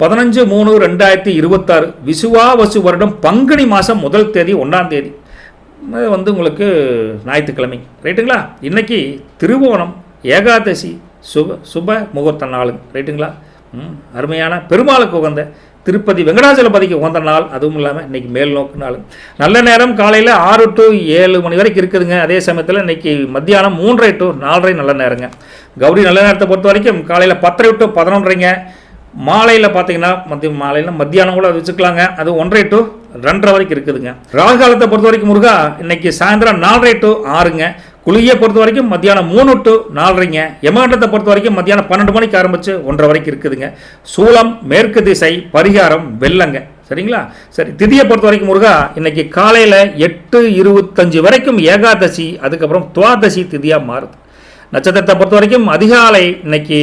15/3/2026 விசுவாவசு வருடம் பங்குனி மாதம் 1 தேதி 1ஆம் தேதி உங்களுக்கு ஞாயிற்றுக்கிழமை ரைட்டுங்களா. இன்றைக்கி திருவோணம் ஏகாதசி சுப முகூர்த்த நாள் ரைட்டுங்களா. அருமையான பெருமாளுக்கு உகந்த திருப்பதி வெங்கடாச்சலபதிக்கு உகந்த நாள். அதுவும் இல்லாமல் இன்றைக்கி மேல் நோக்கு நாள். நல்ல நேரம் காலையில் 6 to 7 மணி வரைக்கும் இருக்குதுங்க. அதே சமயத்தில் இன்றைக்கி மத்தியானம் 3:30 to 4:30 நல்ல நேரங்க. கௌரி நல்ல நேரத்தை பொறுத்த வரைக்கும் காலையில் 10:30 to 11:30. மாலையில் பார்த்தீங்கன்னா மத்தியானம் கூட அது வச்சுக்கலாங்க. அது 1:30 to 2:30 வரைக்கும் இருக்குதுங்க. ராகு காலத்தை பொறுத்த வரைக்கும் முருகா இன்னைக்கு சாயந்தரம் 4:30 to 6ங்க. குளியை பொறுத்த வரைக்கும் மத்தியானம் 3 to 4:30ங்க. யமகண்டத்தை பொறுத்த வரைக்கும் மத்தியானம் 12 மணிக்கு ஆரம்பித்து 1:30 வரைக்கும் இருக்குதுங்க. சூலம் மேற்கு திசை, பரிகாரம் வெள்ளங்க. சரிங்களா. சரி, திதியை பொறுத்த வரைக்கும் முருகா இன்னைக்கு காலையில் 8:25 வரைக்கும் ஏகாதசி, அதுக்கப்புறம் துவாதசி திதியாக மாறுது. நட்சத்திரத்தை பொறுத்த வரைக்கும் அதிகாலை இன்னைக்கு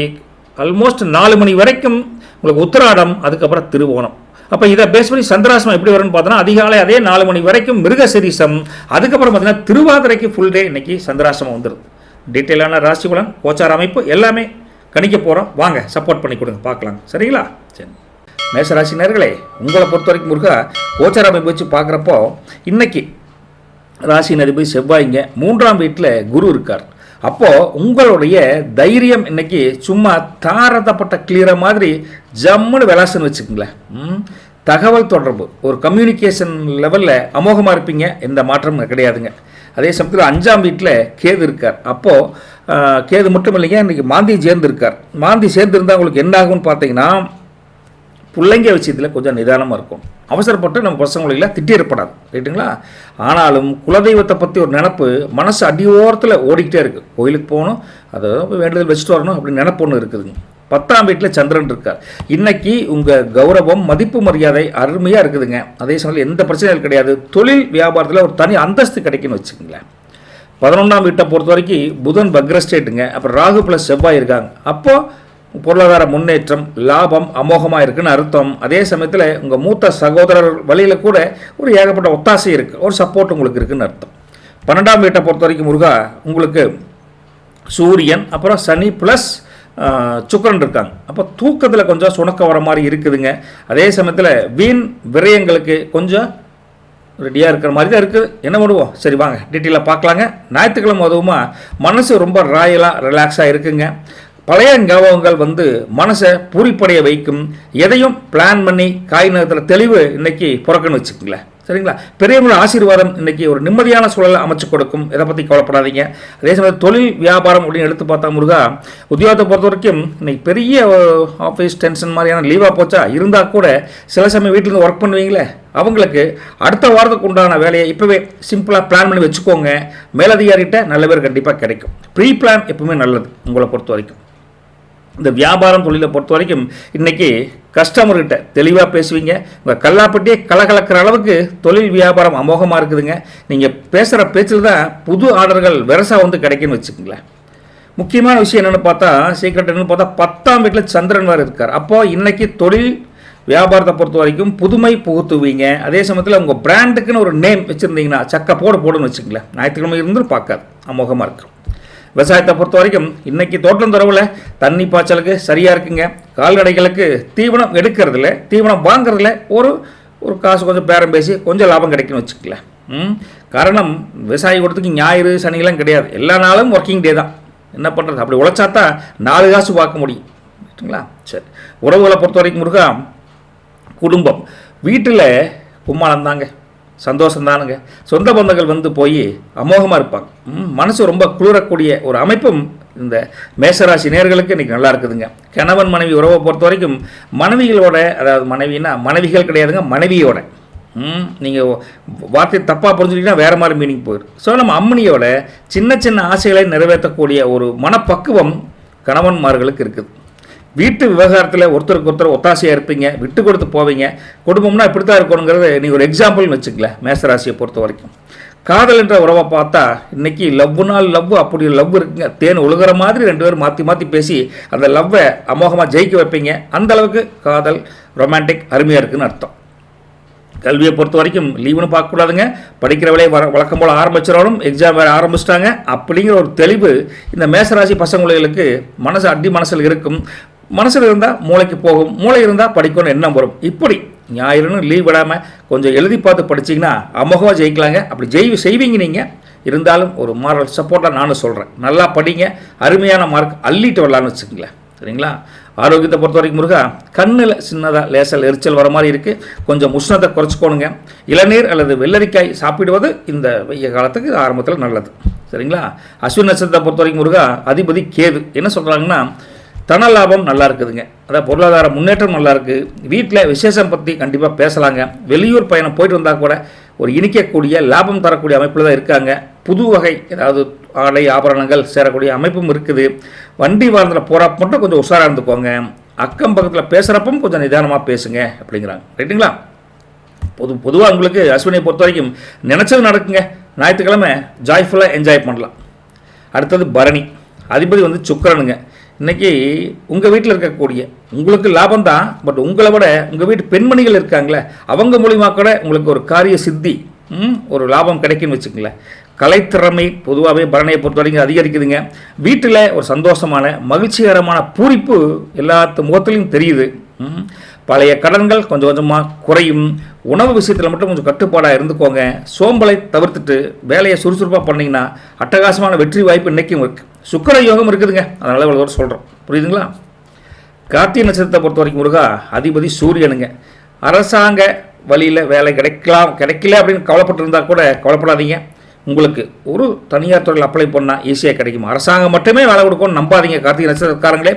ஆல்மோஸ்ட் 4 மணி வரைக்கும் உங்களுக்கு உத்திராடம், அதுக்கப்புறம் திருவோணம். அப்போ இதை பேஸ் பண்ணி சந்திராசிரமம் எப்படி வரும்னு பார்த்தோன்னா அதிகாலை அதே 4 மணி வரைக்கும் மிருகசீரிசம், அதுக்கப்புறம் பார்த்தீங்கன்னா திருவாதிரைக்கு ஃபுல் டே இன்னைக்கு சந்திராசிரமம் வந்துடும். டீட்டெயிலான ராசி பலன் கோச்சார அமைப்பு எல்லாமே கணிக்க போகிறோம். வாங்க சப்போர்ட் பண்ணி கொடுங்க, பார்க்கலாம். சரிங்களா. சரி, மேஷராசி நேயர்களே, உங்களை பொறுத்த வரைக்கும் முருகா கோச்சார அமைப்பு வச்சு பார்க்குறப்போ இன்னைக்கு ராசி அதிபதி செவ்வாய்ங்க 3ஆம் வீட்டில் குரு இருக்கார். அப்போது உங்களுடைய தைரியம் இன்னைக்கு சும்மா தாரதப்பட்ட கிளியரை மாதிரி ஜம்முன்னு விளாசுன்னு வச்சுக்கோங்களேன். தகவல் தொடர்பு ஒரு கம்யூனிகேஷன் லெவலில் அமோகமாக இருப்பீங்க, எந்த மாற்றமும் கிடையாதுங்க. அதே சமயத்தில் 5ஆம் வீட்டில் கேது இருக்கார். அப்போது கேது மட்டும் இல்லைங்க, இன்றைக்கி மாந்தி சேர்ந்துருக்கார். மாந்தி சேர்ந்துருந்தால் உங்களுக்கு என்ன ஆகும்னு பார்த்தீங்கன்னா பிள்ளைங்க விஷயத்தில் கொஞ்சம் நிதானமாக இருக்கும். அவசரப்பட்டு நம்ம பசங்களை திட்டிடப்படாது ரைட்டுங்களா. ஆனாலும் குலதெய்வத்தை பற்றி ஒரு நினப்பு மனசு அடியோரத்தில் ஓடிக்கிட்டே இருக்குது. கோயிலுக்கு போகணும், அதை வேண்டுதல் வச்சுட்டு வரணும் அப்படின்னு நினப்பு ஒன்று இருக்குதுங்க. 10ஆம் வீட்டில் சந்திரன் இருக்கார். இன்னைக்கு உங்கள் கௌரவம் மதிப்பு மரியாதை அருமையாக இருக்குதுங்க. அதே சமயத்தில் எந்த பிரச்சனையும் கிடையாது. தொழில் வியாபாரத்தில் ஒரு தனி அந்தஸ்து கிடைக்குன்னு வச்சுக்கோங்களேன். 11ஆம் வீட்டை பொறுத்த வரைக்கும் புதன் வக்ரஸ்டேட்டுங்க. அப்புறம் ராகு ப்ளஸ் செவ்வாய் இருக்காங்க. அப்போது பொருளாதார முன்னேற்றம், லாபம் அமோகமாக இருக்குன்னு அர்த்தம். அதே சமயத்தில் உங்கள் மூத்த சகோதரர் வழியில் கூட ஒரு ஏகப்பட்ட ஒத்தாசை இருக்குது, ஒரு சப்போர்ட் உங்களுக்கு இருக்குன்னு அர்த்தம். 12ஆம் வீட்டை பொறுத்த வரைக்கும் முருகா உங்களுக்கு சூரியன், அப்புறம் சனி ப்ளஸ் சுக்கிரன் இருக்காங்க. அப்போ தூக்கத்தில் கொஞ்சம் சுணக்க வர மாதிரி இருக்குதுங்க. அதே சமயத்தில் வீண் விரயங்களுக்கு கொஞ்சம் ரெடியாக இருக்கிற மாதிரி தான் இருக்குது. என்ன பண்ணுவோம், சரி வாங்க டீட்டெயிலாக பார்க்கலாங்க. ஞாயிற்றுக்கிழமை அதுவுமா மனசு ரொம்ப ராயலாக ரிலாக்ஸாக இருக்குங்க. பழைய ஞாபகங்கள் மனசை பூரிப்படைய வைக்கும். எதையும் பிளான் பண்ணி காய்நகத்தில் தெளிவு இன்னைக்கு பிறக்குன்னு வச்சுக்கோங்களேன். சரிங்களா. பெரியவங்களோட ஆசீர்வாதம் இன்னைக்கு ஒரு நிம்மதியான சூழலை அமைச்சு கொடுக்கும். இதை பற்றி கவலைப்படாதீங்க. அதே சமயம் தொழில் வியாபாரம் அப்படின்னு எடுத்து பார்த்தா முருகா உத்தியோகத்தை பொறுத்த வரைக்கும் இன்னைக்கு பெரிய ஆஃபீஸ் டென்ஷன் மாதிரியான லீவாக போச்சா இருந்தால் கூட சில சமயம் வீட்டிலேருந்து ஒர்க் பண்ணுவீங்களே அவங்களுக்கு அடுத்த வாரத்துக்கு உண்டான வேலையை இப்போவே சிம்பிளாக பிளான் பண்ணி வச்சுக்கோங்க. மேலதிகாரிகிட்ட நல்ல பேர் கண்டிப்பாக கிடைக்கும். ப்ரீ பிளான் எப்பவுமே நல்லது உங்களை பொறுத்த வரைக்கும். இந்த வியாபாரம் தொழிலை பொறுத்த வரைக்கும் இன்றைக்கி கஸ்டமர்கிட்ட தெளிவாக பேசுவீங்க. உங்கள் கல்லாப்பட்டியே கலகலக்கிற அளவுக்கு தொழில் வியாபாரம் அமோகமாக இருக்குதுங்க. நீங்கள் பேசுகிற பேச்சில் தான் புது ஆர்டர்கள் வெரசாக கிடைக்குன்னு வச்சுக்கோங்களேன். முக்கியமான விஷயம் என்னென்னு பார்த்தா சீக்கிரட் என்னென்னு பார்த்தா 10ஆம் வீட்டில் சந்திரன் வேறு இருக்கார். அப்போது இன்றைக்கி தொழில் வியாபாரத்தை பொறுத்த வரைக்கும் புதுமை புகுத்துவீங்க. அதே சமயத்தில் உங்கள் பிராண்டுக்குன்னு ஒரு நேம் வச்சுருந்தீங்கன்னா சக்க போடுன்னு வச்சுக்கங்களேன். ஞாயிற்றுக்கிழமை இருந்து பார்க்காது அமோகமாக இருக்கும். விவசாயத்தை பொறுத்த வரைக்கும் இன்றைக்கி தோட்டம் துறவில் தண்ணி பாய்ச்சலுக்கு சரியாக இருக்குங்க. கால்நடைகளுக்கு தீவனம் எடுக்கிறதுல தீவனம் வாங்குறதுல ஒரு காசு கொஞ்சம் பேரம் பேசி கொஞ்சம் லாபம் கிடைக்குன்னு வச்சுக்கல. காரணம் விவசாயி கொடுத்துக்கு ஞாயிறு சனிலாம் கிடையாது, எல்லா நாளும் ஒர்க்கிங் டே தான். என்ன பண்ணுறது, அப்படி உழைச்சாத்தான் 4 காசு பார்க்க முடியும் ரைட்டுங்களா. சரி, உறவுகளை பொறுத்த வரைக்கும் முருகா குடும்பம் வீட்டில் கும்மாளம் தாங்க, சந்தோஷம்தானுங்க. சொந்த பந்தங்கள் போய் அமோகமாக இருப்பாங்க. மனசு ரொம்ப குளிரக்கூடிய ஒரு அமைப்பும் இந்த மேஷராசி நேயர்களுக்கு இன்றைக்கி நல்லா இருக்குதுங்க. கணவன் மனைவி உறவை பொறுத்த வரைக்கும் மனைவிகளோட, அதாவது மனைவினா மனைவிகள் கிடையாதுங்க, மனைவியோட நீங்கள் வார்த்தை தப்பாக புரிஞ்சுக்கிட்டீங்கன்னா வேறு மாதிரி மீனிங் போயிடும். ஸோ நம்ம அம்மனியோட சின்ன சின்ன ஆசைகளை நிறைவேற்றக்கூடிய ஒரு மனப்பக்குவம் கணவன்மார்களுக்கு இருக்குது. வீட்டு விவகாரத்தில் ஒருத்தருக்கு ஒருத்தர் ஒத்தாசையாக இருப்பீங்க, விட்டு கொடுத்து போவீங்க. குடும்பம்னா இப்படி தான் இருக்கணுங்கிறது நீங்கள் ஒரு எக்ஸாம்பிள்னு வச்சுக்கல. மேஷராசியை பொறுத்த வரைக்கும் காதல் என்ற உறவை பார்த்தா இன்றைக்கி லவ்னால் லவ் அப்படி லவ் இருக்குங்க. தேன் ஒழுகிற மாதிரி 2 பேரும் மாற்றி மாற்றி பேசி அந்த லவ்வை அமோகமாக ஜெயிக்க வைப்பீங்க. அந்தளவுக்கு காதல் ரொமான்டிக் அருமையாக இருக்குதுன்னு அர்த்தம். கல்வியை பொறுத்த வரைக்கும் லீவுன்னு பார்க்கக்கூடாதுங்க. படிக்கிற வேலையை வழக்கம் போல் ஆரம்பிச்சிடணும், எக்ஸாம் வேறு ஆரம்பிச்சிட்டாங்க அப்படிங்கிற ஒரு தெளிவு இந்த மேஷராசி பசங்களுக்கு மனசு அடி மனசில் இருக்கும். மனசில் இருந்தால் மூளைக்கு போகும், மூளை இருந்தால் படிக்கணும்னு எண்ணம் வரும். இப்படி ஞாயிறுன்னு லீவ் விடாமல் கொஞ்சம் எழுதி பார்த்து படிச்சிங்கன்னா அமோகமாக ஜெயிக்கலாங்க. அப்படி செய்வீங்க நீங்கள். இருந்தாலும் ஒரு மாரல் சப்போர்ட்டாக நானும் சொல்கிறேன், நல்லா படிங்க, அருமையான மார்க் அள்ளிட்டு வரலான்னு வச்சுக்கோங்களேன். சரிங்களா? ஆரோக்கியத்தை பொறுத்த வரைக்கும் முருகா, கண்ணில் சின்னதாக லேசல் எரிச்சல் வர மாதிரி இருக்குது, கொஞ்சம் உஷ்ணத்தை குறைச்சிக்கோணுங்க. இளநீர் அல்லது வெள்ளரிக்காய் சாப்பிடுவது இந்த வெய்ய காலத்துக்கு ஆரம்பத்தில் நல்லது. சரிங்களா? அஸ்வின் நட்சத்திரத்தை பொறுத்த வரைக்கும் முருகா, அதிபதி கேது. என்ன சொல்கிறாங்கன்னா, தன லாபம் நல்லா இருக்குதுங்க, அதாவது பொருளாதார முன்னேற்றம் நல்லா இருக்குது. வீட்டில் விசேஷம் பற்றி கண்டிப்பாக பேசலாங்க. வெளியூர் பயணம் போயிட்டு வந்தால் கூட ஒரு இனிக்கக்கூடிய லாபம் தரக்கூடிய அமைப்பில் தான் இருக்காங்க. புது வகை ஏதாவது ஆடை ஆபரணங்கள் சேரக்கூடிய அமைப்பும் இருக்குது. வண்டி வாகனத்தில் போகிறப்ப மட்டும் கொஞ்சம் உஷாராக இருந்துக்கோங்க. அக்கம் பக்கத்தில் பேசுகிறப்பவும் கொஞ்சம் நிதானமாக பேசுங்க அப்படிங்கிறாங்க. ரைட்டுங்களா? பொதுவாக உங்களுக்கு அஸ்வினை பொறுத்த வரைக்கும் நினச்சது நடக்குங்க. ஞாயிற்றுக்கிழமை ஜாய்ஃபுல்லாக என்ஜாய் பண்ணலாம். அடுத்தது பரணி, அதிபதி சுக்கிரனுங்க. இன்றைக்கி உங்கள் வீட்டில் இருக்கக்கூடிய உங்களுக்கு லாபம் தான், பட் உங்களை விட உங்கள் வீட்டு பெண்மணிகள் இருக்காங்களே, அவங்க மூலிமா கூட உங்களுக்கு ஒரு காரிய சித்தி, ஒரு லாபம் கிடைக்குன்னு வச்சுக்கங்களேன். கலைத்திறமை பொதுவாகவே பரணியை பொறுத்த வரைக்கும் அதிகரிக்குதுங்க. வீட்டில் ஒரு சந்தோஷமான மகிழ்ச்சிகரமான பூரிப்பு எல்லாத்து முகத்திலையும் தெரியுது. பழைய கடன்கள் கொஞ்சம் கொஞ்சமாக குறையும். உணவு விஷயத்தில் மட்டும் கொஞ்சம் கட்டுப்பாடாக இருந்துக்கோங்க. சோம்பலை தவிர்த்துட்டு வேலையை சுறுசுறுப்பாக பண்ணிங்கன்னா அட்டகாசமான வெற்றி வாய்ப்பு இன்றைக்கும் இருக்குது. சுக்கிர யோகம் இருக்குதுங்க, அதனால் இவ்வளோ தூரம் சொல்கிறோம். புரியுதுங்களா? கார்த்திகை நட்சத்திரத்தை பொறுத்த வரைக்கும் முருகா, அதிபதி சூரியனுங்க. அரசாங்க வழியில் வேலை கிடைக்கல அப்படின்னு கவலைப்பட்டு இருந்தால் கூட கவலைப்படாதீங்க. உங்களுக்கு ஒரு தனியார் துறையில் அப்ளை பண்ணால் ஈஸியாக கிடைக்கும். அரசாங்கம் மட்டுமே வேலை கொடுக்கணும்னு நம்பாதீங்க. கார்த்திகை நட்சத்திரக்காரங்களே,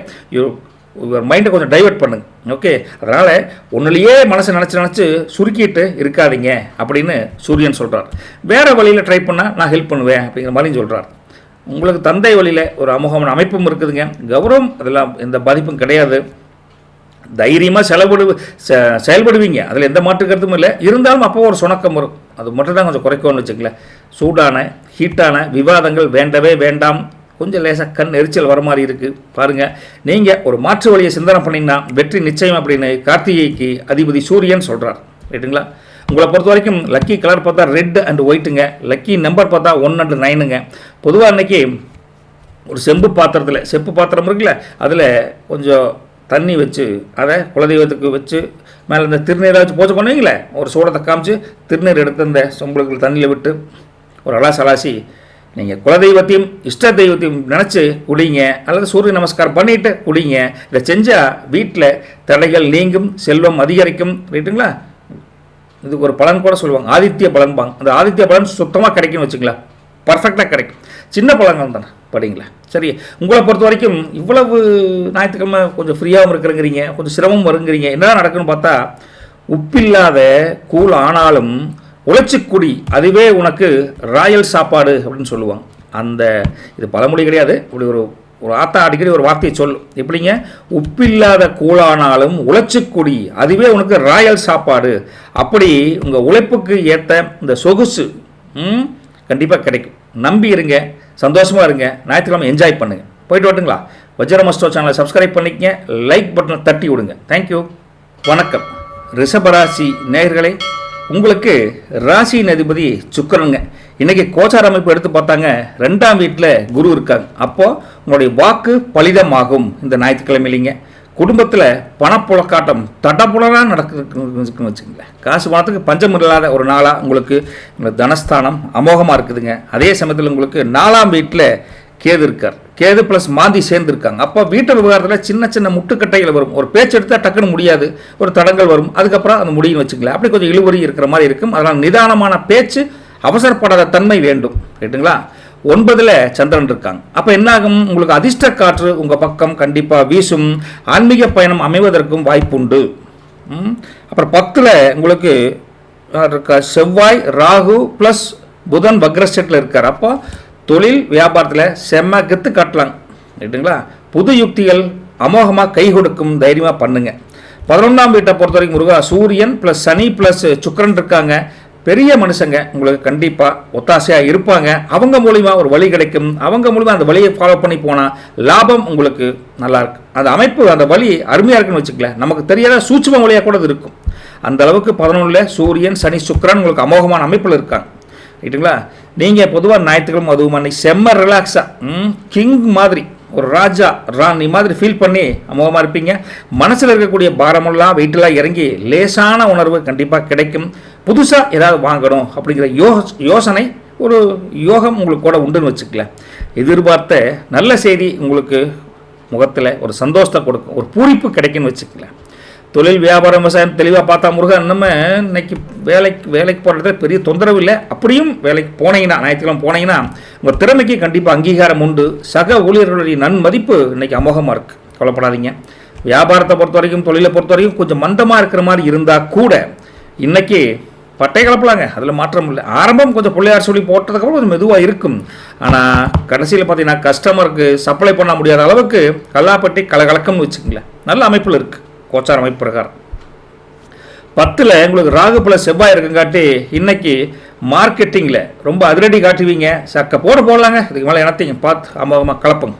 மைண்டை கொஞ்சம் டைவெர்ட் பண்ணுங்க. ஓகே, அதனால் ஒன்றுலையே மனசை நினச்சி சுருக்கிட்டு இருக்காதீங்க அப்படின்னு சூரியன் சொல்கிறார். வேறு வழியில் ட்ரை பண்ணால் நான் ஹெல்ப் பண்ணுவேன் அப்படிங்கிற மாதிரியும் சொல்கிறார். உங்களுக்கு தந்தை வழியில் ஒரு அமோகமான அமைப்பும் இருக்குதுங்க. கௌரவம் அதெல்லாம் எந்த பாதிப்பும் கிடையாது. தைரியமாக செயல்படுவீங்க, அதில் எந்த மாற்று கருத்தும் இல்லை. இருந்தாலும் அப்போ ஒரு சுணக்கம் வரும், அது மட்டும் தான் கொஞ்சம் குறைக்கணும்னு வச்சுங்களேன். சூடான ஹீட்டான விவாதங்கள் வேண்டவே வேண்டாம். கொஞ்சம் லேசாக கண் எரிச்சல் வர மாதிரி இருக்குது பாருங்கள். நீங்கள் ஒரு மாற்று வழியை சிந்தனை பண்ணிங்கன்னா வெற்றி நிச்சயம் அப்படின்னு கார்த்திகைக்கு அதிபதி சூரியன் சொல்கிறார். ரைட்டுங்களா? உங்களை பொறுத்த வரைக்கும் லக்கி கலர் பார்த்தா ரெட் அண்ட் ஒயிட்டுங்க. லக்கி நம்பர் பார்த்தா 1 and 9ங்க. பொதுவாக அன்றைக்கி ஒரு செப்பு பாத்திரம் இருக்குல்ல, அதில் கொஞ்சம் தண்ணி வச்சு அதை குலதெய்வத்துக்கு வச்சு மேலே இந்த திருநீரை வச்சு பூஜை பண்ணுவீங்களே, ஒரு சூடத்தை காமிச்சு திருநீர் எடுத்து இந்த சொம்பளுக்கு தண்ணியில் விட்டு ஒரு அலாசி நீங்கள் குலதெய்வத்தையும் இஷ்ட தெய்வத்தையும் நினச்சி குடிங்க, அல்லது சூரிய நமஸ்காரம் பண்ணிவிட்டு குடிங்க. இதை செஞ்சால் வீட்டில் தடைகள் நீங்கும், செல்வம் அதிகரிக்கும். ரைட்டுங்களா? இதுக்கு ஒரு பலன் கூட சொல்லுவாங்க, ஆதித்ய பலன்பாங்க. அந்த ஆதித்ய பலன் சுத்தமாக கிடைக்கும்னு வச்சுங்களேன், பர்ஃபெக்டாக கிடைக்கும். சின்ன பழங்கள் தானே, படிங்களா? சரி, உங்களை பொறுத்த வரைக்கும் இவ்வளவு ஞாயிற்றுக்கிழமை கொஞ்சம் ஃப்ரீயாகவும் இருக்கிறங்கிறீங்க, கொஞ்சம் சிரமம் வருங்கிறீங்க. என்னதான் நடக்குன்னு பார்த்தா, உப்பில்லாத கூழ் ஆனாலும் உழைச்சிக்குடி, அதுவே உனக்கு ராயல் சாப்பாடு அப்படின்னு சொல்லுவாங்க. அந்த இது பழமொழி கிடையாது, இப்படி ஒரு ஆத்தா அடிக்கடி ஒரு வார்த்தையை சொல்லும். எப்படிங்க? உப்பில்லாத கூழானாலும் உழைச்சிக்குடி, அதுவே உனக்கு ராயல் சாப்பாடு. அப்படி உங்கள் உழைப்புக்கு ஏற்ற இந்த சொகுசு கண்டிப்பாக கிடைக்கும். நம்பி இருங்க, சந்தோஷமாக இருங்க, ஞாயிற்றுக்கிழமை என்ஜாய் பண்ணுங்கள். போயிட்டு வரட்டுங்களா? வஜ்ரமஸ்டோ சேனலை சப்ஸ்கிரைப் பண்ணிக்கங்க, லைக் பட்டனை தட்டி விடுங்க. தேங்க்யூ, வணக்கம். ரிஷபராசி நேயர்களே, உங்களுக்கு ராசியின் அதிபதி சுக்கிரனுங்க. இன்றைக்கி கோச்சார அமைப்பு எடுத்து பார்த்தாங்க, 2ஆம் வீட்டில் குரு இருக்காங்க. அப்போது உங்களுடைய வாக்கு பலிதமாகும். இந்த ஞாயிற்றுக்கிழமையிலிங்க குடும்பத்தில் பணப்புழக்காட்டம் தடபுடலாக நடக்குதுன்னு வச்சுக்கோங்களேன். காசு பணத்துக்கு பஞ்சம் இல்லாத ஒரு நாளாக உங்களுக்கு தனஸ்தானம் அமோகமாக இருக்குதுங்க. அதே சமயத்தில் உங்களுக்கு 4ஆம் வீட்டில் கேது இருக்கார். கேது ப்ளஸ் மாந்தி சேர்ந்துருக்காங்க. அப்போ வீட்டு விவகாரத்தில் சின்ன சின்ன முட்டுக்கட்டைகள் வரும். ஒரு பேச்சு எடுத்தால் டக்குன்னு முடியாது, ஒரு தடங்கள் வரும். அதுக்கப்புறம் அந்த முடியும்னு வச்சுக்கலாம். அப்படி கொஞ்சம் இழுவறி இருக்கிற மாதிரி இருக்கும். அதனால் நிதானமான பேச்சு, அவசரப்படாத தன்மை வேண்டும். ரைட்டுங்களா? 9ல் சந்திரன் இருக்காங்க. அப்போ என்னாகும்? உங்களுக்கு அதிர்ஷ்ட காற்று உங்கள் பக்கம் கண்டிப்பாக வீசும். ஆன்மீக பயணம் அமைவதற்கும் வாய்ப்புண்டு. அப்புறம் 10ல் உங்களுக்கு செவ்வாய் ராகு ப்ளஸ் புதன் வக்ரஸ்டேட்டில் இருக்கார். அப்போ தொழில் வியாபாரத்தில் செம்ம கெத்து காட்டலாம். ரைட்டுங்களா? புது யுக்திகள் அமோகமாக கை கொடுக்கும். தைரியமாக பண்ணுங்க. 11ஆம் வீட்டை பொறுத்த வரைக்கும் முருகா, சூரியன் ப்ளஸ் சனி ப்ளஸ் சுக்கிரன் இருக்காங்க. பெரிய மனுஷங்க உங்களுக்கு கண்டிப்பாக ஒத்தாசையாக இருப்பாங்க. அவங்க மூலிமா ஒரு வழி கிடைக்கும். அவங்க மூலிமா அந்த வழியை ஃபாலோ பண்ணி போனால் லாபம் உங்களுக்கு நல்லாயிருக்கு. அந்த அமைப்பு, அந்த வழி அருமையாக இருக்குன்னு வச்சுக்கல. நமக்கு தெரியாத சூட்சும வழியாக கூட இருக்கும். அந்த அளவுக்கு 11ல் சூரியன் சனி சுக்கிரன் உங்களுக்கு அமோகமான அமைப்பில் இருக்காங்க. ரைட்டுங்களா? நீங்கள் பொதுவாக ஞாயிற்றுக்கிழமை அதுவும் அன்றைக்கி செம்ம ரிலாக்ஸாக கிங் மாதிரி ஒரு ராஜா ராணி மாதிரி ஃபீல் பண்ணி அமோகமாக இருப்பீங்க. மனசில் இருக்கக்கூடிய பாரமெல்லாம் வெயிட்டெல்லாம் இறங்கி லேசான உணர்வு கண்டிப்பாக கிடைக்கும். புதுசாக ஏதாவது வாங்கணும் அப்படிங்கிற யோசனை ஒரு யோகம் உங்களுக்கு கூட உண்டுன்னு வச்சுக்கல. எதிர்பார்த்த நல்ல செய்தி உங்களுக்கு முகத்தில் ஒரு சந்தோஷத்தை கொடுக்கும், ஒரு பூரிப்பு கிடைக்குன்னு வச்சுக்கல. தொழில் வியாபாரம் விவசாயம் தெளிவாக பார்த்தா முருகன் நம்ம இன்னைக்கு வேலைக்கு போகிறதுல பெரிய தொந்தரவு இல்லை. அப்படியும் வேலைக்கு போனீங்கன்னா, ஞாயிற்றுக்கிழமை போனீங்கன்னா உங்கள் திறமைக்கு கண்டிப்பாக அங்கீகாரம் உண்டு. சக ஊழியர்களுடைய நன்மதிப்பு இன்றைக்கி அமோகமாக இருக்குது, கவலைப்படாதீங்க. வியாபாரத்தை பொறுத்த வரைக்கும், தொழிலை பொறுத்த வரைக்கும் கொஞ்சம் மந்தமாக இருக்கிற மாதிரி இருந்தால் கூட இன்றைக்கி பட்டை கலப்பலாங்க, அதில் மாற்றம் இல்லை. ஆரம்பம் கொஞ்சம் பிள்ளையார் சொல்லி போட்டதுக்கப்புறம் கொஞ்சம் மெதுவாக இருக்கும். ஆனால் கடைசியில் பார்த்தீங்கன்னா கஸ்டமருக்கு சப்ளை பண்ண முடியாத அளவுக்கு கல்லாப்பட்டி கலகலக்கம்னு வச்சுக்கங்களேன். நல்ல அமைப்பில் இருக்குது கோச்சார அமைப்பு பிரகாரம். 10ல் உங்களுக்கு ராகு பிள்ளை செவ்வாய் இருக்குங்காட்டி இன்னைக்கு மார்க்கெட்டிங்கில் ரொம்ப அதிரடி காட்டுவீங்க. போடலாங்க, இதுக்கு மேலே எனத்தையும் பார்த்து அமோகமாக கலப்புங்க.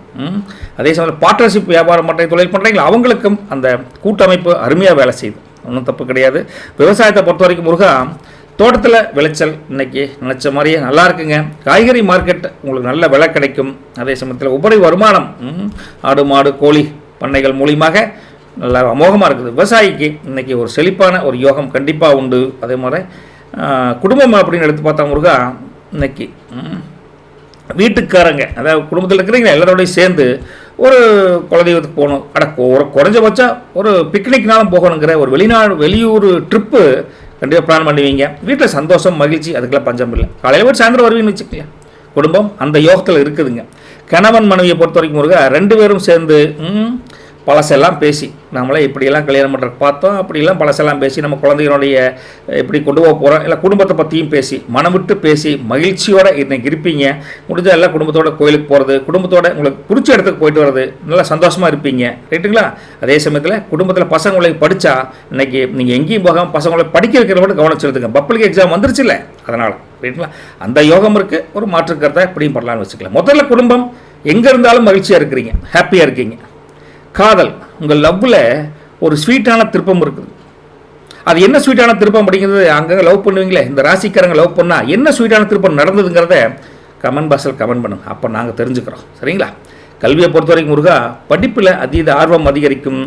அதே சமயத்தில் பார்ட்னர்ஷிப் வியாபாரம் பண்ணுற தொழில் பண்ணுறீங்களா, அவங்களுக்கும் அந்த கூட்டமைப்பு அருமையாக வேலை செய்யுது, ஒன்றும் தப்பு கிடையாது. விவசாயத்தை பொறுத்த வரைக்கும் முருகா, தோட்டத்தில் விளைச்சல் இன்றைக்கி நினச்ச மாதிரியே நல்லா இருக்குங்க. காய்கறி மார்க்கெட் உங்களுக்கு நல்ல விலை கிடைக்கும். அதே சமயத்தில் உபரி வருமானம் ஆடு மாடு கோழி பண்ணைகள் மூலியமாக நல்லா அமோகமாக இருக்குது. விவசாயிக்கு இன்றைக்கி ஒரு செழிப்பான ஒரு யோகம் கண்டிப்பாக உண்டு. அதே மாதிரி குடும்பம் அப்படின்னு எடுத்து பார்த்தா முருகா, இன்னைக்கு வீட்டுக்காரங்க, அதாவது குடும்பத்தில் இருக்கிறீங்களா எல்லாரோடையும் சேர்ந்து ஒரு குலதெய்வத்துக்கு போகணும், ஒரு குறைஞ்சபட்சம் ஒரு பிக்னிக்னாலும் போகணுங்கிற ஒரு வெளியூர் ட்ரிப்பு கண்டிப்பாக பிளான் பண்ணுவீங்க. வீட்டில் சந்தோஷம் மகிழ்ச்சி அதுக்கெல்லாம் பஞ்சம் இல்லை. காலையில் போய் சாயந்தரம் வருவீங்கன்னு வச்சுக்கலாம். குடும்பம் அந்த யோகத்தில் இருக்குதுங்க. கணவன் மனைவியை பொறுத்த வரைக்கும் முருகா, 2 பேரும் சேர்ந்து பழசெல்லாம் பேசி, நம்மளே இப்படியெல்லாம் கல்யாணம் பண்ணுறதுக்கு பார்த்தோம், அப்படிலாம் பழசெல்லாம் பேசி நம்ம குழந்தைகளுடைய எப்படி கொண்டு போக போகிறோம், இல்லை குடும்பத்தை பற்றியும் பேசி மனம் விட்டு பேசி மகிழ்ச்சியோடு இன்றைக்கி இருப்பீங்க. முடிஞ்சால் எல்லாம் குடும்பத்தோட கோயிலுக்கு போகிறது, குடும்பத்தோட உங்களுக்கு பிடிச்ச இடத்துக்கு போயிட்டு வர்றது, நல்லா சந்தோஷமாக இருப்பீங்க. ரைட்டுங்களா? அதே சமயத்தில் குடும்பத்தில் பசங்களுக்கு படித்தா இன்றைக்கி நீங்கள் எங்கேயும் போகாமல் பசங்களை படிக்க வைக்கிற மட்டும் கவனம் செலுத்துங்க. பப்ளிக் எக்ஸாம் வந்துருச்சு இல்லை, அதனால் ரைட்டுங்களா? அந்த யோகம் இருக்குது. ஒரு மாற்றுக்கிறத எப்படியும் பண்ணலான்னு வச்சுக்கலாம். முதல்ல குடும்பம் எங்கே இருந்தாலும் மகிழ்ச்சியாக இருக்கிறீங்க, ஹாப்பியாக இருக்கீங்க. காதல், உங்கள் லவ்வில் ஒரு ஸ்வீட்டான திருப்பம் இருக்குது. அது என்ன ஸ்வீட்டான திருப்பம் அப்படிங்கிறது, அங்கே லவ் பண்ணுவீங்களே இந்த ராசிக்காரங்க லவ் பண்ணால் என்ன ஸ்வீட்டான திருப்பம் நடந்ததுங்கிறத கமெண்ட் பாக்ஸில் கமெண்ட் பண்ணுங்க, அப்போ நாங்கள் தெரிஞ்சுக்கிறோம். சரிங்களா? கல்வியை பொறுத்த வரைக்கும் முருகா, படிப்பில் அதீத ஆர்வம் அதிகரிக்கும்.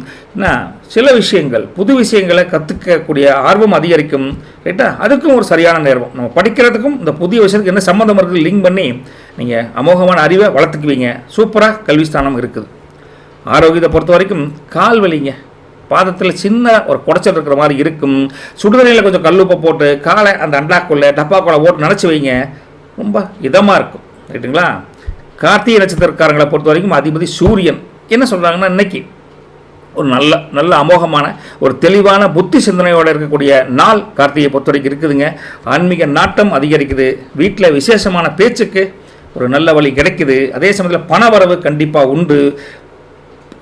சில விஷயங்கள் புது விஷயங்களை கற்றுக்கக்கூடிய ஆர்வம் அதிகரிக்கும். ரைட்டா? அதுக்கும் ஒரு சரியான நேரம். நம்ம படிக்கிறதுக்கும் இந்த புதிய விஷயத்துக்கு என்ன சம்மந்தம் இருக்குது லிங்க் பண்ணி நீங்கள் அமோகமான அறிவை வளர்த்துக்குவீங்க. சூப்பராக கல்வி ஸ்தானம் இருக்குது. ஆரோக்கியத்தை பொறுத்த வரைக்கும் கால் வலிங்க, பாதத்தில் சின்ன ஒரு குடைச்சல் இருக்கிற மாதிரி இருக்கும். சுடுதண்ணியில் கொஞ்சம் கல்லுப்பை போட்டு காலை அந்த அண்டாக்குள்ளே டப்பாக்குள்ளே போட்டு நினச்சி வைங்க, ரொம்ப இதமாக இருக்கும். ரைட்டுங்களா? கார்த்திகை நட்சத்திரக்காரங்களை பொறுத்த வரைக்கும் அதிபதி சூரியன். என்ன சொல்கிறாங்கன்னா, இன்னைக்கு ஒரு நல்ல அமோகமான ஒரு தெளிவான புத்தி சிந்தனையோடு இருக்கக்கூடிய நாள் கார்த்திகை பொறுத்த வரைக்கும் இருக்குதுங்க. ஆன்மீக நாட்டம் அதிகரிக்குது. வீட்டில் விசேஷமான பேச்சுக்கு ஒரு நல்ல வழி கிடைக்குது. அதே சமயத்தில் பண வரவு கண்டிப்பாக உண்டு.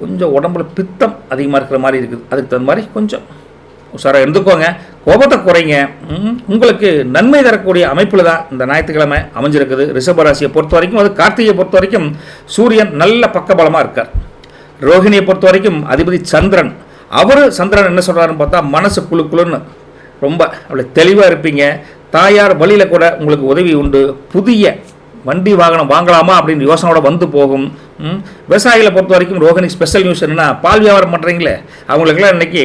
கொஞ்சம் உடம்புல பித்தம் அதிகமாக இருக்கிற மாதிரி இருக்குது, அதுக்கு தகுந்த மாதிரி கொஞ்சம் உஷாராக இருந்துக்கோங்க. கோபத்தை குறைங்க. உங்களுக்கு நன்மை தரக்கூடிய அமைப்பில் தான் இந்த ஞாயிற்றுக்கிழமை அமைஞ்சிருக்குது. ரிஷபராசியை பொறுத்த வரைக்கும், அது கார்த்திகையை பொறுத்த வரைக்கும் சூரியன் நல்ல பக்கபலமாக இருக்கார். ரோஹிணியை பொறுத்த வரைக்கும் அதிபதி சந்திரன். சந்திரன் என்ன சொல்கிறாருன்னு பார்த்தா, மனசு குழுன்னு ரொம்ப அப்படி தெளிவாக இருப்பீங்க. தாயார் வழியில் கூட உங்களுக்கு உதவி உண்டு. புதிய வண்டி வாகனம் வாங்கலாமா அப்படின்னு யோசனையோட வந்து போகும். விவசாயிகளை பொறுத்த வரைக்கும் ரோஹிணி ஸ்பெஷல் நியூஸ் என்னென்னா, பால் வியாபாரம் பண்ணுறீங்களே அவங்களுக்கெல்லாம் இன்றைக்கி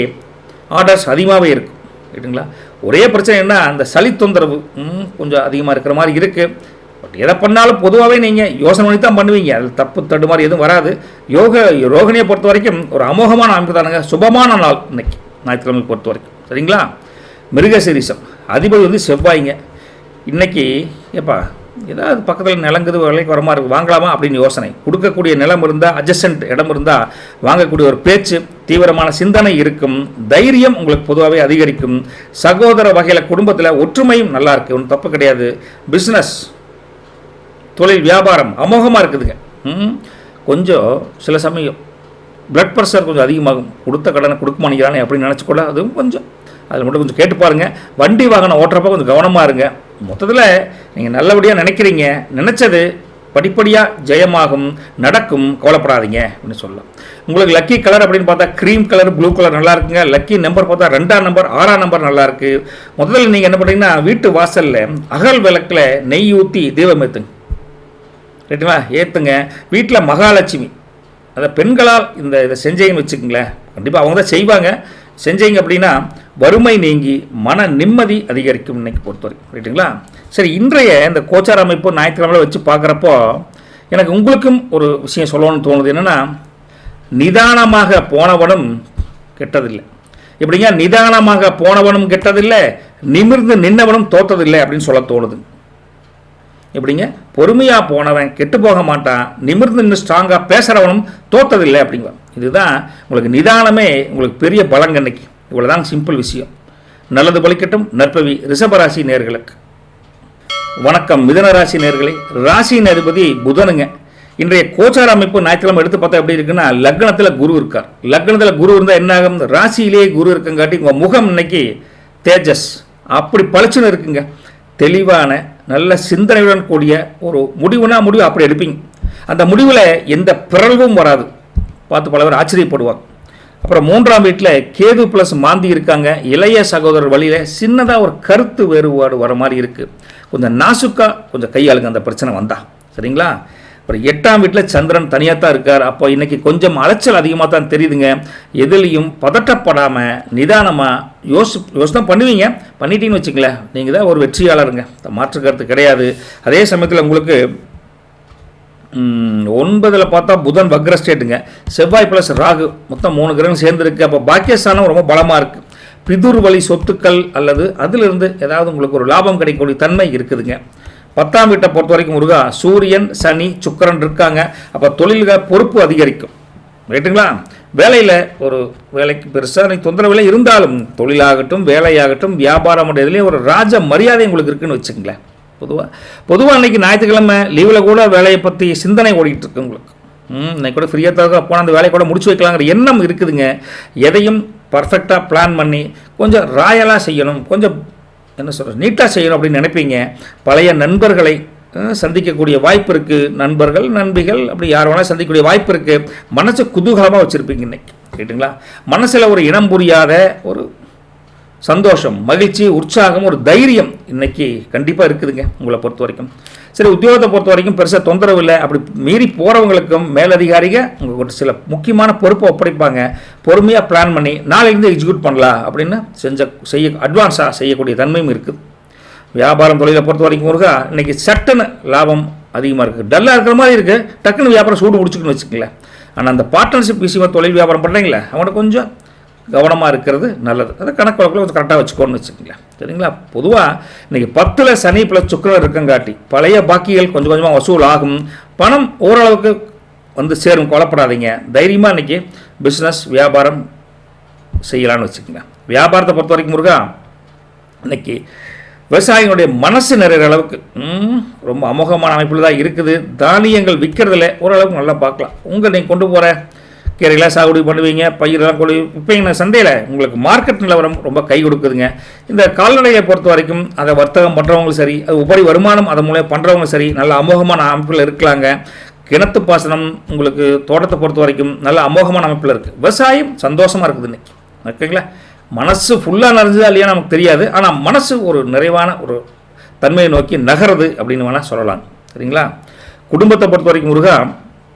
ஆர்டர்ஸ் அதிகமாகவே இருக்கும். ரைட்டுங்களா? ஒரே பிரச்சனை என்ன, அந்த சளி தொந்தரவு கொஞ்சம் அதிகமாக இருக்கிற மாதிரி இருக்குது. பட் எதை பண்ணாலும் பொதுவாகவே நீங்கள் யோசனை பண்ணி தான் பண்ணுவீங்க, அது தப்பு தடு மாதிரி எதுவும் வராது. ரோகிணியை பொறுத்த வரைக்கும் ஒரு அமோகமான அமைப்பு தானுங்க. சுபமான நாள் இன்னைக்கு ஞாயிற்றுக்கிழமை பொறுத்த வரைக்கும். சரிங்களா? மிருகசீரிஷம் அதிபதி செவ்வாய்ங்க. இன்றைக்கி எப்பா ஏதாவது பக்கத்தில் நிலங்குது விலைக்கு வர மாதிரி இருக்குது, வாங்கலாமா அப்படின்னு யோசனை. கொடுக்கக்கூடிய நிலம் இருந்தால், அட்ஜஸ்டன்ட் இடம் இருந்தால் வாங்கக்கூடிய ஒரு பேச்சு, தீவிரமான சிந்தனை இருக்கும். தைரியம் உங்களுக்கு பொதுவாகவே அதிகரிக்கும். சகோதர வகையில் குடும்பத்தில் ஒற்றுமையும் நல்லா இருக்குது, ஒன்றும் தப்பு கிடையாது. பிஸ்னஸ் தொழில் வியாபாரம் அமோகமாக இருக்குதுங்க. கொஞ்சம் சில சமயம் பிளட் ப்ரெஷர் கொஞ்சம் அதிகமாகும். கொடுத்த கடனை கொடுக்க மாட்டேங்கிறானே அப்படின்னு நினச்சிக்கொள்ள, அதுவும் கொஞ்சம் அதில் மட்டும் கொஞ்சம் கேட்டு பாருங்கள். வண்டி வாகனம் ஓட்டுறப்ப கொஞ்சம் கவனமாக இருங்க. மொத்தத்தில் நீங்கள் நல்லபடியாக நினைக்கிறீங்க, நினச்சது படிப்படியாக ஜெயமாகும், நடக்கும், கவலைப்படாதீங்க அப்படின்னு சொல்லலாம். உங்களுக்கு லக்கி கலர் அப்படின்னு பார்த்தா க்ரீம் கலர், ப்ளூ கலர் நல்லா இருக்குங்க. லக்கி நம்பர் பார்த்தா 2ஆம் நம்பர் 6ஆம் நம்பர் நல்லா இருக்குது. முதல்ல நீங்கள் என்ன பண்ணுறீங்கன்னா, வீட்டு வாசலில் அகல் விளக்கில் நெய் ஊற்றி தீபம் ஏற்றுங்க. ரைட்டுங்களா? ஏற்றுங்க. வீட்டில் மகாலட்சுமி அதை பெண்களால் இதை செஞ்சீங்கன்னு வச்சுக்கோங்களேன், கண்டிப்பாக அவங்க தான் செய்வாங்க. செஞ்சீங்க அப்படின்னா வறுமை நீங்கி மன நிம்மதி அதிகரிக்கும் இன்னைக்கு பொறுத்தவரைக்கும். ரைட்டுங்களா? சரி, இன்றைய இந்த கோச்சார அமைப்பு ஞாயிற்றுக்கிழமையில் வச்சு பார்க்குறப்போ எனக்கு உங்களுக்கும் ஒரு விஷயம் சொல்லணும்னு தோணுது. என்னென்னா, நிதானமாக போனவனும் கெட்டதில்லை. எப்படிங்க நிதானமாக போனவனும் கெட்டதில்லை, நிமிர்ந்து நின்னவனும் தோற்றதில்லை அப்படின்னு சொல்ல தோணுது. எப்படிங்க பொறுமையாக போனவன் கெட்டு போக மாட்டான், நிமிர்ந்து நின்று ஸ்ட்ராங்காக பேசுகிறவனும் தோற்றதில்லை அப்படிங்க. இதுதான் உங்களுக்கு நிதானமே உங்களுக்கு பெரிய பலங்க. இன்னைக்கு இவ்வளோதான் சிம்பிள் விஷயம். நல்லது பலிக்கட்டும். நற்பவி ரிஷபராசி நேர்களுக்கு வணக்கம். மிதுனராசி நேர்களை, ராசியின் அதிபதி புதனுங்க. இன்றைய கோச்சார அமைப்பு ஞாயிற்றுக்கிழமை எடுத்து பார்த்தா எப்படி இருக்குன்னா, லக்னத்தில் குரு இருக்கார். லக்னத்தில் குரு இருந்தால் என்ன ஆகும், ராசியிலேயே குரு இருக்கங்காட்டி உங்கள் முகம் இன்னைக்கு தேஜஸ் அப்படி பளிச்சுன்னு இருக்குங்க. தெளிவான நல்ல சிந்தனையுடன் கூடிய ஒரு முடிவு அப்படி எடுப்பீங்க. அந்த முடிவில் எந்த பிறழ்வும் வராது. பார்த்து பல பேர் ஆச்சரியப்படுவாங்க. அப்புறம் 3ஆம் வீட்டில் கேது ப்ளஸ் மாந்தி இருக்காங்க. இளைய சகோதரர் வழியில் சின்னதாக ஒரு கருத்து வேறுபாடு வர மாதிரி இருக்குது. கொஞ்சம் நாசுக்காக கொஞ்சம் கையாளுங்க அந்த பிரச்சனை வந்தால், சரிங்களா? அப்புறம் 8ஆம் வீட்டில் சந்திரன் தனியாக தான் இருக்கார். அப்போ இன்றைக்கி கொஞ்சம் அலைச்சல் அதிகமாக தான் தெரியுதுங்க. எதுலேயும் பதட்டப்படாமல் நிதானமாக யோசனை பண்ணுவீங்க. பண்ணிட்டீங்கன்னு வச்சுங்களேன், நீங்கள் தான் ஒரு வெற்றியாளருங்க, மாற்று கருத்து கிடையாது. அதே சமயத்தில் உங்களுக்கு 9ல் பார்த்தா புதன் வக்ர ஸ்டேட்டுங்க. செவ்வாய் ப்ளஸ் ராகு மொத்தம் 3 கிரகம் சேர்ந்துருக்கு. அப்போ பாக்கியஸ்தானம் ரொம்ப பலமாக இருக்குது. பிதுர் வழி சொத்துக்கள் அல்லது அதிலிருந்து ஏதாவது உங்களுக்கு ஒரு லாபம் கிடைக்கக்கூடிய தன்மை இருக்குதுங்க. 10ஆம் வீட்டை பொறுத்த வரைக்கும் முருகா சூரியன் சனி சுக்கிரன் இருக்காங்க. அப்போ தொழில்கள் பொறுப்பு அதிகரிக்கும். ரைட்டுங்களா? வேலையில் ஒரு வேலைக்கு பெருசாக தொந்தரவு இருந்தாலும் தொழிலாகட்டும் வேலையாகட்டும் வியாபாரம் இதுலேயும் ஒரு ராஜ மரியாதை உங்களுக்கு இருக்குன்னு வச்சுங்களேன். பொதுவாக அன்றைக்கி ஞாயிற்றுக்கிழமை லீவில் கூட வேலையை பற்றி சிந்தனை ஓடிட்டு இருக்கு உங்களுக்கு. இன்னைக்கு கூட ஃப்ரீயாக போனால் அந்த வேலையை கூட முடிச்சு வைக்கலாங்கிற எண்ணம் இருக்குதுங்க. எதையும் பர்ஃபெக்டாக பிளான் பண்ணி கொஞ்சம் ராயலாக செய்யணும், கொஞ்சம் என்ன சொல்கிறது நீட்டாக செய்யணும் அப்படின்னு நினைப்பீங்க. பழைய நண்பர்களை சந்திக்கக்கூடிய வாய்ப்பு இருக்குது. நண்பர்கள் நண்பிகள் அப்படி யார் வேணாலும் சந்திக்கக்கூடிய வாய்ப்பு இருக்குது. மனசை குதூகலமாக வச்சுருப்பீங்க இன்னைக்கு. ரைட்டுங்களா? மனசில் ஒரு இனம் புரியாத ஒரு சந்தோஷம், மகிழ்ச்சி, உற்சாகம், ஒரு தைரியம் இன்னைக்கு கண்டிப்பாக இருக்குதுங்க உங்களை பொறுத்த வரைக்கும். சரி, உத்தியோகத்தை பொறுத்த வரைக்கும் பெருசாக தொந்தரவு இல்லை. அப்படி மீறி போகிறவங்களுக்கும் மேலதிகாரிகள் உங்களுக்கு சில முக்கியமான பொறுப்பை ஒப்படைப்பாங்க. பொறுமையாக பிளான் பண்ணி நாளையிலேருந்து எக்ஸிக்யூட் பண்ணலாம் அப்படின்னு அட்வான்ஸாக செய்யக்கூடிய தன்மையும் இருக்குது. வியாபாரம் தொழிலை பொறுத்த வரைக்கும் முருகா இன்றைக்கி சட்டுன்னு லாபம் அதிகமாக இருக்குது. டல்லாக இருக்கிற மாதிரி இருக்குது, டக்குன்னு வியாபாரம் சூடு பிடிச்சிக்கணும்னு வச்சுக்கங்களேன். ஆனால் அந்த பார்ட்னர்ஷிப் விஷயமாக தொழில் வியாபாரம் பண்ணுறீங்களே அவனை கொஞ்சம் கவனமாக இருக்கிறது நல்லது. அதை கணக்கு வழக்கில் கொஞ்சம் கரெக்டாக வச்சுக்கோன்னு வச்சுக்கங்களேன், சரிங்களா? பொதுவாக இன்றைக்கி 10ல் சனி ப்ளஸ் சுக்கிரன் இருக்கங்காட்டி பழைய பாக்கிகள் கொஞ்சம் கொஞ்சமாக வசூல் ஆகும். பணம் ஓரளவுக்கு வந்து சேரும். கொலைப்படாதீங்க. தைரியமாக இன்றைக்கி பிஸ்னஸ் வியாபாரம் செய்யலான்னு வச்சுக்கோங்க. வியாபாரத்தை பொறுத்த வரைக்கும் முருகா இன்றைக்கி விவசாயிகளுடைய மனசு நிறைய அளவுக்கு ரொம்ப அமோகமான அமைப்பில் தான் இருக்குது. தானியங்கள் விற்கிறதுல ஓரளவுக்கு நல்லா பார்க்கலாம். நீங்கள் கொண்டு போகிற கீரைகளாக சாகுபடி பண்ணுவீங்க, பயிரெல்லாம் கொண்டு விற்பீங்க சந்தையில். உங்களுக்கு மார்க்கெட் நிலவரம் ரொம்ப கை கொடுக்குதுங்க. இந்த கால்நடையை பொறுத்த வரைக்கும் அதை வர்த்தகம் பண்ணுறவங்களும் சரி, அது உபரி வருமானம் அதன் மூலம் பண்ணுறவங்களும் சரி நல்ல அமோகமான அமைப்பில் இருக்கலாங்க. கிணத்து பாசனம் உங்களுக்கு தோட்டத்தை பொறுத்த வரைக்கும் நல்ல அமோகமான அமைப்பில் இருக்குது. விவசாயம் சந்தோஷமாக இருக்குது இன்னைக்கு. ஓகேங்களா? மனசு ஃபுல்லாக நிறைஞ்சதா இல்லையா நமக்கு தெரியாது. ஆனால் மனசு ஒரு நிறைவான ஒரு தன்மையை நோக்கி நகருது அப்படின்னு வேணால் சொல்லலாம், சரிங்களா? குடும்பத்தை பொறுத்த வரைக்கும் முருகா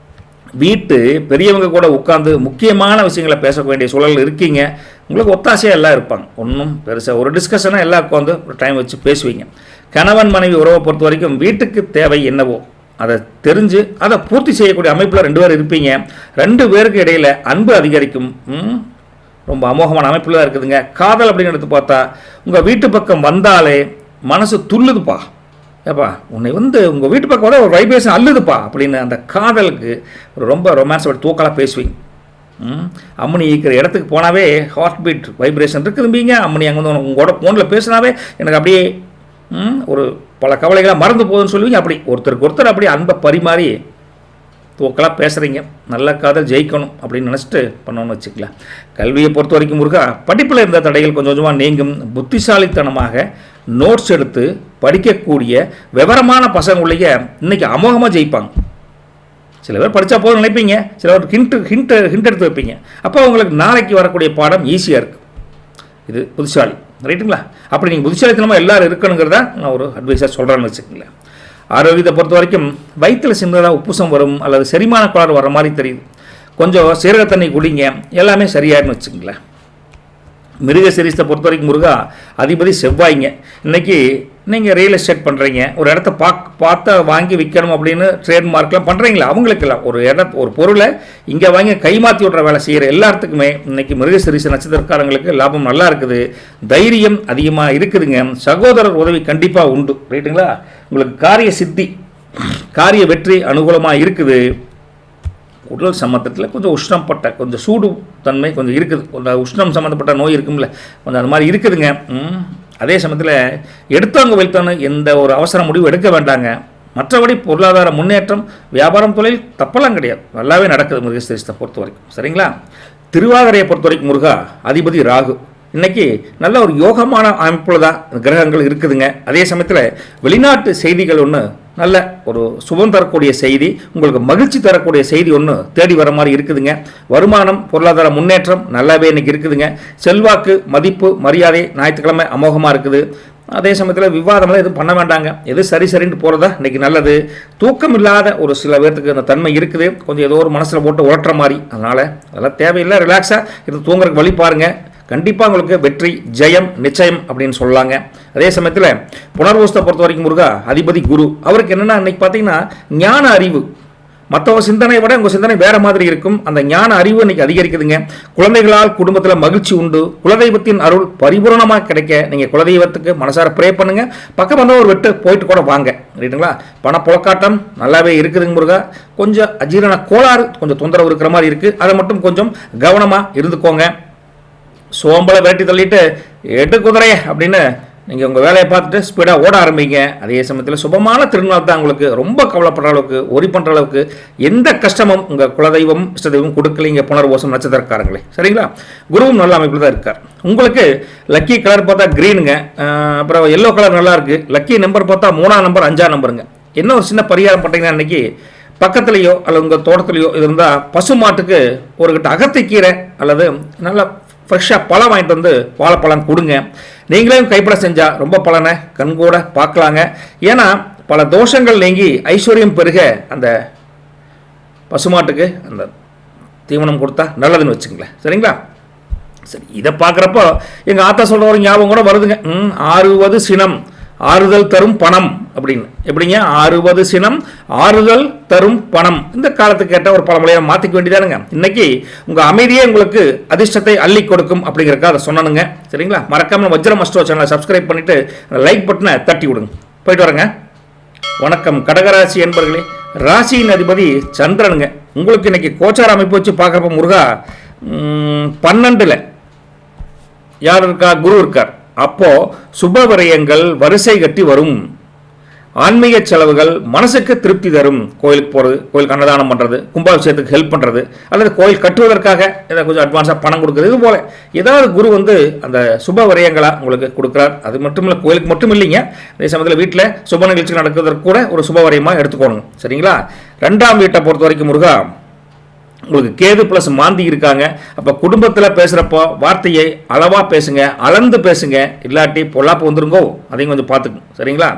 வீட்டு பெரியவங்க கூட உட்காந்து முக்கியமான விஷயங்களை பேச வேண்டிய சூழல் இருக்கீங்க. உங்களுக்கு ஒத்தாசையாக எல்லாம் இருப்பாங்க. ஒன்றும் பெருசாக ஒரு டிஸ்கஷனாக எல்லாம் உட்காந்து ஒரு டைம் வச்சு பேசுவீங்க. கணவன் மனைவி உறவை பொறுத்த வரைக்கும் வீட்டுக்கு தேவை என்னவோ அதை தெரிஞ்சு அதை பூர்த்தி செய்யக்கூடிய அமைப்பில் 2 பேர் இருப்பீங்க. 2 பேருக்கு இடையில் அன்பு அதிகரிக்கும். ரொம்ப அமோகமான அமைப்பில் தான் இருக்குதுங்க. காதல் அப்படிங்கிறது பார்த்தா உங்கள் வீட்டு பக்கம் வந்தாலே மனசு துள்ளுதுப்பா, ஏப்பா உன்னை உங்கள் வீட்டு பக்கம் ஒரு வைப்ரேஷன் அல்லுதுப்பா அப்படின்னு அந்த காதலுக்கு ரொம்ப ரொமான்ஸ் தூக்கலாக பேசுவீங்க. அம்மனி இருக்கிற இடத்துக்கு போனாவே ஹார்ட் பீட் வைப்ரேஷன் இருக்குதும்பீங்க. அம்மனி அங்கே உங்களோட ஃபோனில் பேசினாவே எனக்கு அப்படியே ஒரு பல கவலைகளை மறந்து போகுதுன்னு சொல்லுவீங்க. அப்படி ஒருத்தருக்கு ஒருத்தர் அப்படியே அன்பை பரிமாறி தூக்கலாக பேசுகிறீங்க. நல்ல காதல் ஜெயிக்கணும் அப்படின்னு நினச்சிட்டு பண்ணணும்னு வச்சுக்கலாம். கல்வியை பொறுத்த வரைக்கும் முருகா படிப்பில் இருந்த தடைகள் கொஞ்சம் கொஞ்சமாக நீங்கும். புத்திசாலித்தனமாக நோட்ஸ் எடுத்து படிக்கக்கூடிய விவரமான பசங்களுடைய இன்றைக்கி அமோகமாக ஜெயிப்பாங்க. சில பேர் படித்தா போதும் நினைப்பீங்க, சில பேர் ஹிண்ட் எடுத்து வைப்பீங்க. அப்போ உங்களுக்கு நாளைக்கு வரக்கூடிய பாடம் ஈஸியாக இருக்குது. இது புத்திசாலி, ரைட்டுங்களா? அப்படி நீங்கள் புத்திசாலித்தனமாக எல்லோரும் இருக்கணுங்கிறத நான் ஒரு அட்வைஸாக சொல்கிறேன்னு வச்சுக்கங்களேன். ஆரோக்கியத்தை பொறுத்த வரைக்கும் வயிற்றில் சின்னதாக உப்புசம் வரும் அல்லது செரிமான கோளாறு வர மாதிரி தெரியுது. கொஞ்சம் சீரக தண்ணி குடிங்க, எல்லாமே சரியாயிருன்னு வச்சுங்களேன். மிருக சீரிஸை பொறுத்த வரைக்கும் முருகா அதிபதி செவ்வாய்ங்க. இன்றைக்கி நீங்கள் ரியல் எஸ்டேட் பண்ணுறீங்க, ஒரு இடத்த பார்த்தா வாங்கி விற்கணும் அப்படின்னு ட்ரேட்மார்க்லாம் பண்ணுறீங்களா, அவங்களுக்கெல்லாம் ஒரு பொருளை இங்கே வாங்கி கைமாற்றி விட்ற வேலை செய்கிற எல்லாத்துக்குமே இன்றைக்கி மிருக சீரிஸ் நட்சத்திரக்காரங்களுக்கு லாபம் நல்லா இருக்குது, தைரியம் அதிகமாக இருக்குதுங்க. சகோதரர் உதவி கண்டிப்பாக உண்டு. ரைட்டுங்களா? உங்களுக்கு காரிய சித்தி, காரிய வெற்றி அனுகூலமாக இருக்குது. உடல் சம்மந்தத்தில் கொஞ்சம் உஷ்ணப்பட்ட கொஞ்சம் சூடு தன்மை கொஞ்சம் இருக்குது, கொஞ்சம் உஷ்ணம் சம்மந்தப்பட்ட நோய் இருக்கும்ல, கொஞ்சம் அது மாதிரி இருக்குதுங்க. அதே சமயத்தில் எடுத்தவங்க வைத்தவங்க எந்த ஒரு அவசர முடிவு எடுக்க வேண்டாங்க. மற்றபடி பொருளாதார முன்னேற்றம், வியாபாரம், தொழில் தப்பெல்லாம் கிடையாது, நல்லாவே நடக்குது மிருகசீரிஷத்தை பொறுத்த வரைக்கும். சரிங்களா? திருவாதிரையை பொறுத்த வரைக்கும் முருகா அதிபதி ராகு. இன்றைக்கி நல்ல ஒரு யோகமான அமைப்பில் தான் கிரகங்கள் இருக்குதுங்க. அதே சமயத்தில் வெளிநாட்டு செய்திகள் ஒன்று நல்ல ஒரு சுபம் தரக்கூடிய செய்தி, உங்களுக்கு மகிழ்ச்சி தரக்கூடிய செய்தி ஒன்று தேடி வர மாதிரி இருக்குதுங்க. வருமானம், பொருளாதார முன்னேற்றம் நல்லாவே இன்றைக்கி இருக்குதுங்க. செல்வாக்கு, மதிப்பு, மரியாதை ஞாயிற்றுக்கிழமை அமோகமாக இருக்குது. அதே சமயத்தில் விவாதம்லாம் எதுவும் பண்ண வேண்டாங்க, எது சரின்ட்டு போகிறதா இன்றைக்கி நல்லது. தூக்கம் இல்லாத ஒரு சில பேர்த்துக்கு அந்த தன்மை இருக்குது, கொஞ்சம் ஏதோ ஒரு மனசில் போட்டு ஓட்டுற மாதிரி, அதனால் அதெல்லாம் தேவையில்லை. ரிலாக்ஸாக இது தூங்குறதுக்கு வழி பாருங்கள், கண்டிப்பாக உங்களுக்கு வெற்றி ஜெயம் நிச்சயம் அப்படின்னு சொல்லலாங்க. அதே சமயத்தில் புனர்வசத்தை பொறுத்த வரைக்கும் முருகா அதிபதி குரு. அவருக்கு என்னென்னா இன்றைக்கி பார்த்தீங்கன்னா ஞான அறிவு, மற்றவங்க சிந்தனையை விட உங்கள் சிந்தனை வேறு மாதிரி இருக்கும். அந்த ஞான அறிவு இன்றைக்கி அதிகரிக்குதுங்க. குழந்தைகளால் குடும்பத்தில் மகிழ்ச்சி உண்டு. குலதெய்வத்தின் அருள் பரிபூரணமாக கிடைக்க நீங்கள் குலதெய்வத்துக்கு மனசார ப்ரே பண்ணுங்கள். பக்கம் வந்து ஒரு வெட்டு போயிட்டு கூட வாங்க. ரைட்டுங்களா? பணப்புழக்காட்டம் நல்லாவே இருக்குதுங்க முருகா. கொஞ்சம் அஜீரண கோளாறு கொஞ்சம் தொந்தரவு இருக்கிற மாதிரி இருக்குது, அதை மட்டும் கொஞ்சம் கவனமாக இருந்துக்கோங்க. சோம்பலை விரட்டி தள்ளிட்டு எட்டு குதிரைய அப்படின்னு நீங்கள் உங்கள் வேலையை பார்த்துட்டு ஸ்பீடாக ஓட ஆரம்பிங்க. அதே சமயத்தில் சுபமான திருநாள் தான் உங்களுக்கு. ரொம்ப கவலைப்படுற அளவுக்கு, ஒரி பண்ணுற அளவுக்கு எந்த கஷ்டமும் உங்கள் குலதெய்வம் இஷ்டதெய்வம் கொடுக்கலைங்க புனர்வோசம் நட்சத்திரக்காரங்களே. சரிங்களா? குருவும் நல்ல அமைப்பில் தான் இருக்கார். உங்களுக்கு லக்கி கலர் பார்த்தா க்ரீனுங்க, அப்புறம் எல்லோ கலர் நல்லா இருக்குது. லக்கி நம்பர் பார்த்தா 3ஆம் நம்பர் 5ஆம் நம்பருங்க. என்ன ஒரு சின்ன பரிகாரம் பண்ணிட்டீங்கன்னா இன்றைக்கி பக்கத்துலேயோ அல்லது உங்கள் தோட்டத்துலேயோ இது இருந்தால் பசு மாட்டுக்கு ஒரு கிட்ட அகத்திக்கீரை அல்லது நல்லா ஃப்ரெஷ்ஷாக பழம் வாங்கிட்டு வந்து வாழைப்பழம் கொடுங்க. நீங்களே கைப்பட செஞ்சால் ரொம்ப பலனை கண்கூட பார்க்கலாங்க. ஏன்னா பல தோஷங்கள் நீங்கி ஐஸ்வர்யம் பெருக அந்த பசுமாட்டுக்கு அந்த தீவனம் கொடுத்தா நல்லதுன்னு வச்சுங்களேன். சரிங்களா? சரி, இதை பார்க்குறப்போ எங்கள் ஆத்தா சொல்கிற ஒரு ஞாபகம் கூட வருதுங்க. 60 சினம் ஆறுதல் தரும் பணம் அப்படின்னு. எப்படிங்க? 60 சினம் ஆறுதல் தரும் பணம். இந்த காலத்துக்கு கேட்ட ஒரு பழமொழியை மாற்றிக்க வேண்டியதானுங்க. இன்னைக்கு உங்கள் அமைதியே உங்களுக்கு அதிர்ஷ்டத்தை அள்ளி கொடுக்கும் அப்படிங்கிறக்க அதை சொன்னானுங்க. சரிங்களா? மறக்காமல் வஜ்ரம் அஸ்ட்ரோ சேனலை சப்ஸ்கிரைப் பண்ணிவிட்டு லைக் பட்டனை தட்டி விடுங்க. போயிட்டு வரேங்க. வணக்கம் கடகராசி என்பர்களே. ராசியின் அதிபதி சந்திரனுங்க. உங்களுக்கு இன்னைக்கு கோச்சார அமைப்பு வச்சு பார்க்குறப்ப முருகா 12ல் யார் இருக்கா? குரு இருக்கார். அப்போ சுப விரயங்கள் வரிசை கட்டி வரும். ஆன்மீக செலவுகள் மனசுக்கு திருப்தி தரும். கோயிலுக்கு போகிறது, கோயிலுக்கு அன்னதானம் பண்ணுறது, கும்பாபிஷேகத்துக்கு ஹெல்ப் பண்ணுறது, அல்லது கோயில் கட்டுவதற்காக ஏதாவது கொஞ்சம் அட்வான்ஸாக பணம் கொடுக்குறது, இது போல் ஏதாவது குரு வந்து அந்த சுப விரயங்களாக உங்களுக்கு கொடுக்குறார். அது மட்டும் இல்லை, கோயிலுக்கு மட்டும் இல்லைங்க, அதே சமயத்தில் வீட்டில் சுப நிகழ்ச்சி நடக்கிறதுக்கு கூட ஒரு சுப விரயமாக எடுத்துக்கோணுங்க. சரிங்களா? 2ஆம் வீட்டை பொறுத்த வரைக்கும் முருகா உங்களுக்கு கேது ப்ளஸ் மாந்தி இருக்காங்க. அப்போ குடும்பத்தில் பேசுகிறப்போ வார்த்தையை அளவாக பேசுங்க, அளந்து பேசுங்க, இல்லாட்டி பொல்லாப்பு வந்துருங்கோ, அதையும் கொஞ்சம் பார்த்துக்குங்க. சரிங்களா?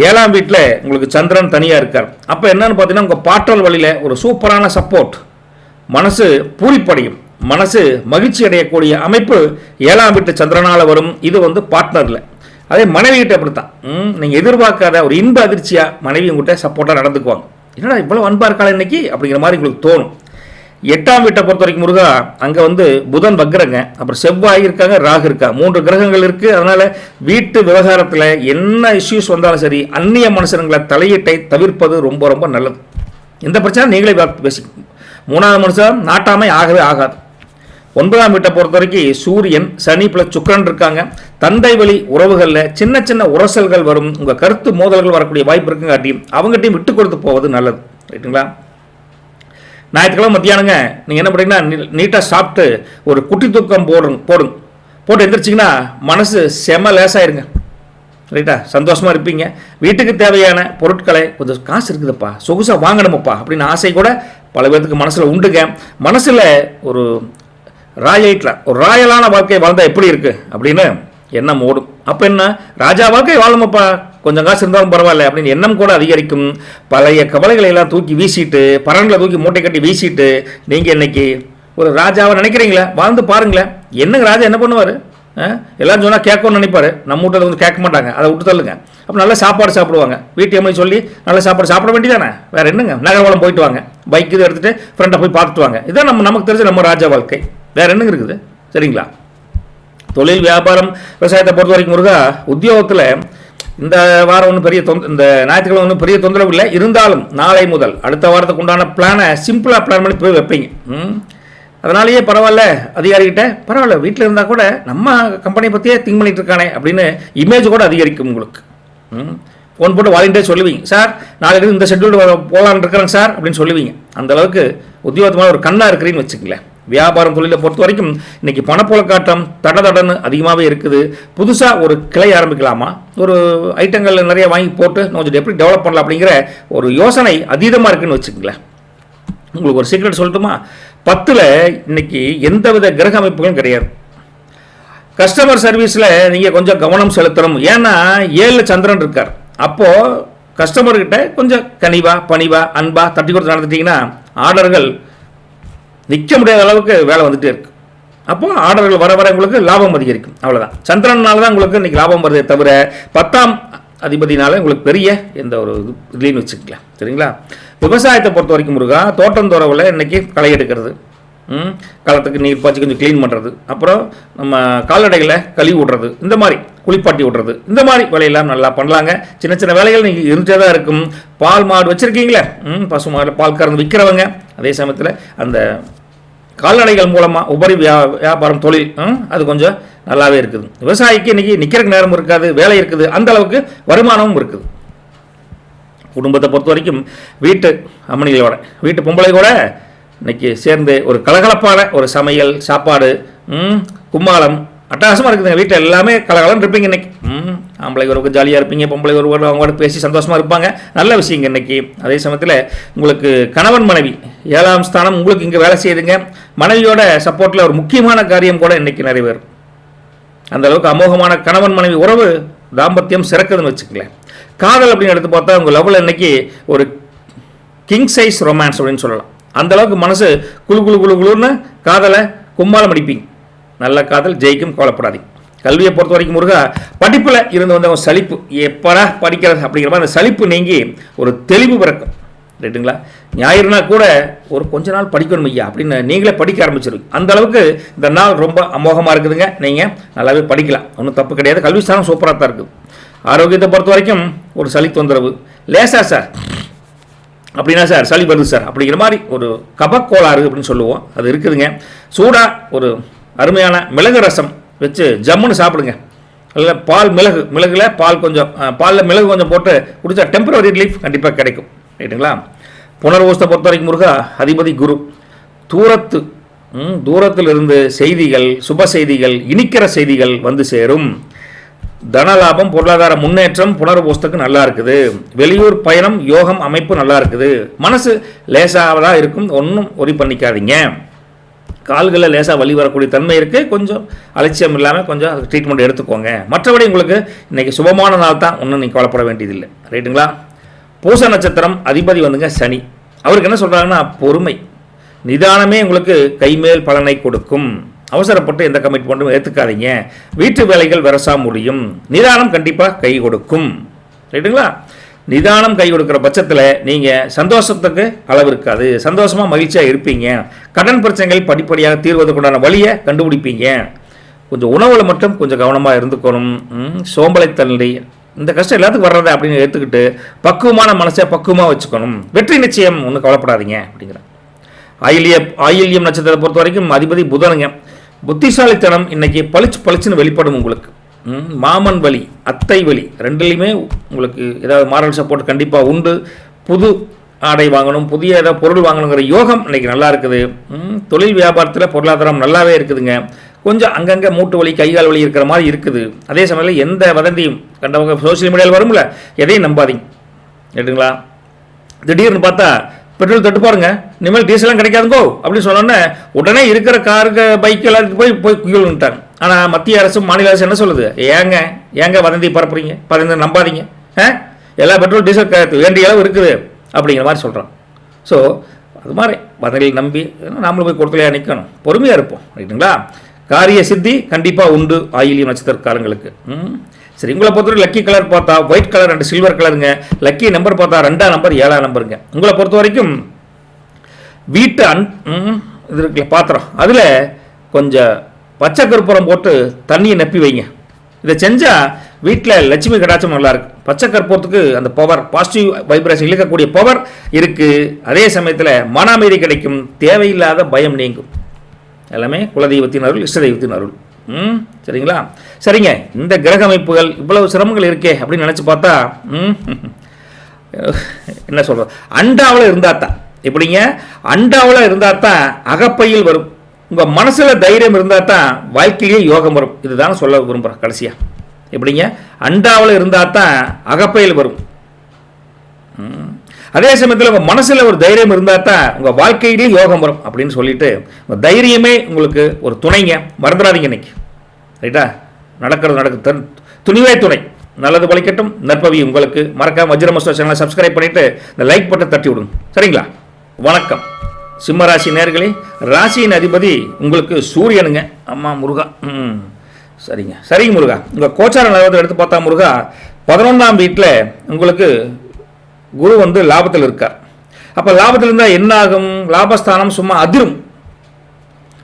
7ஆம் வீட்டில் உங்களுக்கு சந்திரன் தனியாக இருக்கார். அப்போ என்னன்னு பார்த்தீங்கன்னா உங்கள் பாற்றல் வழியில் ஒரு சூப்பரான சப்போர்ட், மனசு பூரிப்படையும், மனசு மகிழ்ச்சி அடையக்கூடிய அமைப்பு 7ஆம் வீட்டு சந்திரனால் வரும். இது வந்து பார்ட்னரில். அதே மனைவிகிட்ட அப்படித்தான். நீங்கள் எதிர்பார்க்காத ஒரு இன்ப அதிர்ச்சியாக மனைவி உங்கள்கிட்ட சப்போர்ட்டாக நடந்துக்குவாங்க. என்னடா இவ்வளோ அன்பாக இருக்காள் இன்னைக்கு அப்படிங்கிற மாதிரி உங்களுக்கு தோணும். 8ஆம் வீட்டை பொறுத்த வரைக்கும் முருகா அங்கே வந்து புதன் வக்ரங்க, அப்புறம் செவ்வாய் இருக்காங்க, ராகு இருக்கா, 3 கிரகங்கள் இருக்குது. அதனால் வீட்டு விவகாரத்தில் என்ன இஷ்யூஸ் வந்தாலும் சரி அந்நிய மனுஷங்களை தலையீட்டை தவிர்ப்பது ரொம்ப ரொம்ப நல்லது. எந்த பிரச்சனை நீங்களே பேசிக்கணும். 3ஆவது மனுஷன் நாட்டாமை ஆகவே ஆகாது. 9ஆம் வீட்டை பொறுத்த வரைக்கும் சூரியன் சனி ப்ளஸ் சுக்கிரன் இருக்காங்க. தந்தை வழி உறவுகளில் சின்ன சின்ன உரசல்கள் வரும். உங்கள் கருத்து மோதல்கள் வரக்கூடிய வாய்ப்பு இருக்குங்காட்டியும் அவங்ககிட்டையும் விட்டு கொடுத்து போவது நல்லது. ரைட்டுங்களா? ஞாயிற்றுக்கிழமை மத்தியானங்க நீங்கள் என்ன பண்ணுறீங்கன்னா நீட்டாக சாப்பிட்டு ஒரு குட்டி தூக்கம் போட்டு எந்திரிச்சிங்கன்னா மனசு செம லேசாயிருங்க. ரைட்டா? சந்தோஷமாக இருப்பீங்க. வீட்டுக்கு தேவையான பொருட்களை கொஞ்சம் காசு இருக்குதுப்பா, சொகுசாக வாங்கணுமப்பா அப்படின்னு ஆசை கூட பல பேருக்கு மனசில் உண்டுங்க. மனசில் ஒரு ராயலான வாழ்க்கை வாழ்ந்தால் எப்படி இருக்குது அப்படின்னு எண்ணம் ஓடும். அப்போ என்ன, ராஜா வாழ்க்கை வாழணுமப்பா, கொஞ்சம் காசு இருந்தாலும் பரவாயில்ல அப்படின்னு எண்ணம் கூட அதிகரிக்கும். பழைய கவலைகளை எல்லாம் தூக்கி வீசிட்டு, பரனில் தூக்கி மூட்டை கட்டி வீசிட்டு, நீங்கள் இன்னைக்கு ஒரு ராஜாவை நினைக்கிறீங்களா? வாழ்ந்து பாருங்களேன். என்னங்க ராஜா என்ன பண்ணுவார்? எல்லாரும் சொன்னால் கேட்கணும்னு நினைப்பார். நம்ம வீட்டில் வந்து கேட்க மாட்டாங்க, அதை விட்டு தள்ளுங்க. அப்போ நல்ல சாப்பாடு சாப்பிடுவாங்க. வீட்டு அம்மை சொல்லி நல்ல சாப்பாடு சாப்பிட வேண்டியதானே, வேறு என்னங்க? நகர்வலம் போயிட்டு வாங்க, பைக் இது எடுத்துகிட்டு ஃப்ரெண்டை போய் பார்த்துட்டு வாங்க. இதான் நமக்கு தெரிஞ்ச நம்ம ராஜா வாழ்க்கை. வேறு என்னங்க இருக்குது? சரிங்களா? தொழில், வியாபாரம், விவசாயத்தை பொறுத்த வரைக்கும் முருகா, உத்தியோகத்தில் இந்த வாரம் ஒன்றும் பெரிய இந்த ஞாயிற்றுக்கிழமை ஒன்றும் பெரிய தொந்தரவு இல்லை. இருந்தாலும் நாளை முதல் அடுத்த வாரத்துக்கு உண்டான பிளானை சிம்பிளாக பிளான் பண்ணி போய் வைப்பீங்க. அதனாலேயே பரவாயில்ல, அதிகாரிகிட்ட பரவாயில்ல, வீட்டில் இருந்தால் கூட நம்ம கம்பெனியை பற்றியே திங்க் பண்ணிட்டு இருக்கானே அப்படின்னு இமேஜ் கூட அதிகரிக்கும் உங்களுக்கு. ஃபோன் போட்டு வாலண்டியர் சொல்லுவீங்க, சார் நாளைக்கு இந்த ஷெட்யூல் போகலான்னு இருக்கிறேங்க சார் அப்படின்னு சொல்லுவீங்க. அந்தளவுக்கு உத்தியோகமாக ஒரு கண்ணாக இருக்கிறீன்னு வச்சுக்கங்களேன். வியாபாரம், தொழிலை பொறுத்த வரைக்கும் இன்றைக்கி பணப்புழக்காட்டம் தடன்னு அதிகமாகவே இருக்குது. புதுசாக ஒரு கிளை ஆரம்பிக்கலாமா, ஒரு ஐட்டங்கள் நிறைய வாங்கி போட்டு கொஞ்சம் எப்படி டெவலப் பண்ணலாம் அப்படிங்கிற ஒரு யோசனை அதீதமாக இருக்குதுன்னு வச்சுக்கங்களேன். உங்களுக்கு ஒரு சீக்ரெட் சொல்லட்டுமா? 10ல் இன்னைக்கு எந்தவித கிரக அமைப்புகளும் கிடையாது. கஸ்டமர் சர்வீஸில் நீங்கள் கொஞ்சம் கவனம் செலுத்தணும். ஏன்னா 7 சந்திரன் இருக்கார். அப்போது கஸ்டமர்கிட்ட கொஞ்சம் கனிவா, பணிவா, அன்பா தட்டி கொடுத்து நடந்துட்டிங்கன்னா ஆர்டர்கள் நிற்க முடியாத அளவுக்கு வேலை வந்துகிட்டே இருக்குது. அப்போது ஆர்டர்கள் வர வர உங்களுக்கு லாபம் அதிகரிக்கும். அவ்வளோதான். சந்திரனால தான் உங்களுக்கு இன்றைக்கி லாபம் வருதே தவிர 10ஆம் அதிபதினால உங்களுக்கு பெரிய எந்த ஒரு இதுலேன்னு வச்சுக்கலாம். சரிங்களா? விவசாயத்தை பொறுத்த வரைக்கும் முருகா, தோட்டந்தோறவில் இன்றைக்கி களை எடுக்கிறது, களத்துக்கு நீர் பாய்ச்சி கொஞ்சம் க்ளீன் பண்ணுறது, அப்புறம் நம்ம கால்நடைகளை கழுவி விடுறது, இந்த மாதிரி குளிப்பாட்டி விடுறது, இந்த மாதிரி வேலையெல்லாம் நல்லா பண்ணலாங்க. சின்ன சின்ன வேலைகள் நீங்கள் இருந்தே தான் இருக்கும். பால் மாடு வச்சுருக்கீங்களே, பசு மாடு பால் கறந்து விற்கிறவங்க, அதே சமயத்தில் அந்த கால்நடைகள் மூலமாக உபரி வியாபாரம், தொழில் அது கொஞ்சம் நல்லாவே இருக்குது. விவசாயிக்கு இன்றைக்கி நிற்கிறக்கு நேரம் இருக்காது, வேலை இருக்குது, அந்த அளவுக்கு வருமானமும் இருக்குது. குடும்பத்தை பொறுத்த வரைக்கும் வீட்டு அம்மணிகளோட, வீட்டு பொம்பளை கூட இன்றைக்கி சேர்ந்து ஒரு கலகலப்பான ஒரு சமையல், சாப்பாடு, கும்மாளம் அட்டகாசமாக இருக்குதுங்க. வீட்டில் எல்லாமே கலகலன்னு இருப்பீங்க இன்றைக்கி. ஆம்பளைக்கு ஒரு ஜாலியாக இருப்பீங்க, பொம்பளை ஒரு அவங்களோட பேசி சந்தோஷமாக இருப்பாங்க. நல்ல விஷயங்க இன்றைக்கி. அதே சமயத்தில் உங்களுக்கு கணவன் மனைவி 7ஆம் ஸ்தானம் உங்களுக்கு இங்கே வேலை செய்யுதுங்க. மனைவியோட சப்போர்ட்டில் ஒரு முக்கியமான காரியம் கூட இன்றைக்கி நிறைவேறும். அந்த அளவுக்கு அமோகமான கணவன் மனைவி உறவு, தாம்பத்தியம் சிறக்குதுன்னு வச்சுக்கலேன். காதல் அப்படின்னு எடுத்து பார்த்தா உங்கள் லவ்வில் இன்றைக்கி ஒரு கிங் சைஸ் ரொமான்ஸ் அப்படின்னு சொல்லலாம். அந்தளவுக்கு மனசு குழு குழு குழு குழுன்னு காதலை கும்மாளம் அடிப்பீங்க. நல்ல காதல் ஜெயிக்கும், கவலைப்படாதீங்க. கல்வியை பொறுத்த வரைக்கும் முருகா, படிப்பில் இருந்து வந்த ஒரு சலிப்பு, எப்படா படிக்கிறது அப்படிங்கிற மாதிரி அந்த சலிப்பு நீங்கி ஒரு தெளிவு பிறக்கும். ரைட்டுங்களா? ஞாயிறுனா கூட ஒரு கொஞ்ச நாள் படிக்கணும் ஐயா அப்படின்னு நீங்களே படிக்க ஆரம்பிச்சிருவீங்க. அந்த அளவுக்கு இந்த நாள் ரொம்ப அமோகமாக இருக்குதுங்க. நீங்கள் நல்லாவே படிக்கலாம், ஒன்றும் தப்பு கிடையாது. கல்வி ஸ்தானம் சூப்பராக தான் இருக்குது. ஆரோக்கியத்தை பொறுத்த வரைக்கும் ஒரு சளி தொந்தரவு லேசா சார் அப்படின்னா சார் சளி வருது சார் அப்படிங்கிற மாதிரி ஒரு கபக்கோளாறு அப்படின்னு சொல்லுவோம், அது இருக்குதுங்க. சூடாக ஒரு அருமையான மிளகு ரசம் வச்சு ஜம்முன்னு சாப்பிடுங்க. அதில் பால் மிளகுல பால் கொஞ்சம், பாலில் மிளகு கொஞ்சம் போட்டு குடித்தா டெம்பரவரி ரிலீஃப் கண்டிப்பாக கிடைக்கும். ரைட்டுங்களா? புனர்வூசத்தை பொறுத்த வரைக்கும் முருகா, அதிபதி குரு. தூரத்திலிருந்து செய்திகள், சுப செய்திகள், இனிக்கிற செய்திகள் வந்து சேரும். தனலாபம், பொருளாதார முன்னேற்றம் புனர்வூசத்துக்கு நல்லா இருக்குது. வெளியூர் பயணம், யோகம் அமைப்பு நல்லா இருக்குது. மனசு லேசாவதாக இருக்கும், ஒன்றும் ஒரி பண்ணிக்காதீங்க. கால்களில் லேசாக வலி வரக்கூடிய தன்மை இருக்குது, கொஞ்சம் அலட்சியம் இல்லாமல் கொஞ்சம் அதுக்கு ட்ரீட்மெண்ட் எடுத்துக்கோங்க. மற்றபடி உங்களுக்கு இன்றைக்கி சுபமான நாள் தான், ஒன்றும் நீங்கள் கவலைப்பட வேண்டியதில்லை. ரைட்டுங்களா? பூச நட்சத்திரம் அதிபதி வந்துங்க சனி. அவருக்கு என்ன சொல்கிறாங்கன்னா, பொறுமை நிதானமே உங்களுக்கு கைமேல் பலனை கொடுக்கும். அவசரப்பட்டு எந்த கமிட்மெண்ட்டும் ஏற்றுக்காதீங்க. வீட்டு வேலைகள் வரசா முடியும். நிதானம் கண்டிப்பாக கை கொடுக்கும். ரைட்டுங்களா? நிதானம் கை கொடுக்குற பட்சத்தில் நீங்கள் சந்தோஷத்துக்கு அளவு இருக்காது, சந்தோஷமாக மகிழ்ச்சியாக இருப்பீங்க. கடன் பிரச்சனைகள் படிப்படியாக தீர்வதற்குண்டான வழியை கண்டுபிடிப்பீங்க. கொஞ்சம் உணவில் மட்டும் கொஞ்சம் கவனமாக இருந்துக்கணும். சோம்பலைத்தன்மை, இந்த கஷ்டம் எல்லாத்துக்கும் வர்றதை அப்படின்னு ஏற்றுக்கிட்டு பக்குவமான மனசை பக்குவமாக வச்சுக்கணும். வெற்றி நிச்சயம், ஒன்றும் கவலைப்படாதீங்க அப்படிங்கிற. ஆயில்யம் நட்சத்திரத்தை பொறுத்த வரைக்கும் அதிபதி புதனுங்க. புத்திசாலித்தனம் இன்னைக்கு பளிச்சுன்னு வெளிப்படும் உங்களுக்கு. மாமன் வழி, அத்தை வழி ரெண்டுலேயுமே உங்களுக்கு ஏதாவது மாரல் சப்போர்ட் கண்டிப்பாக உண்டு. புது ஆடை வாங்கணும், புதிய ஏதாவது பொருள் வாங்கணுங்கிற யோகம் இன்னைக்கு நல்லா இருக்குது. தொழில் வியாபாரத்தில் பொருளாதாரம் நல்லாவே இருக்குதுங்க. கொஞ்சம் அங்கங்கே மூட்டு வலி, கைகால் வலி இருக்கிற மாதிரி இருக்குது. அதே சமயத்தில் எந்த வதந்தியும் கண்டவங்க சோசியல் மீடியாவில் வரும்ல, எதையும் நம்பாதீங்க. கேட்டுங்களா? திடீர்னு பார்த்தா பெட்ரோல் தட்டு பாருங்க, இனிமேல் டீசலாம் கிடைக்காதுங்கோ அப்படின்னு சொன்னோன்னே உடனே இருக்கிற காருக்கு பைக் எல்லாத்துக்கும் போய் குயில்ட்டாங்க. ஆனால் மத்திய அரசு மாநில அரசு என்ன சொல்லுது? ஏங்க வதந்தி பரப்புறீங்க, நம்பாதீங்க, எல்லா பெட்ரோல் டீசல் வேண்டிய அளவு இருக்குது அப்படிங்கிற மாதிரி சொல்கிறான். ஸோ அது மாதிரி பதில் நம்பி நாமளும் போய் கொடுக்கலையா நிற்கணும், பொறுமையாக இருப்போம். ரைட்டுங்களா? காரிய சித்தி கண்டிப்பாக உண்டு ஆயிலியம் நட்சத்திரக்காரங்களுக்கு. சரி, உங்களை பொறுத்தவரை லக்கி கலர் பார்த்தா ஒயிட் கலர் அண்ட் சில்வர் கலருங்க. லக்கி நம்பர் பார்த்தா 2ஆம் நம்பர் 7ஆம் நம்பருங்க. உங்களை பொறுத்த வரைக்கும் வீட்டு இது இருக்குல்ல பாத்திரம், அதில் கொஞ்சம் பச்சை கற்பூரம் போட்டு தண்ணியை நப்பி வைங்க. இதை செஞ்சால் வீட்டில் லட்சுமி கடாச்சம் நல்லாயிருக்கு. பச்சை கற்பூரத்துக்கு அந்த பவர், பாசிட்டிவ் வைப்ரேஷன் இழுக்கக்கூடிய பவர் இருக்குது. அதே சமயத்தில் மன அமைதி கிடைக்கும், தேவையில்லாத பயம் நீங்கும். எல்லாமே குலதெய்வத்தின் அருள், இஷ்ட தெய்வத்தின் அருள். சரிங்களா? சரிங்க, இந்த கிரக அமைப்புகள் இவ்வளவு சிரமங்கள் இருக்கே அப்படின்னு நினச்சி பார்த்தா என்ன சொல்கிறது, அண்டாவில் இருந்தால் தான் எப்படிங்க, அண்டாவில் இருந்தால் தான் அகப்பையில் வரும். உங்கள் மனசில் தைரியம் இருந்தால் தான் வாழ்க்கையிலேயே யோகம் வரும். இதுதான் சொல்ல விரும்புகிறேன் கடைசியாக. எப்படிங்க, அண்டாவில் இருந்தால் தான் அகப்பையில் வரும். அதே சமயத்தில் உங்கள் மனசில் ஒரு தைரியம் இருந்தால் தான் உங்கள் வாழ்க்கையிலேயே யோகம் வரும் அப்படின்னு சொல்லிட்டு உங்கள் தைரியமே உங்களுக்கு ஒரு துணைங்க. மறந்துடாதீங்க இன்னைக்கு. ரைட்டா? நடக்கிறது துணிவே துணை. நல்லது பலிக்கட்டும், நற்பவி உங்களுக்கு. மறக்காம வஜ்ரமஸ்டோ சேனலை சப்ஸ்கிரைப் பண்ணிவிட்டு இந்த லைக் பட்டன் தட்டி விடுங்க. சரிங்களா? வணக்கம். சிம்மராசி நேர்களே, ராசியின் அதிபதி உங்களுக்கு சூரியனுங்க. அம்மா முருகா. சரிங்க முருகா. உங்கள் கோச்சார நிலவரத்தை எடுத்து பார்த்தா முருகா, 11ஆம் வீட்டில் உங்களுக்கு குரு லாபத்தில் இருக்கார். அப்போ லாபத்தில் இருந்தால் என்ன ஆகும்? லாபஸ்தானம் சும்மா அதிரும்.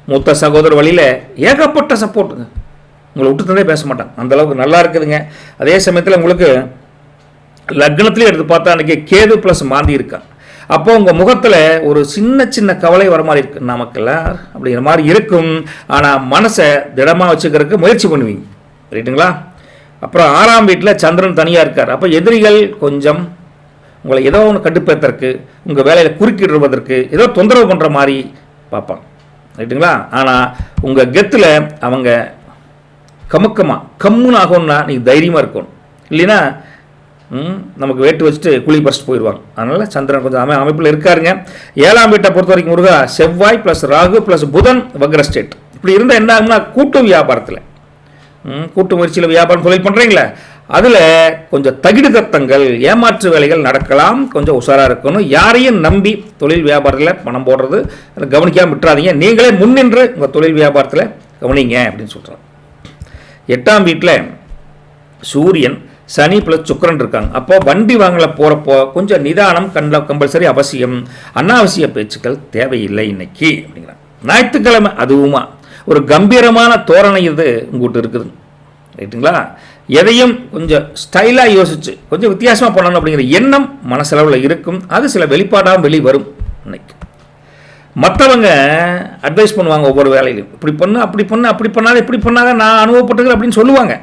மூத்த சகோதரர் வழியில் ஏகப்பட்ட சப்போர்ட்டுங்க. உங்களை விட்டு தந்தே பேச மாட்டாங்க, அந்த அளவுக்கு நல்லா இருக்குதுங்க. அதே சமயத்தில் உங்களுக்கு லக்னத்திலே எடுத்து பார்த்தா அன்றைக்கி கேது ப்ளஸ் மாந்தி இருக்கா. அப்போ உங்கள் முகத்தில் ஒரு சின்ன கவலை வர மாதிரி இருக்கு, நமக்கெல்லாம் அப்படிங்கிற மாதிரி இருக்கும். ஆனால் மனசை திடமாக வச்சுக்கிறதுக்கு முயற்சி பண்ணுவீங்க. ரைட்டுங்களா? அப்புறம் 6ஆம் வீட்டில் சந்திரன் தனியாக இருக்கார். அப்போ எதிரிகள் கொஞ்சம் உங்களை ஏதோ ஒன்று கட்டுப்பேற்றற்கு, உங்கள் வேலையில் குறுக்கிடுவதற்கு ஏதோ தொந்தரவு பண்ணுற மாதிரி பார்ப்பாங்க. ரைட்டுங்களா? ஆனால் உங்கள் கெத்தில் அவங்க கம்முன்னு ஆகணும்னா நீங்கள் தைரியமாக இருக்கணும். இல்லைன்னா நமக்கு வேட்டு வச்சுட்டு குழி பறிச்சுட்டு போயிடுவாங்க. அதனால் சந்திரன் கொஞ்சம் அமைப்பில் இருக்காருங்க. 7ஆம் வீட்டை பொறுத்த வரைக்கும் முருகா, செவ்வாய் ப்ளஸ் ராகு ப்ளஸ் புதன் வக்ர ஸ்டேட். இப்படி இருந்தால் என்ன ஆகும்னா, கூட்டு வியாபாரத்தில் கூட்டு முயற்சியில் வியாபாரம் தொழில் பண்ணுறீங்களே, அதில் கொஞ்சம் தகிடு தத்தங்கள், ஏமாற்று வேலைகள் நடக்கலாம். கொஞ்சம் உஷாராக இருக்கணும். யாரையும் நம்பி தொழில் வியாபாரத்தில் பணம் போடுறது அதை கவனிக்காமல் விட்டுறாதீங்க. நீங்களே முன்னின்று உங்கள் தொழில் வியாபாரத்தில் கவனிங்க அப்படின்னு சொல்கிறாங்க. 8ஆம் வீட்டில் சூரியன் சனி ப்ளஸ் சுக்கிரன் இருக்காங்க. அப்போ வண்டி வாங்கல போகிறப்போ கொஞ்சம் நிதானம் கம்பல்சரி அவசியம். அனாவசிய பேச்சுக்கள் தேவையில்லை இன்னைக்கு அப்படிங்கிறாங்க. ஞாயிற்றுக்கிழமை அதுவுமா ஒரு கம்பீரமான தோரணை இது உங்கள்கிட்ட இருக்குது. ரைட்டுங்களா? எதையும் கொஞ்சம் ஸ்டைலாக யோசிச்சு கொஞ்சம் வித்தியாசமாக பண்ணணும் அப்படிங்கிற எண்ணம் மனசளவில் இருக்கும். அது சில வெளிப்பாடாக வெளிவரும். இன்னைக்கு மற்றவங்க அட்வைஸ் பண்ணுவாங்க ஒவ்வொரு வேலையிலும், இப்படி பண்ணு அப்படி பண்ணு, அப்படி பண்ணாத இப்படி பண்ணாத, நான் அனுபவப்பட்டுக்கிறேன் அப்படின்னு சொல்லுவாங்க.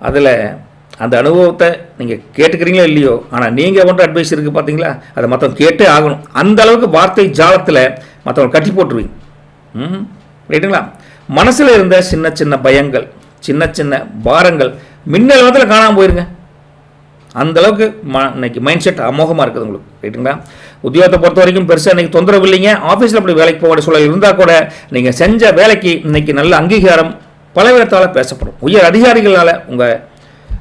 அதில் அந்த அனுபவத்தை நீங்கள் கேட்டுக்கிறீங்களோ இல்லையோ, ஆனால் நீங்கள் பண்ணுற அட்வைஸ் இருக்குது பார்த்தீங்களா, அதை மற்றவங்க கேட்டே ஆகணும். அந்த அளவுக்கு வார்த்தை ஜாலத்தில் மற்றவங்க கட்டி போட்டுருவீங்க. ரைட்டுங்களா? மனசில் இருந்த சின்ன பயங்கள், சின்ன பாரங்கள் மின்னல் விதத்தில் காணாமல் போயிருங்க. அந்தளவுக்கு இன்னைக்கு மைண்ட் செட் அமோகமாக இருக்குது உங்களுக்கு. ரைட்டுங்களா? உத்தியோகத்தை பொறுத்த வரைக்கும் பெருசாக இன்றைக்கி தொந்தரவு இல்லைங்க. ஆஃபீஸில் அப்படி வேலைக்கு போகிற சூழல் இருந்தால் கூட நீங்கள் செஞ்ச வேலைக்கு இன்றைக்கி நல்ல அங்கீகாரம் பல விதத்தால் பேசப்படும். உயர் அதிகாரிகளால் உங்கள்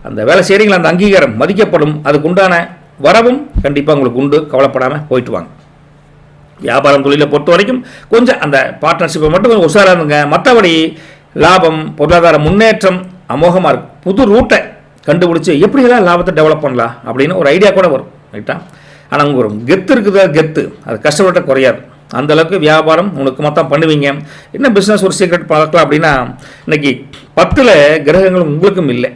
அந்த வேலை செய்கிறீங்களா அந்த அங்கீகாரம் மதிக்கப்படும். அதுக்குண்டான வரவும் கண்டிப்பாக உங்களுக்கு உண்டு. கவலைப்படாமல் போயிட்டு வாங்க. வியாபாரம் தொழிலை பொறுத்த வரைக்கும் கொஞ்சம் அந்த பார்ட்னர்ஷிப்பை மட்டும் கொஞ்சம் உஷாராக இருந்துங்க. மற்றபடி லாபம், பொருளாதார முன்னேற்றம் அமோகமாக இருக்கும். புது ரூட்டை கண்டுபிடிச்சி எப்படியெல்லாம் லாபத்தை டெவலப் பண்ணலாம் அப்படின்னு ஒரு ஐடியா கூட வரும். ரைட்டா? ஆனால் உங்கள் ஒரு கெத்து இருக்குது, கெத்து அது கஷ்டப்பட்ட குறையாது. அந்தளவுக்கு வியாபாரம் உங்களுக்கு மொத்தம் பண்ணுவீங்க. என்ன பிஸ்னஸ் ஒரு சீக்ரெட் பார்க்கலாம் அப்படின்னா, இன்னைக்கு 10 கிரகங்களும் உங்களுக்கும் இல்லை.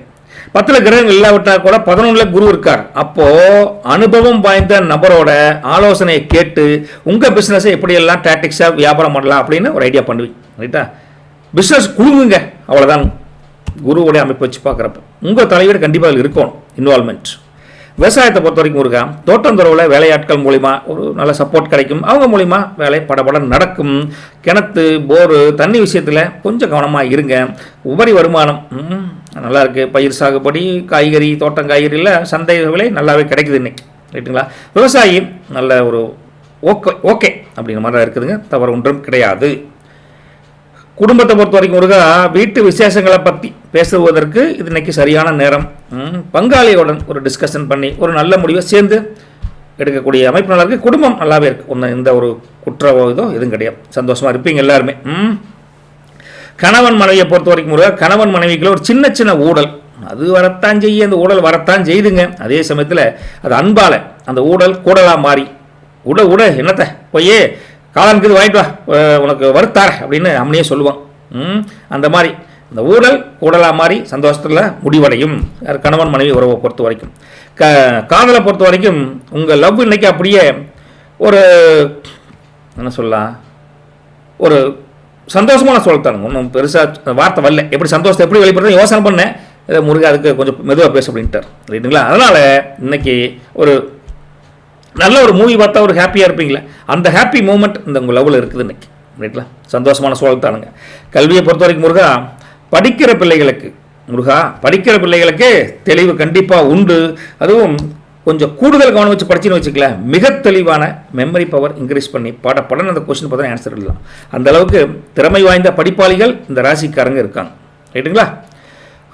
10 கிரகங்கள் இல்லாவிட்டால் கூட 11 குரு இருக்கார். அப்போது அனுபவம் வாய்ந்த நபரோட ஆலோசனையை கேட்டு உங்கள் பிஸ்னஸை எப்படியெல்லாம் டாக்டிக்ஸாக வியாபாரம் பண்ணலாம் அப்படின்னு ஒரு ஐடியா பண்ணுவீங்க. ரைட்டா? பிஸ்னஸ் குழுங்குங்க, அவ்வளோதான். குருவோடைய அமைப்பு வச்சு பார்க்குறப்ப உங்கள் தலைவீடு கண்டிப்பாக அதில் இருக்கணும் இன்வால்மெண்ட். விவசாயத்தை பொறுத்த வரைக்கும் இருக்கா, தோட்டந்துறவில் வேலையாட்கள் மூலிமா ஒரு நல்ல சப்போர்ட் கிடைக்கும். அவங்க மூலிமா வேலை படபட நடக்கும். கிணத்து, போரு, தண்ணி விஷயத்தில் கொஞ்சம் கவனமாக இருங்க. உபரி வருமானம் நல்லா இருக்குது. பயிர் சாகுபடி, காய்கறி, தோட்டம் காய்கறியில் சந்தை விலை நல்லாவே கிடைக்குது இன்னைக்கு. ரைட்டுங்களா? விவசாயி நல்ல ஒரு ஓகே அப்படிங்கிற மாதிரி தான் இருக்குதுங்க. தவறு ஒன்றும் கிடையாது. குடும்பத்தை பொறுத்த வரைக்கும் முருகா வீட்டு விசேஷங்களை பற்றி பேசுவதற்கு இது இன்னைக்கு சரியான நேரம். பங்காளியுடன் ஒரு டிஸ்கஷன் பண்ணி ஒரு நல்ல முடிவை சேர்ந்து எடுக்கக்கூடிய அமைப்பு நல்லா இருக்குது. குடும்பம் நல்லாவே இருக்குது. ஒன்று இந்த ஒரு குற்றவோ இதோ எதுவும் கிடையாது. சந்தோஷமாக இருப்பீங்க எல்லாருமே. கணவன் மனைவியை பொறுத்த வரைக்கும் முருகா கணவன் மனைவிக்குள்ள ஒரு சின்ன சின்ன ஊழல் அது வரத்தான் செய்ய, அந்த ஊழல் வரத்தான் செய்துங்க. அதே சமயத்தில் அது அன்பால் அந்த ஊழல் கூடலாக மாறி உட என்னத்தை போயே காலனுக்கு இது வாங்கிட்டு வா உனக்கு வருத்தார அப்படின்னு அம்மனையே சொல்லுவான். அந்த மாதிரி அந்த ஊழல் கூடலாக மாறி சந்தோஷத்தில் முடிவடையும் கணவன் மனைவி உறவை பொறுத்த வரைக்கும். காதலை பொறுத்த வரைக்கும் உங்கள் லவ் இன்னைக்கு அப்படியே ஒரு என்ன சொல்லலாம், ஒரு சந்தோஷமான சொல்லத்தானுங்க. ஒன்றும் பெருசாக வார்த்தை வரல. எப்படி சந்தோஷத்தை எப்படி வெளிப்படுறது யோசனை பண்ணேன். இதை முருகா அதுக்கு கொஞ்சம் மெதுவாக பேச அப்படின்ட்டார் ரைட்டுங்களா. அதனால் இன்னைக்கு ஒரு நல்ல ஒரு மூவி பார்த்தா ஒரு ஹாப்பியாக இருப்பீங்களே, அந்த ஹாப்பி மூமெண்ட் இந்த உங்கள் லவ்வில் இருக்குது இன்னைக்கு ரைட்டுங்களா. சந்தோஷமான சொல்லத்தானுங்க. கல்வியை பொறுத்த வரைக்கும் முருகா படிக்கிற பிள்ளைகளுக்கு தெளிவு கண்டிப்பாக உண்டு. அதுவும் கொஞ்சம் கூடுதல் கவனம் வச்சு படிச்சுன்னு வச்சுக்கல, மிக தெளிவான மெமரி பவர் இன்க்ரீஸ் பண்ணி படம் அந்த கொஸ்டின் பார்த்தா ஆன்சர் எழுதலாம். அந்த அளவுக்கு திறமை வாய்ந்த படிப்பாளிகள் இந்த ராசிக்காரங்க இருக்காங்க ரைட்டுங்களா.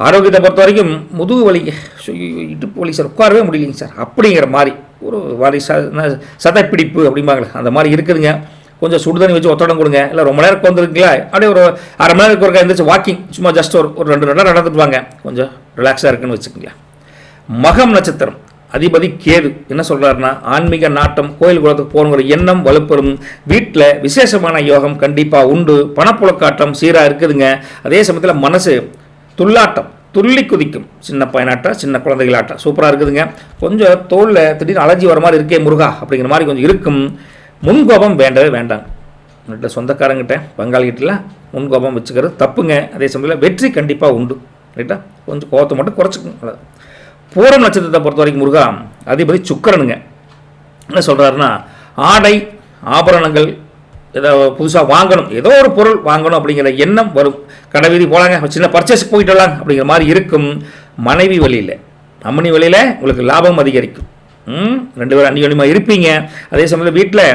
ஆரோக்கியத்தை பொறுத்த வரைக்கும் முதுகு வலி, இடுப்பு வலி சார், உட்காரவே முடியலைங்க சார் அப்படிங்கிற மாதிரி ஒரு வலி சதைப்பிடிப்பு அப்படிம்பாங்களே அந்த மாதிரி இருக்குதுங்க. கொஞ்சம் சுடுதண்ணி வச்சு ஒத்தடம் கொடுங்க. இல்லை ரொம்ப நேரம் உட்காந்துருக்கீங்களா அப்படியே ஒரு அரை மணி நேரம் ஒருக்கா எழுந்திரிச்சு வாக்கிங் சும்மா ஜஸ்ட் ஒரு 2 நேரம் நடந்துட்டு வாங்க, கொஞ்சம் ரிலாக்ஸாக இருக்குன்னு வச்சுக்கோங்களேன். மகம் நட்சத்திரம் அதிபதி கேது என்ன சொல்கிறாருன்னா ஆன்மீக நாட்டம், கோயில் குளத்துக்கு போகணுங்கிற எண்ணம் வலுப்பெறும். வீட்டில் விசேஷமான யோகம் கண்டிப்பாக உண்டு. பணப்புழக்காட்டம் சீராக இருக்குதுங்க. அதே சமயத்தில் மனசு துள்ளாட்டம், துள்ளி குதிக்கும். சின்ன பையனாட்டம், சின்ன குழந்தைகளாட்டம் சூப்பராக இருக்குதுங்க. கொஞ்சம் தோளில் திடீர்னு அலர்ஜி வர மாதிரி இருக்கே முருகா அப்படிங்கிற மாதிரி கொஞ்சம் இருக்கும். முன்கோபம் வேண்டவே வேண்டாங்க. உங்கள்கிட்ட சொந்தக்காரங்கிட்ட பங்காளிகிட்டலாம் முன்கோபம் வச்சுக்கிறது தப்புங்க. அதே சமயத்தில் வெற்றி கண்டிப்பாக உண்டு ரைட்டா. கொஞ்சம் கோபத்தை மட்டும் குறைச்சிக்கோங்க. பூரம் நட்சத்திரத்தை பொறுத்த வரைக்கும் முருகா அதிபதி சுக்கிரனுங்க என்ன சொல்கிறாருன்னா ஆடை ஆபரணங்கள் ஏதோ புதுசாக வாங்கணும், ஏதோ ஒரு பொருள் வாங்கணும் அப்படிங்கிற எண்ணம் வரும். கடை வீதி போகலாங்க, சின்ன பர்ச்சேஸ் போயிட்டு வரலாம் அப்படிங்கிற மாதிரி இருக்கும். மனைவி வழியில் அம்மனி வழியில் உங்களுக்கு லாபம் அதிகரிக்கும். 2 பேரும் அந்நியமாக இருப்பீங்க. அதே சமயத்தில் வீட்டில்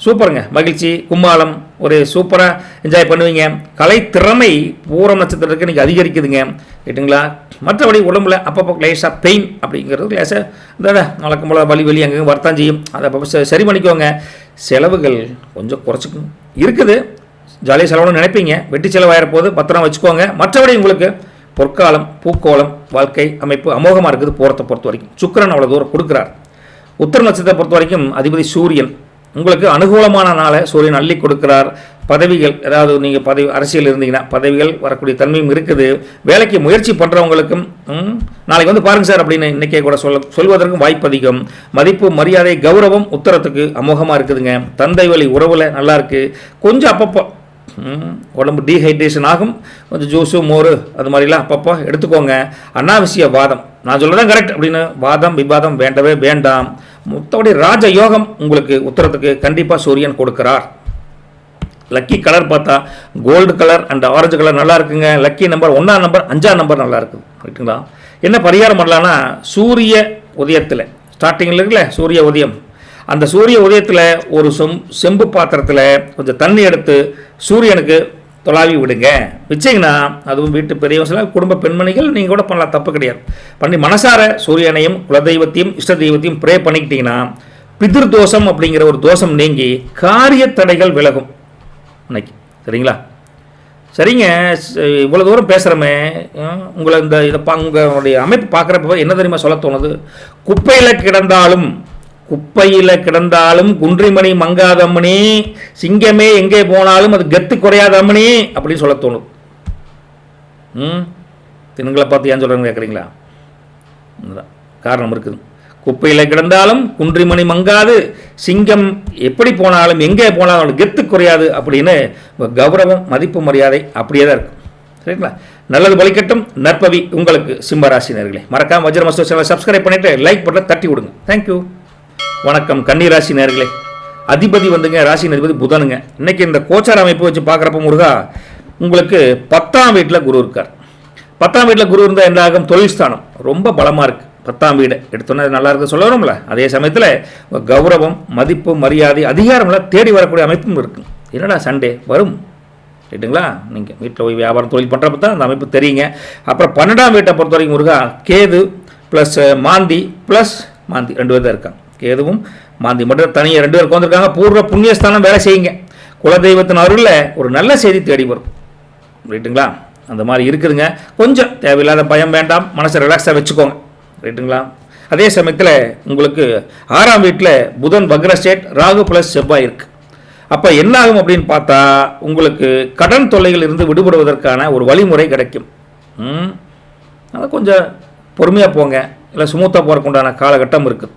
சூப்பருங்க, மகிழ்ச்சி கும்மாளம் ஒரு சூப்பராக என்ஜாய் பண்ணுவீங்க. கலை திறமை பூரம் நட்சத்திரத்துக்கு இன்றைக்கி அதிகரிக்குதுங்க ரைட்டுங்களா. மற்றபடி உடம்புல அப்பப்போ லேசாக பெயின் அப்படிங்கிறது லேசாக இந்த வழக்கம் போல் வலி அங்கங்கே வரத்தான் செய்யும். அதை அப்பப்போ சரி பண்ணிக்கோங்க. செலவுகள் கொஞ்சம் குறைச்சிக்கும் இருக்குது. ஜாலியாக செலவுன்னு நினைப்பீங்க, வெட்டி செலவாயிர போது பத்திரம் வச்சுக்கோங்க. மற்றபடி உங்களுக்கு பொற்காலம் பூக்கோளம் வாழ்க்கை அமைப்பு அமோகமாக இருக்குது. போகிறத பொறுத்த வரைக்கும் சுக்கிரன் அவ்வளோ தூரம் கொடுக்குறார். உத்தர நட்சத்திரத்தை பொறுத்த வரைக்கும் அதிபதி சூரியன் உங்களுக்கு அனுகூலமான நாளை சூரியன் அள்ளி கொடுக்கிறார். பதவிகள் ஏதாவது நீங்கள் அரசியல் இருந்தீங்கன்னா பதவிகள் வரக்கூடிய தன்மையும் இருக்குது. வேலைக்கு முயற்சி பண்ணுறவங்களுக்கும் நாளைக்கு வந்து பாருங்கள் சார் அப்படின்னு இன்றைக்கே கூட சொல்வதற்கும் வாய்ப்பு அதிகம். மதிப்பு மரியாதை கௌரவம் உத்தரத்துக்கு அமோகமாக இருக்குதுங்க. தந்தை வழி உறவில் நல்லா இருக்குது. கொஞ்சம் அப்பப்போ உடம்பு டீஹைட்ரேஷன் ஆகும். கொஞ்சம் ஜூஸு மோர் அது மாதிரிலாம் அப்பப்போ எடுத்துக்கோங்க. அனாவசிய வாதம் நான் சொல்லதான் கரெக்ட் அப்படின்னு வாதம் விவாதம் வேண்டவே வேண்டாம். மொத்தபடி ராஜ யோகம் உங்களுக்கு உத்தரத்துக்கு கண்டிப்பாக சூரியன் கொடுக்கிறார். லக்கி கலர் பார்த்தா gold colour and orange colour நல்லா இருக்குங்க. லக்கி நம்பர் 1ஆம் நம்பர் 5ஆம் நம்பர் நல்லா இருக்குது ரைட்டுங்களா. என்ன பரிகாரம் பண்ணலான்னா சூரிய உதயத்தில் ஸ்டார்டிங்கில் இருக்குல்ல சூரிய உதயம், அந்த சூரிய உதயத்தில் ஒரு செம்பு பாத்திரத்தில் கொஞ்சம் தண்ணி எடுத்து சூரியனுக்கு தொலாவி விடுங்க வச்சிங்கன்னா, அதுவும் வீட்டு பெரியவங்க குடும்ப பெண்மணிகள் நீங்கள் கூட பண்ணலாம், தப்பு கிடையாது. பண்ணி மனசார சூரியனையும் குலதெய்வத்தையும் இஷ்ட தெய்வத்தையும் ப்ரே பண்ணிக்கிட்டீங்கன்னா பிதிர் தோஷம் அப்படிங்கிற ஒரு தோஷம் நீங்கி காரிய தடைகள் விலகும் இன்னைக்கு சரிங்களா. சரிங்க, இவ்வளோ தூரம் பேசுகிறோமே, உங்களை இதை உங்களுடைய அமைப்பு பார்க்குறப்ப என்ன தெரியுமா சொல்ல தோணுது, குப்பையில் கிடந்தாலும் குன்றிமணி மங்காதம்மனி, சிங்கமே எங்கே போனாலும் அது கெத்து குறையாதம்மனி அப்படின்னு சொல்ல தோணும். தினங்களை பார்த்து ஏன் சொல்கிறேன்னு கேட்குறீங்களா? காரணம் இருக்குது. குப்பையில் கிடந்தாலும் குன்றிமணி மங்காது, சிங்கம் எப்படி போனாலும் எங்கே போனாலும் கெத்து குறையாது அப்படின்னு கௌரவம் மதிப்பு மரியாதை அப்படியே தான் இருக்கும் சரிங்களா. நல்லது பலிக்கட்டும். நற்பவி உங்களுக்கு சிம்மராசினர்களே. மறக்காம வஜ்ரமஸ்து சேனலை சப்ஸ்கிரைப் பண்ணிவிட்டு லைக் பட்டனை தட்டி விடுங்க. தேங்க்யூ. வணக்கம் கன்னிராசி நேயர்களே. அதிபதி வந்துங்க ராசியின் அதிபதி புதனுங்க. இன்னைக்கு இந்த கோச்சார அமைப்பு வச்சு பார்க்குறப்ப முருகா உங்களுக்கு 10ஆம் வீட்டில் குரு இருக்கார். 10ஆம் வீட்டில் குரு இருந்தால் என்ன ஆகும், தொழில் ஸ்தானம் ரொம்ப பலமாக இருக்குது. 10ஆம் வீடு எடுத்தோன்னா நல்லா இருக்குது சொல்ல வரும்ல. அதே சமயத்தில் கௌரவம் மதிப்பு மரியாதை அதிகாரம்லாம் தேடி வரக்கூடிய அமைப்பும் இருக்குது. என்னடா சண்டே வரும் ரைட்டுங்களா? நீங்கள் வீட்டில் போய் வியாபாரம் தொழில் பண்ணுறப்ப தான் அந்த அமைப்பு தெரியுங்க. அப்புறம் 12ஆம் வீட்டை பொறுத்த வரைக்கும் முருகா கேது ப்ளஸ் மாந்தி ப்ளஸ் மாந்தி 2 பேர் தான் இருக்காங்க. கேதுவும் மாந்தி மட்டும் தனியாக 2 பேர் உட்காந்துருக்காங்க. பூர்வ புண்ணியஸ்தானம் வேலை செய்யுங்க. குலதெய்வத்தின் அருளில் ஒரு நல்ல செய்தி தேடி வரும். ரைட்டுங்களா? அந்த மாதிரி இருக்குதுங்க. கொஞ்சம் தேவையில்லாத பயம் வேண்டாம், மனசை ரிலாக்ஸாக வச்சுக்கோங்க. ரைட்டுங்களா? அதே சமயத்தில் உங்களுக்கு 6ஆம் வீட்டில் புதன் வக்ரஸ்டேட், ராகு ப்ளஸ் செவ்வாய் இருக்குது. அப்போ என்ன ஆகும் அப்படின்னு பார்த்தா உங்களுக்கு கடன் தொல்லைகள் இருந்து விடுபடுவதற்கான ஒரு வழிமுறை கிடைக்கும். அதை கொஞ்சம் பொறுமையாக போங்க, இல்லை ஸ்மூத்தாக போகிறக்கு உண்டான காலகட்டம் இருக்குது.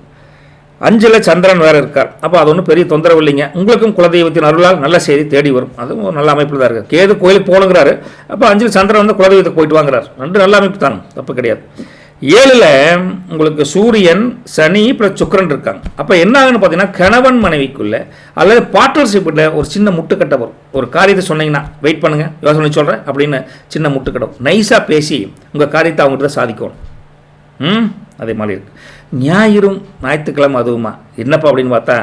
5ல் சந்திரன் வேறு இருக்கார். அப்போ அது ஒன்றும் பெரிய தொந்தரவு இல்லைங்க. உங்களுக்கும் குலதெய்வத்தின் அருளால் நல்ல செய்தி தேடி வரும். அதுவும் ஒரு நல்ல அமைப்பில் தான் இருக்குது. கேது கோயிலுக்கு போகணுங்கிறாரு. அப்போ 5ல் சந்திரன் வந்து குலதெய்வத்துக்கு போயிட்டு வாங்குறாரு. 2 நல்ல அமைப்பு தானே, தப்பு கிடையாது. 7ல் உங்களுக்கு சூரியன், சனி ப்ளஸ் சுக்கிரன் இருக்காங்க. அப்போ என்ன ஆகுன்னு பார்த்தீங்கன்னா கணவன் மனைவிக்குள்ள அல்லது பார்ட்னர்ஷிப்பில் ஒரு சின்ன முட்டுக்கட்டை வரும். ஒரு காரியத்தை சொன்னீங்கன்னா வெயிட் பண்ணுங்கள், யோசனை சொல்கிறேன் அப்படின்னு சின்ன முட்டுக்கட்டம் நைஸாக பேசி உங்கள் காரியத்தை அவங்ககிட்ட சாதிக்கணும். அதே மாதிரி இருக்குது. ஞாயிறும் ஞாயிற்றுக்கிழமை அதுவுமா என்னப்பா அப்படின்னு பார்த்தா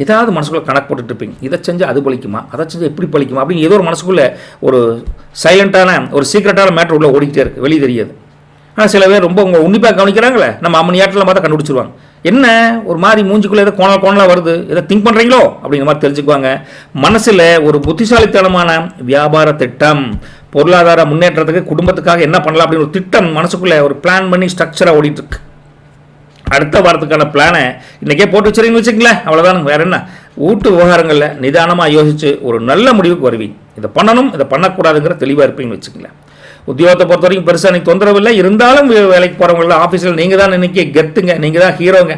ஏதாவது மனசுக்குள்ளே கணக்கு போட்டுட்டு இருப்பீங்க. இதை செஞ்சால் அது பழிக்குமா, அதை செஞ்சால் எப்படி பழிக்குமா அப்படின்னு ஏதோ ஒரு மனசுக்குள்ளே ஒரு சைலண்ட்டான ஒரு சீக்ரெட்டான மேட்ரு உள்ளே ஓடிக்கிட்டே இருக்குது, வெளியே தெரியாது. ஆனால் சில பேர் ரொம்ப உங்கள் உன்னிப்பாக கவனிக்கிறாங்களே, நம்ம அம்மனியாட்டில் பார்த்தா கண்டுபிடிச்சிருவாங்க. என்ன ஒரு மாதிரி மூஞ்சிக்குள்ளே ஏதோ கோணலாக வருது, எதை திங்க் பண்ணுறீங்களோ அப்படிங்கிற மாதிரி தெரிஞ்சுக்குவாங்க. மனசில் ஒரு புத்திசாலித்தனமான வியாபார திட்டம், பொருளாதார முன்னேற்றத்துக்கு குடும்பத்துக்காக என்ன பண்ணலாம் அப்படின்னு ஒரு திட்டம் மனசுக்குள்ளே ஒரு பிளான் பண்ணி ஸ்ட்ரக்சராக ஓடிட்டுருக்கு. அடுத்த வாரத்துக்கான பிளானை இன்றைக்கே போட்டு வச்சுருங்கன்னு வச்சுக்கங்களேன், அவ்வளோதான். வேறு என்ன, வீட்டு விவகாரங்களில் நிதானமாக யோசித்து ஒரு நல்ல முடிவுக்கு வருவீங்க. இதை பண்ணணும், இதை பண்ணக்கூடாதுங்கிற தெளிவாக இருப்பீங்கன்னு வச்சுக்கங்களேன். உத்தியோகத்தை பொறுத்த வரைக்கும் பெருசாக எனக்கு தொந்தரவு இல்லை. இருந்தாலும் வேலைக்கு போகிறவங்கள ஆஃபீஸில் நீங்கள் தான் இன்றைக்கி கெத்துங்க, நீங்கள் தான் ஹீரோங்க.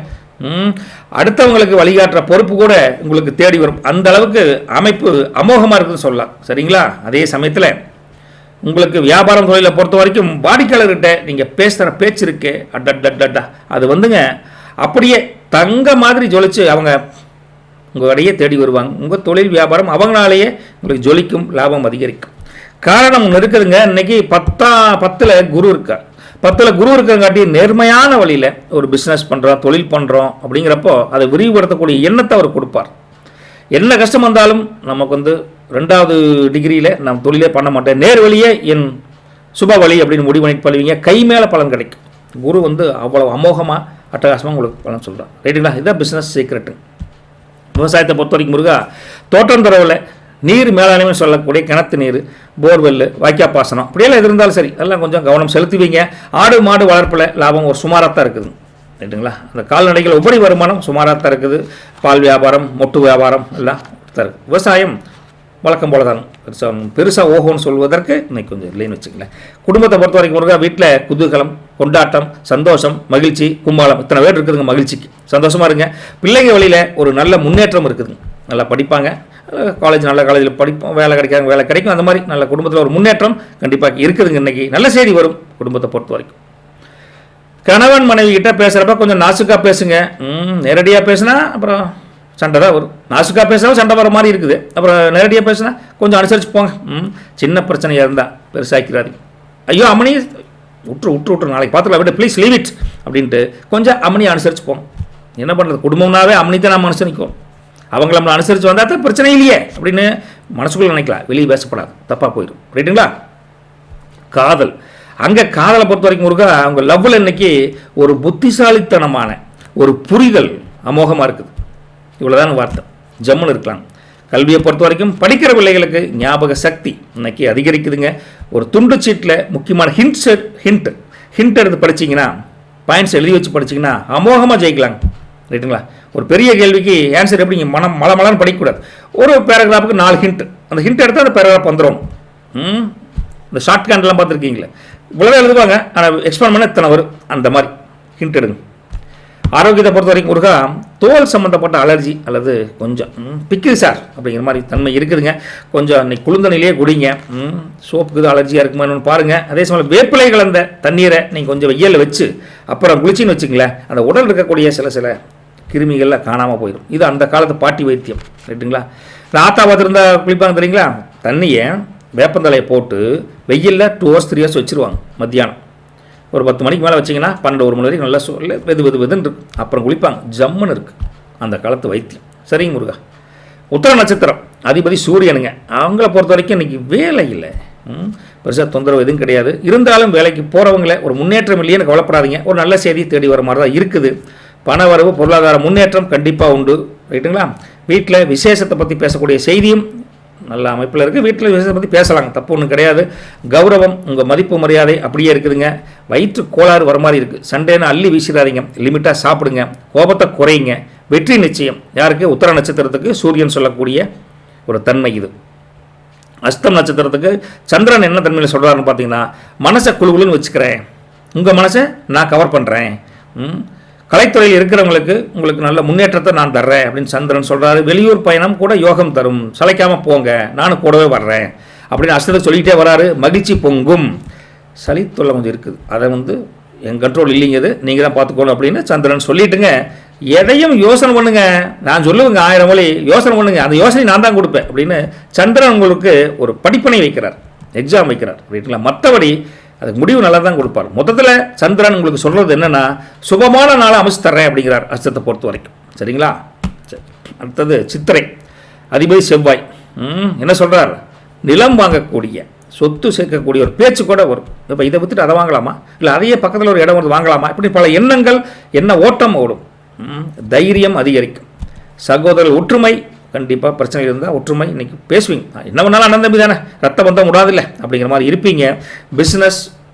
அடுத்தவங்களுக்கு வழிகாட்டுற பொறுப்பு கூட உங்களுக்கு தேடி வரும். அந்த அளவுக்கு அமைப்பு அமோகமாக இருக்குதுன்னு சொல்லலாம். சரிங்களா? அதே சமயத்தில் உங்களுக்கு வியாபாரம் தொழிலை பொறுத்த வரைக்கும் வாடிக்கையாளர்கிட்ட நீங்கள் பேசுகிற பேச்சு இருக்கு அட்டா அது வந்துங்க அப்படியே தங்க மாதிரி ஜொலிச்சு அவங்க உங்கள் கடையே தேடி வருவாங்க. உங்கள் தொழில் வியாபாரம் அவங்களாலேயே உங்களுக்கு ஜொலிக்கும், லாபம் அதிகரிக்கும். காரணம் ஒன்று இருக்குதுங்க. இன்றைக்கி 10ல் குரு இருக்கார். 10ல் குரு இருக்கிறங்காட்டி நேர்மையான வழியில் ஒரு பிஸ்னஸ் பண்ணுறோம், தொழில் பண்ணுறோம் அப்படிங்கிறப்போ அதை விரிவுபடுத்தக்கூடிய எண்ணத்தை அவர் கொடுப்பார். என்ன கஷ்டம் வந்தாலும் நமக்கு வந்து 2வது டிகிரியில் நான் தொழிலே பண்ண மாட்டேன், நேர் வழியே என் சுப வழி அப்படின்னு முடிவு பண்ணிட்டு பண்ணுவீங்க. கை மேலே பலன் கிடைக்கும். குரு வந்து அவ்வளோ அமோகமாக அட்டகாசமாக உங்களுக்கு பலன் சொல்கிறார். ரைட்டுங்களா? இதுதான் பிஸ்னஸ் சீக்ரெட்டு. விவசாயத்தை பொறுத்த வரைக்கும் முருகா தோட்டந்தரவில் நீர் மேலாண்மை சொல்லக்கூடிய கிணத்து நீர், போர்வெல், வாய்க்கால் பாசனம் அப்படியெல்லாம் எது இருந்தாலும் சரி எல்லாம் கொஞ்சம் கவனம் செலுத்துவீங்க. ஆடு மாடு வளர்ப்பில் லாபம் ஒரு சுமாராக தான் இருக்குது. ரைட்டுங்களா? அந்த கால்நடைகள் உபரி வருமானம் சுமாராக தான் இருக்குது. பால் வியாபாரம், மொட்டு வியாபாரம் எல்லாம் தான் இருக்குது. விவசாயம் வழக்கம் போல தான். பெருசாக ஓஹோன்னு சொல்வதற்கு இன்னைக்கு கொஞ்சம் இல்லைன்னு வச்சுக்கங்களேன். குடும்பத்தை பொறுத்த வரைக்கும் முருகா வீட்டில் குதூகலம், கொண்டாட்டம், சந்தோஷம், மகிழ்ச்சி, கும்பாலம் இத்தனை பேர் இருக்குதுங்க. மகிழ்ச்சிக்கு சந்தோஷமாக இருங்க. பிள்ளைங்க வழியில் ஒரு நல்ல முன்னேற்றம் இருக்குதுங்க. நல்லா படிப்பாங்க, காலேஜ் நல்ல காலேஜில் படிப்போம், வேலை கிடைக்காங்க வேலை கிடைக்கும். அந்த மாதிரி நல்ல குடும்பத்தில் ஒரு முன்னேற்றம் கண்டிப்பாக இருக்குதுங்க. இன்றைக்கி நல்ல செய்தி வரும் குடும்பத்தை பொறுத்த வரைக்கும். கணவன் மனைவி கிட்ட பேசுகிறப்ப கொஞ்சம் நாசுக்காக பேசுங்க. நேரடியாக பேசுனா அப்புறம் சண்டை தான் வரும். நாசுக்காக பேசினாலும் சண்டை வர மாதிரி இருக்குது. அப்புறம் நேரடியாக பேசுனா கொஞ்சம் அனுசரித்து போங்க. சின்ன பிரச்சனையாக இருந்தால் பெருசாக்கிறாதீங்க. ஐயோ அம்மனி விட்ரு நாளைக்கு பார்த்துக்கலாம் விட்டு ப்ளீஸ் லீவ் இட் அப்படின்ட்டு கொஞ்சம் அம்மனியை அனுசரித்து போங்க. என்ன பண்ணுறது, குடும்பம்னாவே அம்மனி தான் நம்ம அனுசரிக்கும். அவங்கள நம்மளை அனுசரித்து வந்தால் தான் பிரச்சனை இல்லையே அப்படின்னு மனசுக்குள்ளே நினைக்கலாம். வெளியே பேசப்படாது, தப்பாக போயிடும். ரைட்டுங்களா? காதல், அங்கே காதலை பொறுத்த வரைக்கும் முருகா அவங்க லவ்வில் இன்னைக்கு ஒரு புத்திசாலித்தனமான ஒரு புரிதல் அமோகமாக இருக்குது. இவ்வளோதான வார்த்தை, ஜம்முன்னு இருக்கலாம். கல்வியை பொறுத்த வரைக்கும் படிக்கிற பிள்ளைகளுக்கு ஞாபக சக்தி இன்னைக்கு அதிகரிக்குதுங்க. ஒரு துண்டு சீட்டில் முக்கியமான ஹிண்ட் எடுத்து படிச்சிங்கன்னா, பாயிண்ட்ஸ் எழுதி வச்சு படிச்சிங்கன்னா அமோகமாக ஜெயிக்கலாங்க. ரைட்டுங்களா? ஒரு பெரிய கேள்விக்கு ஆன்சர் எப்படி மலமலான்னு படிக்கக்கூடாது. ஒரு பேராகிராஃபுக்கு 4 ஹிண்ட், அந்த ஹிண்ட் எடுத்தால் அந்த பேராகிராஃப் வந்துடும். இந்த ஷார்ட் ஹேண்ட்லாம் பார்த்துருக்கீங்களே, இவ்வளோ எழுதுவாங்க, ஆனால் எக்ஸ்பிளைன் பண்ண இத்தனை வரும். அந்த மாதிரி ஹிண்ட் எடுங்க. ஆரோக்கியத்தை பொறுத்த வரைக்கும் முருகா தோல் சம்மந்தப்பட்ட அலர்ஜி அல்லது கொஞ்சம் பிக்கிது சார் அப்படிங்கிற மாதிரி தன்மை இருக்குதுங்க. கொஞ்சம் இன்னைக்கு குளிர்ந்த நிலையே குடிங்க. சோப்புக்கு அலர்ஜியாக இருக்குமான்னு பாருங்கள். அதே சமயம் வேப்பிலை கலந்த தண்ணீரை நீங்கள் கொஞ்சம் வெயிலில் வச்சு அப்புறம் குளிச்சின்னு வச்சுங்களேன், அந்த உடல் இருக்கக்கூடிய சில கிருமிகள்லாம் காணாமல் போயிடும். இது அந்த காலத்து பாட்டி வைத்தியம். ரைட்டுங்களா? ஆத்தா பார்த்துருந்தா குளிப்பாங்க தெரியுங்களா? தண்ணியை வேப்பந்தலையை போட்டு வெயிலில் 2 hours 3 hours வச்சுருவாங்க. மத்தியானம் ஒரு 10 மணிக்கு மேலே வச்சிங்கன்னா 12-1 மணி வரைக்கும் நல்லா வெதுன்னு இருக்கு. அப்புறம் குளிப்பாங்க. ஜம்முன்னு இருக்குது அந்த காலத்து வைத்தியம். சரிங்க முருகா. உத்திர நட்சத்திரம் அதிபதி சூரியனுங்க. அவங்கள பொறுத்த வரைக்கும் இன்றைக்கி வேலை இல்லை, பெருசாக தொந்தரவு எதுவும் கிடையாது. இருந்தாலும் வேலைக்கு போகிறவங்கள ஒரு முன்னேற்றம் இல்லையேன்னு கவலைப்படாதீங்க. ஒரு நல்ல செய்தி தேடி வர மாதிரி தான் இருக்குது. பணவரவு பொருளாதார முன்னேற்றம் கண்டிப்பாக உண்டு. ரைட்டுங்களா? வீட்டில் விசேஷத்தை பற்றி பேசக்கூடிய செய்தியும் நல்ல அமைப்பில் இருக்குது. வீட்டில் விசேஷத்தை பற்றி பேசலாங்க, தப்பு ஒன்றும் கிடையாது. கௌரவம், உங்கள் மதிப்பு மரியாதை அப்படியே இருக்குதுங்க. வயிற்று கோளாறு வர மாதிரி இருக்குது. சண்டேன்னு அள்ளி வீசிடாதீங்க, லிமிட்டாக சாப்பிடுங்க, கோபத்தை குறையுங்க. வெற்றி நிச்சயம். யாருக்கு? உத்தர நட்சத்திரத்துக்கு சூரியன் சொல்லக்கூடிய ஒரு தன்மை இது. அஸ்தம் நட்சத்திரத்துக்கு சந்திரன் என்ன தன்மையில் சொல்கிறாருன்னு பார்த்தீங்கன்னா, மனசை குழுகுலுன்னு வச்சுக்கிறேன், உங்கள் மனசை நான் கவர் பண்ணுறேன், கலைத்துறையில் இருக்கிறவங்களுக்கு உங்களுக்கு நல்ல முன்னேற்றத்தை நான் தர்றேன் அப்படின்னு சந்திரன் சொல்கிறாரு. வெளியூர் பயணம் கூட யோகம் தரும், சளைக்காமல் போங்க, நானும் கூடவே வர்றேன் அப்படின்னு அஸ்தத்தை சொல்லிகிட்டே வராரு. மகிழ்ச்சி பொங்கும். சளித்தொல்லை கொஞ்சம் இருக்குது, அதை என் கண்ட்ரோல் இல்லைங்க, அது நீங்கள் தான் பார்த்துக்கணும் அப்படின்னு சந்திரன் சொல்லிட்டுங்க. எதையும் யோசனை பண்ணுங்க, நான் சொல்லுவேங்க 1000 மொழி யோசனை பண்ணுங்க, அந்த யோசனை நான் தான் கொடுப்பேன் அப்படின்னு சந்திரன் உங்களுக்கு ஒரு படிப்பனை வைக்கிறார், எக்ஸாம் வைக்கிறார் அப்படிங்களா. மற்றபடி அதுக்கு முடிவு நல்லா தான் கொடுப்பார். மொத்தத்தில் சந்திரன் உங்களுக்கு சொல்கிறது என்னென்னா, சுபமான நாளை அமைச்சு தர்றேன் அப்படிங்கிறார் அஸ்தத்தை பொறுத்த வரைக்கும். சரிங்களா? சரி, அடுத்தது சித்திரை அதிபதி செவ்வாய். என்ன சொல்கிறார்? நிலம் வாங்கக்கூடிய, சொத்து சேர்க்கக்கூடிய ஒரு பேச்சு கூட வரும். இப்போ இதை விட்டுட்டு அதை வாங்கலாமா, இல்லை அதையே பக்கத்தில் ஒரு இடம் வந்து வாங்கலாமா, இப்படி பல எண்ணங்கள், என்ன ஓட்டம் ஓடும். தைரியம் அதிகரிக்கும். சகோதரர் ஒற்றுமை, கண்டிப்பாக பிரச்சனை இருந்தால் ஒற்றுமை இன்றைக்கி பேசுவீங்க. என்ன பண்ணாலும் அண்ணன் தம்பி தானே, ரத்த பந்தம் விடாதில்லை அப்படிங்கிற மாதிரி இருப்பீங்க. பிஸ்னஸ்,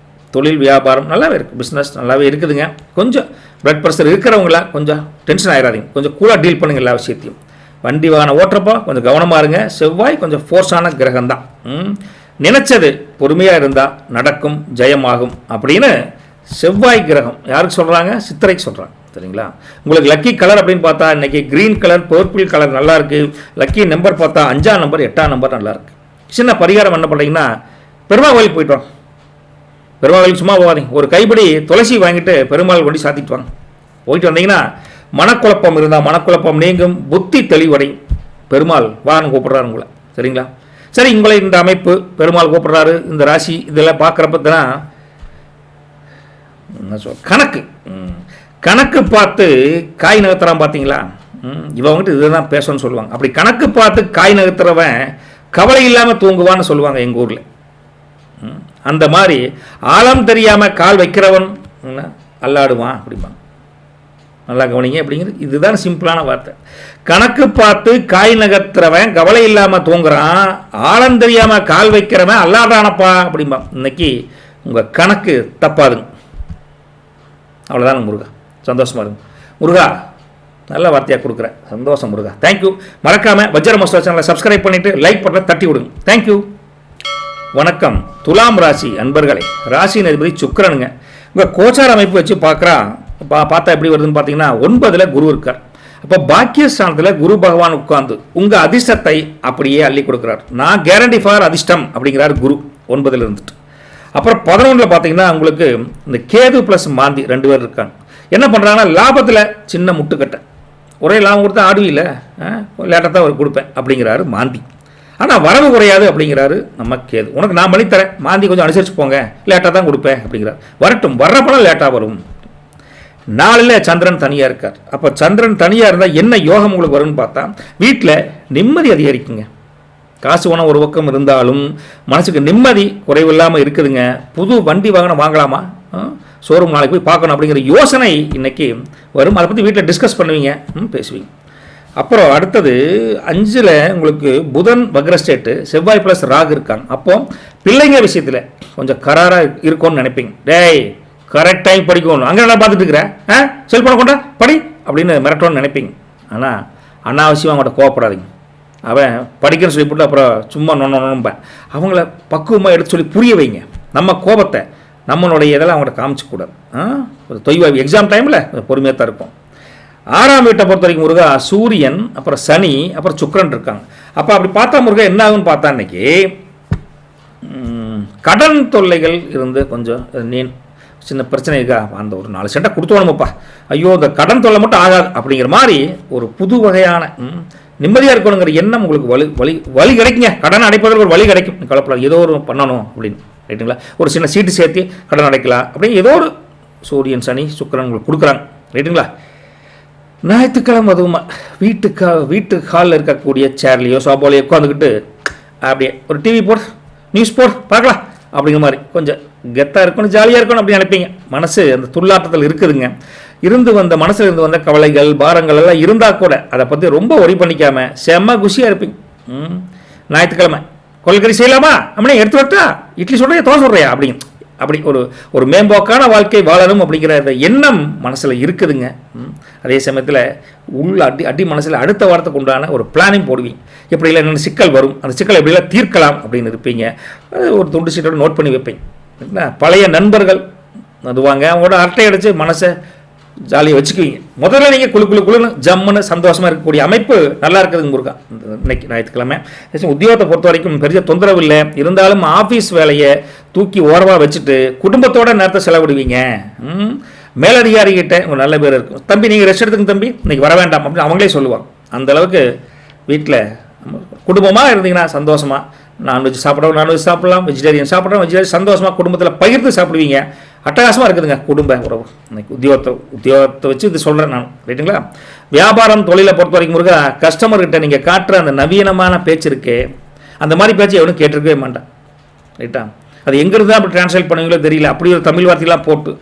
தொழில் வியாபாரம் நல்லாவே இருக்குது. பிஸ்னஸ் நல்லாவே இருக்குதுங்க. கொஞ்சம் பிளட் ப்ரெஷர் இருக்கிறவங்கள கொஞ்சம் டென்ஷன் ஆகிடாதீங்க, கொஞ்சம் கூலாக டீல் பண்ணுங்கள் எல்லா விஷயத்தையும். வண்டி வாகனம் ஓட்டுறப்போ கொஞ்சம் கவனமாக இருங்க. செவ்வாய் கொஞ்சம் ஃபோர்ஸான கிரகம் தான். நினச்சது பொறுமையாக இருந்தால் நடக்கும், ஜெயமாகும் அப்படின்னு செவ்வாய் கிரகம் யாருக்கு சொல்கிறாங்க? சித்திரைக்கு சொல்கிறாங்க. சரிங்களா? உங்களுக்கு லக்கி கலர் அப்படின்னு பார்த்தா இன்றைக்கி க்ரீன் கலர், பர்பிள் கலர் நல்லாயிருக்கு. லக்கி நம்பர் பார்த்தா 5ஆம் நம்பர் 8ஆம் நம்பர் நல்லாயிருக்கு. சின்ன பரிகாரம் என்ன பண்ணுறீங்கன்னா, பெருமாள் கோயிலுக்கு போயிட்டு வாங்க. பெருமாள் கோயிலுக்கு சும்மா போகாதீங்க, ஒரு கைப்பிடி துளசி வாங்கிட்டு பெருமாள் கொண்டு சாத்திட்டு வாங்க. போயிட்டு வந்தீங்கன்னா மனக்குழப்பம் இருந்தால் மனக்குழப்பம் நீங்கும், புத்தி தெளிவடையும். பெருமாள் வான்னு கூப்பிட்றாரு உங்களை. சரிங்களா? சரி, உங்களை இந்த அமைப்பு பெருமாள் கூப்பிட்றாரு, இந்த ராசி இதெல்லாம் பார்க்குறப்ப தான் என்ன சொல், கணக்கு பார்த்து காய் நகர்த்துறான் பார்த்தீங்களா? இவங்ககிட்ட இதுதான் பேசணும்னு சொல்லுவாங்க. அப்படி கணக்கு பார்த்து காய் நகர்த்துறவன் கவலை இல்லாமல் தூங்குவான்னு சொல்லுவாங்க எங்கள் ஊரில். அந்த மாதிரி ஆழம் தெரியாமல் கால் வைக்கிறவன் அல்லாடுவான் அப்படிம்பாங்க. நல்லா கவனிங்க அப்படிங்கிறது இதுதான் சிம்பிளான வார்த்தை. கணக்கு பார்த்து காய் நகர்த்துறவன் கவலை இல்லாமல் தூங்குறான், ஆழம் தெரியாமல் கால் வைக்கிறவன் அல்லாடானப்பா அப்படிம்பான். இன்னைக்கு உங்கள் கணக்கு தப்பாதுங்க. அவ்வளோதானுங்க முருகா. சந்தோஷமாக இருங்க முருகா, நல்ல வார்த்தையாக கொடுக்குறேன். சந்தோஷம் முருகா, தேங்க்யூ. மறக்காமல் வஜ்ர மஸ்டர் சேனலை சப்ஸ்கிரைப் பண்ணிவிட்டு லைக் பண்ண தட்டி விடுங்க. தேங்க்யூ. வணக்கம். துலாம் ராசி அன்பர்களே, ராசி அதிபதி சுக்கிரனுங்க. உங்கள் கோச்சார அமைப்பு வச்சு பார்த்தா எப்படி வருதுன்னு பார்த்தீங்கன்னா, 9ல் குரு இருக்கார். அப்போ பாக்கியஸ்தானத்தில் குரு பகவான் உட்கார்ந்து உங்கள் அதிர்ஷ்டத்தை அப்படியே அள்ளி கொடுக்குறார். நான் கேரண்டி ஃபார் அதிர்ஷ்டம் அப்படிங்கிறார் குரு 9ல் இருந்துட்டு. அப்புறம் 11ல் பார்த்தீங்கன்னா உங்களுக்கு இந்த கேது ப்ளஸ் மாந்தி 2 பேர் இருக்காங்க. என்ன பண்ணுறாங்கன்னா, லாபத்தில் சின்ன முட்டுக்கட்டை, ஒரே லாபம் கொடுத்தா ஆடுவில்லை, லேட்டாக தான் அவர் கொடுப்பேன் அப்படிங்கிறாரு மாந்தி. ஆனால் வரவு குறையாது அப்படிங்கிறாரு நம்ம கேது. உனக்கு நான் பண்ணித்தரேன், மாந்தி கொஞ்சம் அனுசரித்து போங்க, லேட்டாக தான் கொடுப்பேன் அப்படிங்கிறார். வரட்டும், வர்றப்படம் லேட்டாக வரும். 4ல் சந்திரன் தனியாக இருக்கார். அப்போ சந்திரன் தனியாக இருந்தால் என்ன யோகம் உங்களுக்கு வரும்னு பார்த்தா, வீட்டில் நிம்மதி அதிகரிக்குங்க. காசு பணம் ஒரு பக்கம் இருந்தாலும் மனசுக்கு நிம்மதி குறைவில்லாமல் இருக்குதுங்க. புது வண்டி வாகனம் வாங்கலாமா, ஷோரூம் நாளைக்கு போய் பார்க்கணும் அப்படிங்கிற யோசனை இன்றைக்கி வரும். அதை பற்றி வீட்டில் டிஸ்கஸ் பண்ணுவீங்க, பேசுவீங்க. அப்புறம் அடுத்தது 5ல் உங்களுக்கு புதன் வக்ரஸ்டேட்டு, செவ்வாய் ப்ளஸ் ராகு இருக்காங்க. அப்போ பிள்ளைங்க விஷயத்தில் கொஞ்சம் கராராக இருக்கும்னு நினைப்பீங்க. டேய் கரெக்ட் டைம் படிக்கணும், அங்கே நல்லா பார்த்துட்டு இருக்கிறேன், செல்ஃபோனை கொண்டா படி அப்படின்னு மிரட்டோன்னு நினைப்பீங்க. ஆனால் அனாவசியமாக அவங்கள்ட்ட கோவப்படாதீங்க. அவன் படிக்கிறன்னு சொல்லி போட்டு அப்புறம் சும்மா நொன்பேன். அவங்கள பக்குவமாக எடுத்து சொல்லி புரிய வைங்க. நம்ம கோபத்தை நம்மளுடைய இதெல்லாம் அவங்கள்ட்ட காமிச்சக்கூடாது. ஒரு தொய்வாய் எக்ஸாம் டைமில் பொறுமையாக தான் இருக்கும். 6ஆம் வீட்டை பொறுத்த வரைக்கும் முருகா சூரியன், அப்புறம் சனி, அப்புறம் சுக்கிரன் இருக்காங்க. அப்போ அப்படி பார்த்தா முருகா என்ன ஆகுன்னு பார்த்தா இன்னைக்கு கடன் தொல்லைகள் இருந்து கொஞ்சம் சின்ன பிரச்சனை இருக்கா, அந்த ஒரு 4 சென்ட்டை கொடுத்துவோணுமப்பா, ஐயோ இந்த கடன் தொல்லை மட்டும் ஆகாது அப்படிங்கிற மாதிரி ஒரு புது வகையான நிம்மதியாக இருக்கணுங்கிற எண்ணம் உங்களுக்கு வழி கிடைக்குங்க. கடன் அடைப்பதற்கு ஒரு வழி கிடைக்கும், கலப்படாது. ஏதோ ஒரு பண்ணணும் அப்படின்னு, ரைட்டுங்களா? ஒரு சின்ன சீட்டு சேர்த்து கடன் அடைக்கலாம் அப்படின்னு ஏதோ ஒரு சூரியன் சனி சுக்கிரன் உங்களுக்கு கொடுக்குறாங்க, ரைட்டுங்களா? ஞாயிற்றுக்கிழமை அதுவுமா வீட்டு ஹாலில் இருக்கக்கூடிய சேர்லையோ சோபாலையோ உட்காந்துக்கிட்டு அப்படியே ஒரு டிவி போடு, நியூஸ் போடு, பார்க்கலாம் அப்படிங்கிற மாதிரி கொஞ்சம் கெத்தாக இருக்கணும், ஜாலியாக இருக்கணும் அப்படின்னு நினைப்பீங்க. மனசு அந்த துள்ளாட்டத்தில் இருக்குதுங்க. வந்த மனசில் இருந்து வந்த கவலைகள் பாரங்கள் எல்லாம் இருந்தால் கூட அதை பற்றி ரொம்ப ஒரி பண்ணிக்காமல் செம்ம குஷியாக இருப்பீங்க. ஞாயிற்றுக்கிழமை கொள்கறி செய்யலாமா அப்படின்னா எடுத்து வரட்டா, இட்லி சொல்கிறியா தோசை சொல்கிறியா அப்படிங்க, அப்படி ஒரு மேம்போக்கான வாழ்க்கை வாழணும் அப்படிங்கிற அந்த எண்ணம் மனசில் இருக்குதுங்க. அதே சமயத்தில் அடி மனசில் அடுத்த வாரத்துக்கு உண்டான ஒரு பிளானிங் போடுவீங்க. எப்படிலாம் என்னென்ன சிக்கல் வரும், அந்த சிக்கல் எப்படிலாம் தீர்க்கலாம் அப்படின்னு இருப்பீங்க. ஒரு துண்டு சீட்டோட நோட் பண்ணி வைப்பீங்க. பழைய நண்பர்கள் அதுவாங்க, அவங்களோட அரட்டை அடித்து மனசை ஜாலியாக வச்சுக்குவீங்க. முதல்ல நீங்கள் குழுன்னு ஜம்முன்னு சந்தோஷமாக இருக்கக்கூடிய அமைப்பு நல்லா இருக்குதுங்க முருகா. இன்னைக்கு ஞாயிற்றுக்கிழமை உத்தியோகத்தை பொறுத்த வரைக்கும் பெரிய தொந்தரவு இல்லை. இருந்தாலும் ஆஃபீஸ் வேலையை தூக்கி ஓரமாக வச்சுட்டு குடும்பத்தோட நேரத்தை செலவிடுவீங்க. மேலதிகாரிகிட்ட உங்கள் நல்ல பேர் இருக்கும். தம்பி நீங்கள் ரெஸ்ட் எடுத்துங்க தம்பி, இன்னைக்கு வர வேண்டாம் அப்படின்னு அவங்களே சொல்லுவாங்க. அந்தளவுக்கு வீட்டில் குடும்பமாக இருந்தீங்கன்னா சந்தோஷமாக நான்வெஜ் சாப்பிட்றவங்க நான்வெஜ் சாப்பிடலாம், வெஜிடேரியன் வெஜிடேரியன் சந்தோஷமாக குடும்பத்தில் பகிர்ந்து சாப்பிடுவீங்க. அட்டகாசமாக இருக்குதுங்க குடும்ப உறவு. இன்னைக்கு உத்தியோகத்தை வச்சு இது சொல்கிறேன் நான், ரைட்டுங்களா? வியாபாரம் தொழிலை பொறுத்த வரைக்கும் முருகா, கஸ்டமர்கிட்ட நீங்கள் காட்டுற அந்த நவீனமான பேச்சு இருக்கே, அந்த மாதிரி பேச்சு எவனும் கேட்டிருக்கவே மாட்டேன், ரைட்டா? அது எங்கிருந்து அப்படி டிரான்ஸ்லேட் பண்ணுவீங்களோ தெரியல. அப்படி ஒரு தமிழ் வார்த்தையெல்லாம் போட்டு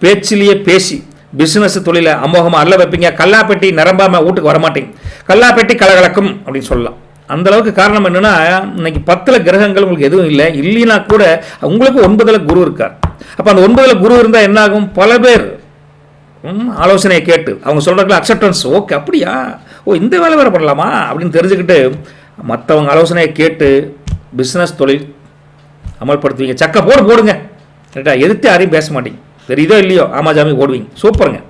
பேச்சிலேயே பேசி பிஸ்னஸ் தொழிலை அமோகமாக அல்ல வைப்பீங்க. கல்லாப்பெட்டி நிரம்பாமல் வீட்டுக்கு வரமாட்டீங்க. கல்லாப்பெட்டி கலகலக்கும் அப்படின்னு சொல்லலாம். அந்தளவுக்கு காரணம் என்னென்னா, இன்னைக்கு 10 கிரகங்கள் உங்களுக்கு எதுவும் இல்லைன்னா கூட உங்களுக்கு 9 குரு இருக்கார். அப்போ அந்த 9 குரு இருந்தால் என்னாகும்? பல பேர் ஆலோசனையை கேட்டு அவங்க சொல்கிறாங்களா அக்செப்டன்ஸ், ஓகே அப்படியா, இந்த வேலை வேறு பண்ணலாமா அப்படின்னு தெரிஞ்சுக்கிட்டு மற்றவங்க ஆலோசனையை கேட்டு பிஸ்னஸ் தொழில் அமல்படுத்துவீங்க. சக்க போடுங்க, ரைட்டா? எதிர்த்து யாரையும் பேச மாட்டீங்க. தெரியுதோ இல்லையோ ஆமா ஜாமி ஓடுவீங்க. சூப்பருங்க.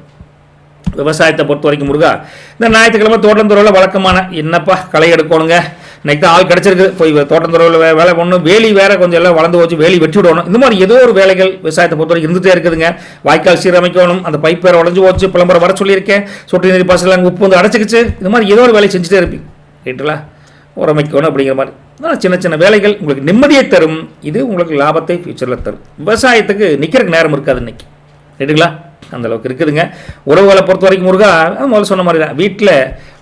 விவசாயத்தை பொறுத்த வரைக்கும் முருகா, இந்த ஞாயிற்றுக்கிழமை தோட்டந்துறையில் வழக்கமான என்னப்பா களை எடுக்கணுங்க, இன்னைக்கு தான் ஆள் கிடச்சிருக்கு, போய் தோட்டந்துறையில் வேலை பண்ணணும், வேலி வேற கொஞ்சம் எல்லாம் வளர்ந்து வச்சு வேலி வெட்டி விடணும். இந்த மாதிரி ஏதோ ஒரு வேலைகள் விவசாயத்தை பொறுத்த வரைக்கும் இருந்துகிட்டே இருக்குதுங்க. வாய்க்கால் சீரமைக்கணும், அந்த பைப் வேறு உடஞ்சி போச்சு, பிளம்பரை வர சொல்லியிருக்கேன், சொட்டு நீர் பாசலாம் உப்பு வந்து அடைச்சிக்கிச்சு. இந்த மாதிரி ஏதோ ஒரு வேலை செஞ்சுட்டே இருப்பீங்க, ரைட்டுங்களா? உரமைக்கணும் அப்படிங்கிற மாதிரி சின்ன சின்ன வேலைகள் உங்களுக்கு நிம்மதியை தரும். இது உங்களுக்கு லாபத்தை ஃபியூச்சரில் தரும். விவசாயத்துக்கு நிற்கிறதுக்கு நேரம் இருக்காது இன்னைக்கு, ரைட்டுங்களா? அந்தளவுக்கு இருக்குதுங்க. உறவுகளை பொறுத்த வரைக்கும் முருகா, முதல்ல சொன்ன மாதிரி தான், வீட்டில்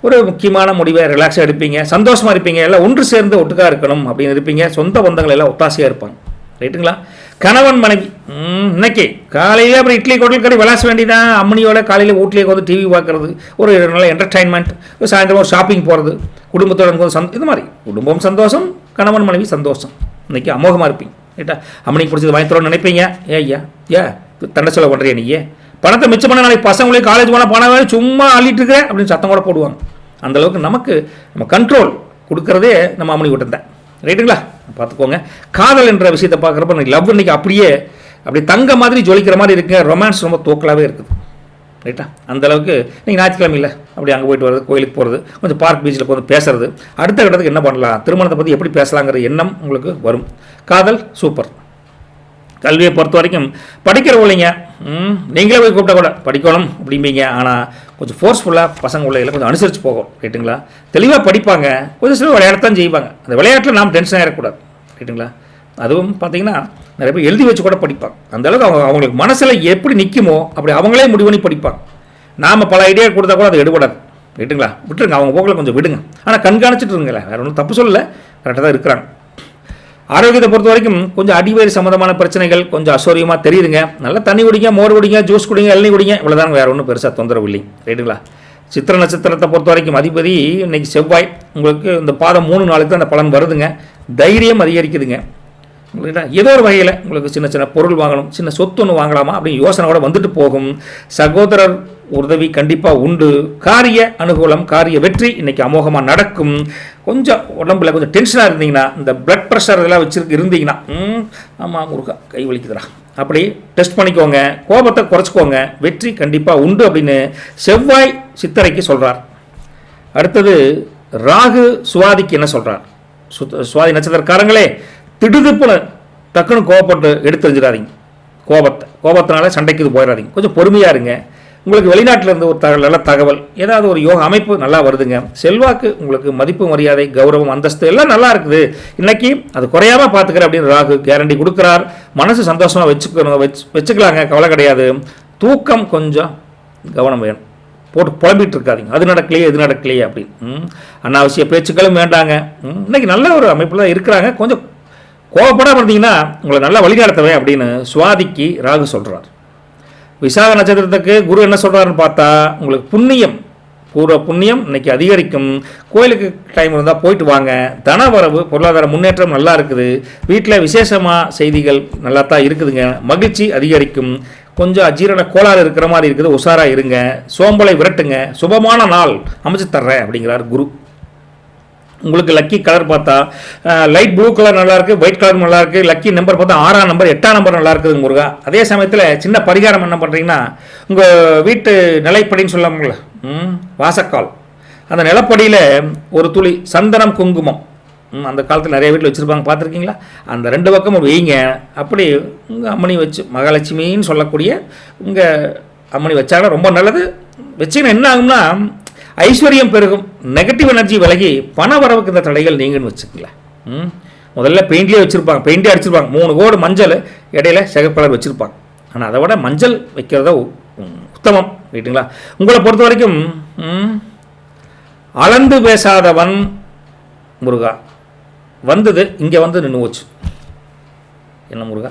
ஒரு முக்கியமான முடிவை ரிலாக்ஸாக எடுப்பீங்க, சந்தோஷமாக இருப்பீங்க, எல்லாம் ஒன்று சேர்ந்து ஒட்டுக்காக இருக்கணும் அப்படின்னு இருப்பீங்க. சொந்த பந்தங்கள் எல்லாம் ஒத்தாசையாக இருப்பாங்க, ரைட்டுங்களா? கணவன் மனைவி இன்னைக்கு காலையில் அப்புறம் இட்லி கோட்டல் கடை விளாச வேண்டியதான். அம்மனியோட காலையில் வீட்லேயே வந்து டிவி பார்க்குறது, ஒரு நல்ல என்டர்டைன்மெண்ட், சாயந்தரம் ஒரு ஷாப்பிங் போகிறது, குடும்பத்தோட இது மாதிரி குடும்பம் சந்தோஷம், கணவன் மனைவி சந்தோஷம். இன்றைக்கி அமோகமாக இருப்பீங்க, ரைட்டா? அம்மனிக்கு பிடிச்சது வாங்கி தரோன்னு நினைப்பீங்க. தண்டை செலவு பண்ணுறியா நீயே, பணத்தை மிச்சம் பண்ண நாளைக்கு பசங்களே காலேஜ் போனால் பணம் வேணும் சும்மா அள்ளிட்டு இருக்க அப்படின்னு சத்தம் கூட போடுவாங்க. அந்தளவுக்கு நம்ம கண்ட்ரோல் கொடுக்குறதே நம்ம அம்மனி விட்டுருந்தேன், ரைட்டுங்களா? பார்த்துக்கோங்க. காதல் என்ற விஷயத்தை பார்க்குறப்ப எனக்கு லவ் இன்னைக்கு அப்படியே தங்க மாதிரி ஜொலிக்கிற மாதிரி இருக்குங்க. ரொமான்ஸ் ரொம்ப தூக்கலாகவே இருக்குது, ரைட்டா? அந்தளவுக்கு நீங்கள் ஞாயிற்றுக்கிழமையில் அப்படி அங்கே போயிட்டு வர்றது, கோயிலுக்கு போகிறது, கொஞ்சம் பார்க் பீச்சில் போய் பேசுறது, அடுத்த கட்டத்துக்கு என்ன பண்ணலாம், திருமணத்தை பற்றி எப்படி பேசலாங்கிற எண்ணம் உங்களுக்கு வரும். காதல் சூப்பர். கல்வியை பொறுத்த வரைக்கும் படிக்கிற பிள்ளைங்க நீங்களே போய் கூப்பிட்டா கூட படிக்கணும் அப்படிம்பீங்க. ஆனால் கொஞ்சம் ஃபோர்ஸ்ஃபுல்லாக பசங்க பிள்ளைகளை கொஞ்சம் அனுசரித்து போகும், ரைட்டுங்களா? தெளிவாக படிப்பாங்க, கொஞ்சம் சில விளையாடத்தான் செய்வாங்க. அந்த விளையாட்டில் நாம் டென்ஷன் ஆகிடக்கூடாது, ரைட்டுங்களா? அதுவும் பார்த்தீங்கன்னா நிறைய பேர் எழுதி வச்சு கூட படிப்பாங்க. அந்தளவுக்கு அவங்களுக்கு மனசில் எப்படி நிற்குமோ அப்படி அவங்களே முடிவு பண்ணி படிப்பாங்க. நாம் பல ஐடியா கொடுத்தா கூட அதை எடுபடாது, ரைட்டுங்களா? விட்டுருங்க, அவங்க போக்கில் கொஞ்சம் விடுங்க. ஆனால் கண்காணிச்சுட்டு இருங்களேன், வேறு ஒன்றும் தப்பு சொல்லலை, கரெக்டாக தான் இருக்கிறாங்க. ஆரோக்கியத்தை பொறுத்த வரைக்கும் கொஞ்சம் அடிவயிறு சம்மந்தமான பிரச்சனைகள் கொஞ்சம் அசௌரியமாக தெரியுதுங்க. நல்லா தண்ணி குடிங்க, மோர் குடிங்க, ஜூஸ் குடிங்க, இளநீ குடிங்க, இவ்வளோதாங்க, வேறு ஒன்றும் பெருசாக தொந்தரவு இல்லை, ரைட்டுங்களா? சித்திர நட்சத்திரத்தை பொறுத்த வரைக்கும் அதிபதி இன்னைக்கு செவ்வாய். உங்களுக்கு இந்த பாதம் 3 நாளுக்கு தான் அந்த பலன் வருதுங்க. தைரியம் அதிகரிக்குதுங்க. ஏதோ ஒரு வகையில் உங்களுக்கு சின்ன சின்ன பொருள் வாங்கணும், சின்ன சொத்து ஒன்று வாங்கலாமா அப்படின்னு யோசனை கூட வந்துட்டு போகும். சகோதரர் உதவி கண்டிப்பாக உண்டு. காரிய அனுகூலம், காரிய வெற்றி இன்னைக்கு அமோகமாக நடக்கும். கொஞ்சம் உடம்புல கொஞ்சம் டென்ஷனாக இருந்தீங்கன்னா, இந்த பிளட் ப்ரெஷர் இதெல்லாம் இருந்தீங்கன்னா, ஆமாம் முருகா கை வலிக்குதுடா அப்படி டெஸ்ட் பண்ணிக்கோங்க, கோபத்தை குறைச்சிக்கோங்க, வெற்றி கண்டிப்பாக உண்டு அப்படின்னு செவ்வாய் சித்திரைக்கு சொல்கிறார். அடுத்தது ராகு சுவாதிக்கு என்ன சொல்கிறார்? சுவாதி நட்சத்திரக்காரங்களே, திடுதிப்புல டக்குன்னு கோபப்பட்டு எடுத்துரிஞ்சிடாதீங்க. கோபத்தினால சண்டைக்கு இது போயிடாதீங்க, கொஞ்சம் பொறுமையாக இருங்க. உங்களுக்கு வெளிநாட்டில் இருந்து ஒரு நல்ல தகவல், ஏதாவது ஒரு யோக அமைப்பு நல்லா வருதுங்க. செல்வாக்கு, உங்களுக்கு மதிப்பு மரியாதை கௌரவம் அந்தஸ்து எல்லாம் நல்லா இருக்குது. இன்னைக்கு அது குறையாமல் பார்த்துக்கிறேன் அப்படின்னு ராகு கேரண்டி கொடுக்குறார். மனசு சந்தோஷமாக வச்சுக்கலாங்க, கவலை கிடையாது. தூக்கம் கொஞ்சம் கவனம் வேணும், போட்டு புலம்பிட்டு இருக்காதிங்க, அது நடக்கலையே இது நடக்கலையே அப்படின்னு. அனாவசிய பேச்சுக்களும் வேண்டாங்க. இன்றைக்கி நல்ல ஒரு அமைப்பில் தான் இருக்கிறாங்க. கொஞ்சம் கோவப்படாமல் இருந்தீங்கன்னா உங்களை நல்லா வழிநடத்துவேன் அப்படின்னு சுவாதிக்கு ராகு சொல்கிறார். விசாக நட்சத்திரத்துக்கு குரு என்ன சொல்கிறாருன்னு பார்த்தா, உங்களுக்கு புண்ணியம், பூர்வ புண்ணியம் இன்னைக்கு அதிகரிக்கும். கோயிலுக்கு டைம் இருந்தால் போயிட்டு வாங்க. தனவரவு, பொருளாதார முன்னேற்றம் நல்லா இருக்குது. வீட்டில் விசேஷமாக செய்திகள் நல்லா தான் இருக்குதுங்க. மகிழ்ச்சி அதிகரிக்கும். கொஞ்சம் அஜீரண கோளாறு இருக்கிற மாதிரி இருக்குது, உஷாராக இருங்க. சோம்பலை விரட்டுங்க. சுபமான நாள் அமைச்சு தர்றேன் அப்படிங்கிறார் குரு. உங்களுக்கு லக்கி கலர் பார்த்தா லைட் ப்ளூ கலர் நல்லாயிருக்கு, ஒயிட் கலர் நல்லாயிருக்கு. லக்கி நம்பர் பார்த்தா 6ஆம் நம்பர் 8ஆம் நம்பர் நல்லா இருக்குதுங்க முருகா. அதே சமயத்தில் சின்ன பரிகாரம் என்ன பண்ணுறீங்கன்னா, உங்கள் வீட்டு நிலைப்படின்னு சொல்லாமல வாசக்கால், அந்த நிலப்படியில் ஒரு துளி சந்தனம் குங்குமம், அந்த காலத்தில் நிறைய வீட்டில் வச்சுருப்பாங்க, பார்த்துருக்கீங்களா? அந்த 2 பக்கமும் வைங்க. அப்படி உங்கள் அம்மனி வச்சு, மகாலட்சுமின்னு சொல்லக்கூடிய உங்கள் அம்மனி வச்சாலும் ரொம்ப நல்லது. வச்சிங்கன்னா என்ன ஆகும்னா, ஐஸ்வர்யம் பெருகும். நெகட்டிவ் எனர்ஜி விலகி பண வரவுக்கு இந்த தடைகள் நீங்கன்னு வச்சுக்கல. முதல்ல பெயிண்ட்லேயே வச்சுருப்பாங்க, பெயிண்டே அடிச்சிருப்பாங்க. 3 கோடு மஞ்சள், இடையில சிகப்பு கலர் வச்சுருப்பாங்க. ஆனால் அதை விட மஞ்சள் வைக்கிறதா உத்தமம், ரைட்டுங்களா? உங்களை பொறுத்த வரைக்கும் அளந்து பேசாதவன் முருகா வந்தது இங்கே வந்து நின்று போச்சு. என்ன முருகா?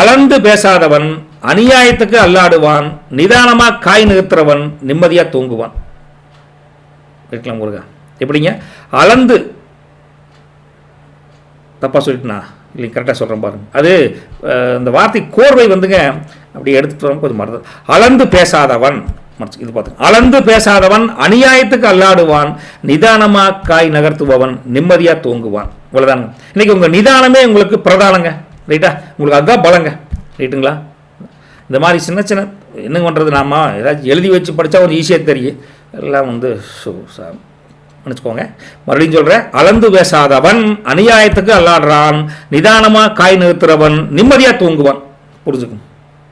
அளந்து பேசாதவன் அநியாயத்துக்கு அல்லாடுவான். நிதானமாக காய் நிறுத்துறவன் நிம்மதியாக தூங்குவான். இருக்கலாம் முருகா. எப்படிங்க அளந்து, தப்பாக சொல்லிட்டுனா இல்லைங்க, கரெக்டாக சொல்கிறேன் பாருங்க. அது அந்த வார்த்தை கோர்வை வந்துங்க அப்படி எடுத்துட்டு கொஞ்சம் மறந்து. அளந்து பேசாதவன், இது பார்த்து, அளந்து பேசாதவன் அநியாயத்துக்கு அல்லாடுவான். நிதானமாக காய் நகர்த்துபவன் நிம்மதியாக தூங்குவான். இவ்வளோதானுங்க. இன்னைக்கு உங்கள் நிதானமே உங்களுக்கு பிரதானங்க, ரைட்டா? உங்களுக்கு அதுதான் பலங்க, ரைட்டுங்களா? இந்த மாதிரி சின்ன சின்ன என்ன பண்ணுறது, நாம ஏதாச்சும் எழுதி வச்சு படித்தா ஒரு ஈஸியாக தெரியும். எல்லாம் வந்து நினச்சிக்கோங்க. மறுபடியும் சொல்கிறேன், அளந்து பேசாதவன் அநியாயத்துக்கு அல்லாடுறான். நிதானமாக காய் நிறுத்துறவன் நிம்மதியாக தூங்குவான். புரிஞ்சுக்கும்.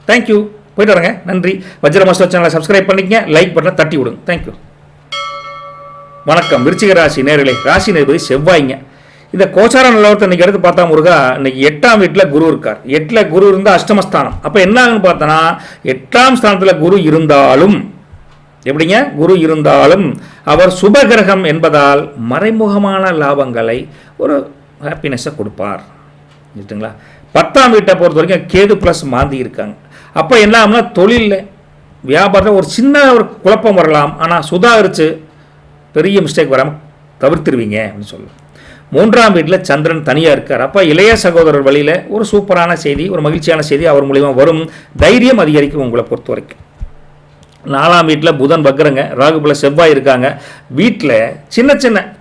தேங்க்யூ. போயிட்டு வரேங்க. நன்றி. வஜ்ர மாஸ்டர் சேனலை சப்ஸ்கிரைப் பண்ணிக்கங்க, லைக் பட்டனை தட்டி விடுங்க. தேங்க்யூ. வணக்கம். விருச்சிக ராசி நேயர்களே. ராசி நேர்பதி செவ்வாய்ங்க. இந்த கோச்சார நிலவரத்தை இன்றைக்கி எடுத்து பார்த்தா முருகா, இன்றைக்கி 8ஆம் வீட்டில் குரு இருக்கார். 8ல் குரு இருந்தால் அஷ்டமஸ்தானம். அப்போ என்ன ஆகுன்னு பார்த்தோன்னா, 8ஆம் ஸ்தானத்தில் குரு இருந்தாலும், எப்படிங்க, குரு இருந்தாலும் அவர் சுபகிரகம் என்பதால் மறைமுகமான லாபங்களை, ஒரு ஹாப்பினஸை கொடுப்பார். சரிங்களா? 10ஆம் வீட்டை பொறுத்த வரைக்கும் கேது ப்ளஸ் மாந்தி இருக்காங்க. அப்போ என்ன ஆகும்னா, தொழிலில் வியாபாரத்தில் ஒரு சின்ன ஒரு குழப்பம் வரலாம். ஆனால் சுதாகரித்து பெரிய மிஸ்டேக் வராமல் தவிர்த்துருவீங்க அப்படின்னு சொல்லலாம். 3ஆம் வீட்டில் சந்திரன் தனியாக இருக்கார். அப்போ இளைய சகோதரர் வழியில் ஒரு சூப்பரான செய்தி, ஒரு மகிழ்ச்சியான செய்தி அவர் மூலிமா வரும். தைரியம் அதிகரிக்கும் உங்களை பொறுத்த வரைக்கும். 4ஆம் வீட்டில் புதன் வக்கரங்க, ராகுபுல செவ்வாய் இருக்காங்க. வீட்டில் சின்ன சின்ன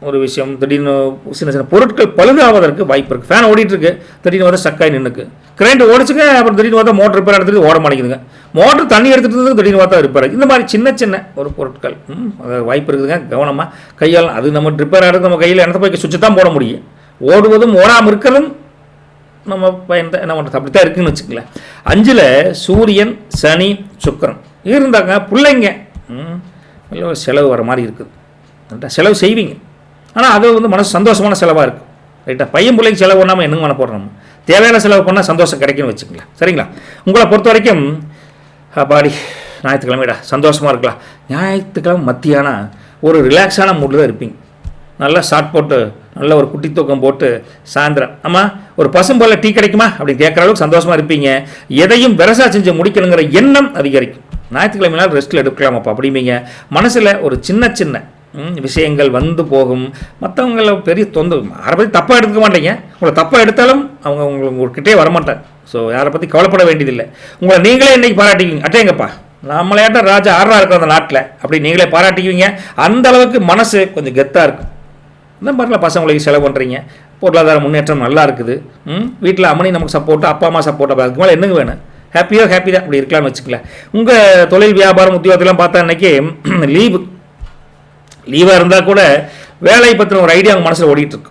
ஒரு விஷயம், திடீர்னு சின்ன சின்ன பொருட்கள் பழுதாவதற்கு வாய்ப்பு இருக்குது. ஃபேன் ஓடிட்டுருக்கு, திடீர்னு வந்து ஸ்டக்காகி நின்றுக்கு. கரண்ட் ஓடிச்சுங்க, அப்புறம் திடீர்னு பார்த்தா மோட்டர் ரிப்பேர் எடுத்துகிட்டு ஓட மாட்டேங்குதுங்க. மோட்டர் தண்ணி எடுத்துகிட்டு திடீர்னு பார்த்தா ரிப்பேர். இந்த மாதிரி சின்ன சின்ன ஒரு பொருட்கள் வாய்ப்பு இருக்குதுங்க. கவனமாக கையால், அது நம்ம ரிப்பேர் ஆகிறது நம்ம கையில் இடத்த போய் சுவிட்சு தான் போட முடியும். ஓடுவதும் ஓடாமல் இருக்கிறதும் நம்ம பயன்தான் என்ன பண்ணுறது, அப்படி தான் இருக்குதுன்னு வச்சுக்கல. 5ல் சூரியன், சனி, சுக்கிரன் இருந்தாங்க. பிள்ளைங்க செலவு வர மாதிரி இருக்குது. செலவு செய்வீங்க, ஆனால் அது வந்து மனசு சந்தோஷமான செலவாக இருக்கும். ரைட்டா? பையன் பிள்ளைக்கு செலவு பண்ணாமல் என்னங்க பண்ண போடுறோம்? தேவையான செலவு பண்ணால் சந்தோஷம் கிடைக்குன்னு வச்சுக்கலாம். சரிங்களா? உங்களை பொறுத்த வரைக்கும் பாடி ஞாயிற்றுக்கிழமைடா சந்தோஷமாக இருக்கலாம். ஞாயிற்றுக்கிழமை மத்தியானம் ஒரு ரிலாக்ஸான மூடில் தான் இருப்பீங்க. நல்லா ஷார்ட் போட்டு, நல்ல ஒரு குட்டி தூக்கம் போட்டு, சாயந்தரம் ஆமாம் ஒரு பசும்போல டீ கிடைக்குமா அப்படின்னு கேட்குற அளவுக்கு சந்தோஷமாக இருப்பீங்க. எதையும் பெருசாக செஞ்சு முடிக்கணுங்கிற எண்ணம் அதிகரிக்கும். ஞாயிற்றுக்கிழமைனால் ரெஸ்ட்டில் எடுக்கலாமாப்பா அப்படிம்பீங்க. மனசில் ஒரு சின்ன சின்ன விஷயங்கள் வந்து போகும். மற்றவங்கள பெரிய தொந்தரவு, யாரை பற்றி தப்பாக எடுத்துக்க மாட்டீங்க. உங்களை தப்பாக எடுத்தாலும் அவங்க உங்கள்கிட்டே வரமாட்டாங்க. ஸோ யாரை பற்றி கவலைப்பட வேண்டியதில்லை. உங்களை நீங்களே இன்றைக்கி பாராட்டிக்குவீங்க. அட்டேங்கப்பா நம்மளையாட்ட ராஜா ஆறாக இருக்கிற அந்த நாட்டில் அப்படி நீங்களே பாராட்டிக்குவீங்க. அந்த அளவுக்கு மனசு கொஞ்சம் கெத்தாக இருக்கும். இந்த மாதிரிலாம் பசங்களுக்கு செலவு பண்ணுறீங்க. பொருளாதார முன்னேற்றம் நல்லா இருக்குது. வீட்டில் அம்மனி நமக்கு சப்போர்ட்டு, அப்பா அம்மா சப்போர்ட்டாக, அதுக்கு மேலே என்னங்க வேணும்? ஹாப்பி தான் அப்படி இருக்கலாம்னு வச்சுக்கல. உங்கள் தொழில் வியாபாரம் உத்தியோகத்தெல்லாம் பார்த்தா இன்றைக்கி லீவாக இருந்தால் கூட வேலையை பற்றின ஒரு ஐடியா அவங்க மனசில் ஓடிட்டுருக்கு.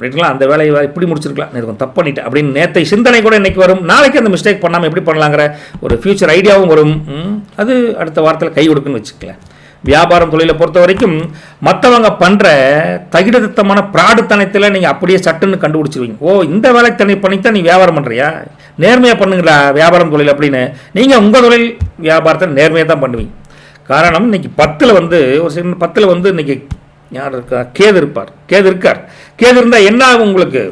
ரைட்டுங்களா? அந்த வேலையை இப்படி முடிச்சிருக்கலாம், எனக்கு தப்பு பண்ணிட்டேன் அப்படின்னு நேற்றை சிந்தனை கூட இன்றைக்கி வரும். நாளைக்கு அந்த மிஸ்டேக் பண்ணாமல் எப்படி பண்ணலாங்கிற ஒரு ஃப்யூச்சர் ஐடியாவும் வரும். அது அடுத்த வாரத்தில் கை கொடுக்குன்னு வச்சுக்கல. வியாபாரம் தொழிலை பொறுத்த வரைக்கும் மற்றவங்க பண்ணுற தகிடத்தமான பிராடுத்தனத்தில் நீங்கள் அப்படியே சட்டுன்னு கண்டுபிடிச்சிருவீங்க. ஓ, இந்த வேலைக்கு தனி பண்ணித்தான் நீ வியாபாரம் பண்ணுறியா, நேர்மையாக பண்ணுங்களா வியாபாரம் தொழில் அப்படின்னு நீங்கள் உங்கள் தொழில் வியாபாரத்தை நேர்மையாக தான் பண்ணுவீங்க. காரணம் இன்றைக்கி 10ல் வந்து ஒரு சின்ன 10ல் வந்து இன்றைக்கி யார் இருக்கா, கேது இருக்கார். கேது இருந்தால் என்ன ஆகும், உங்களுக்கு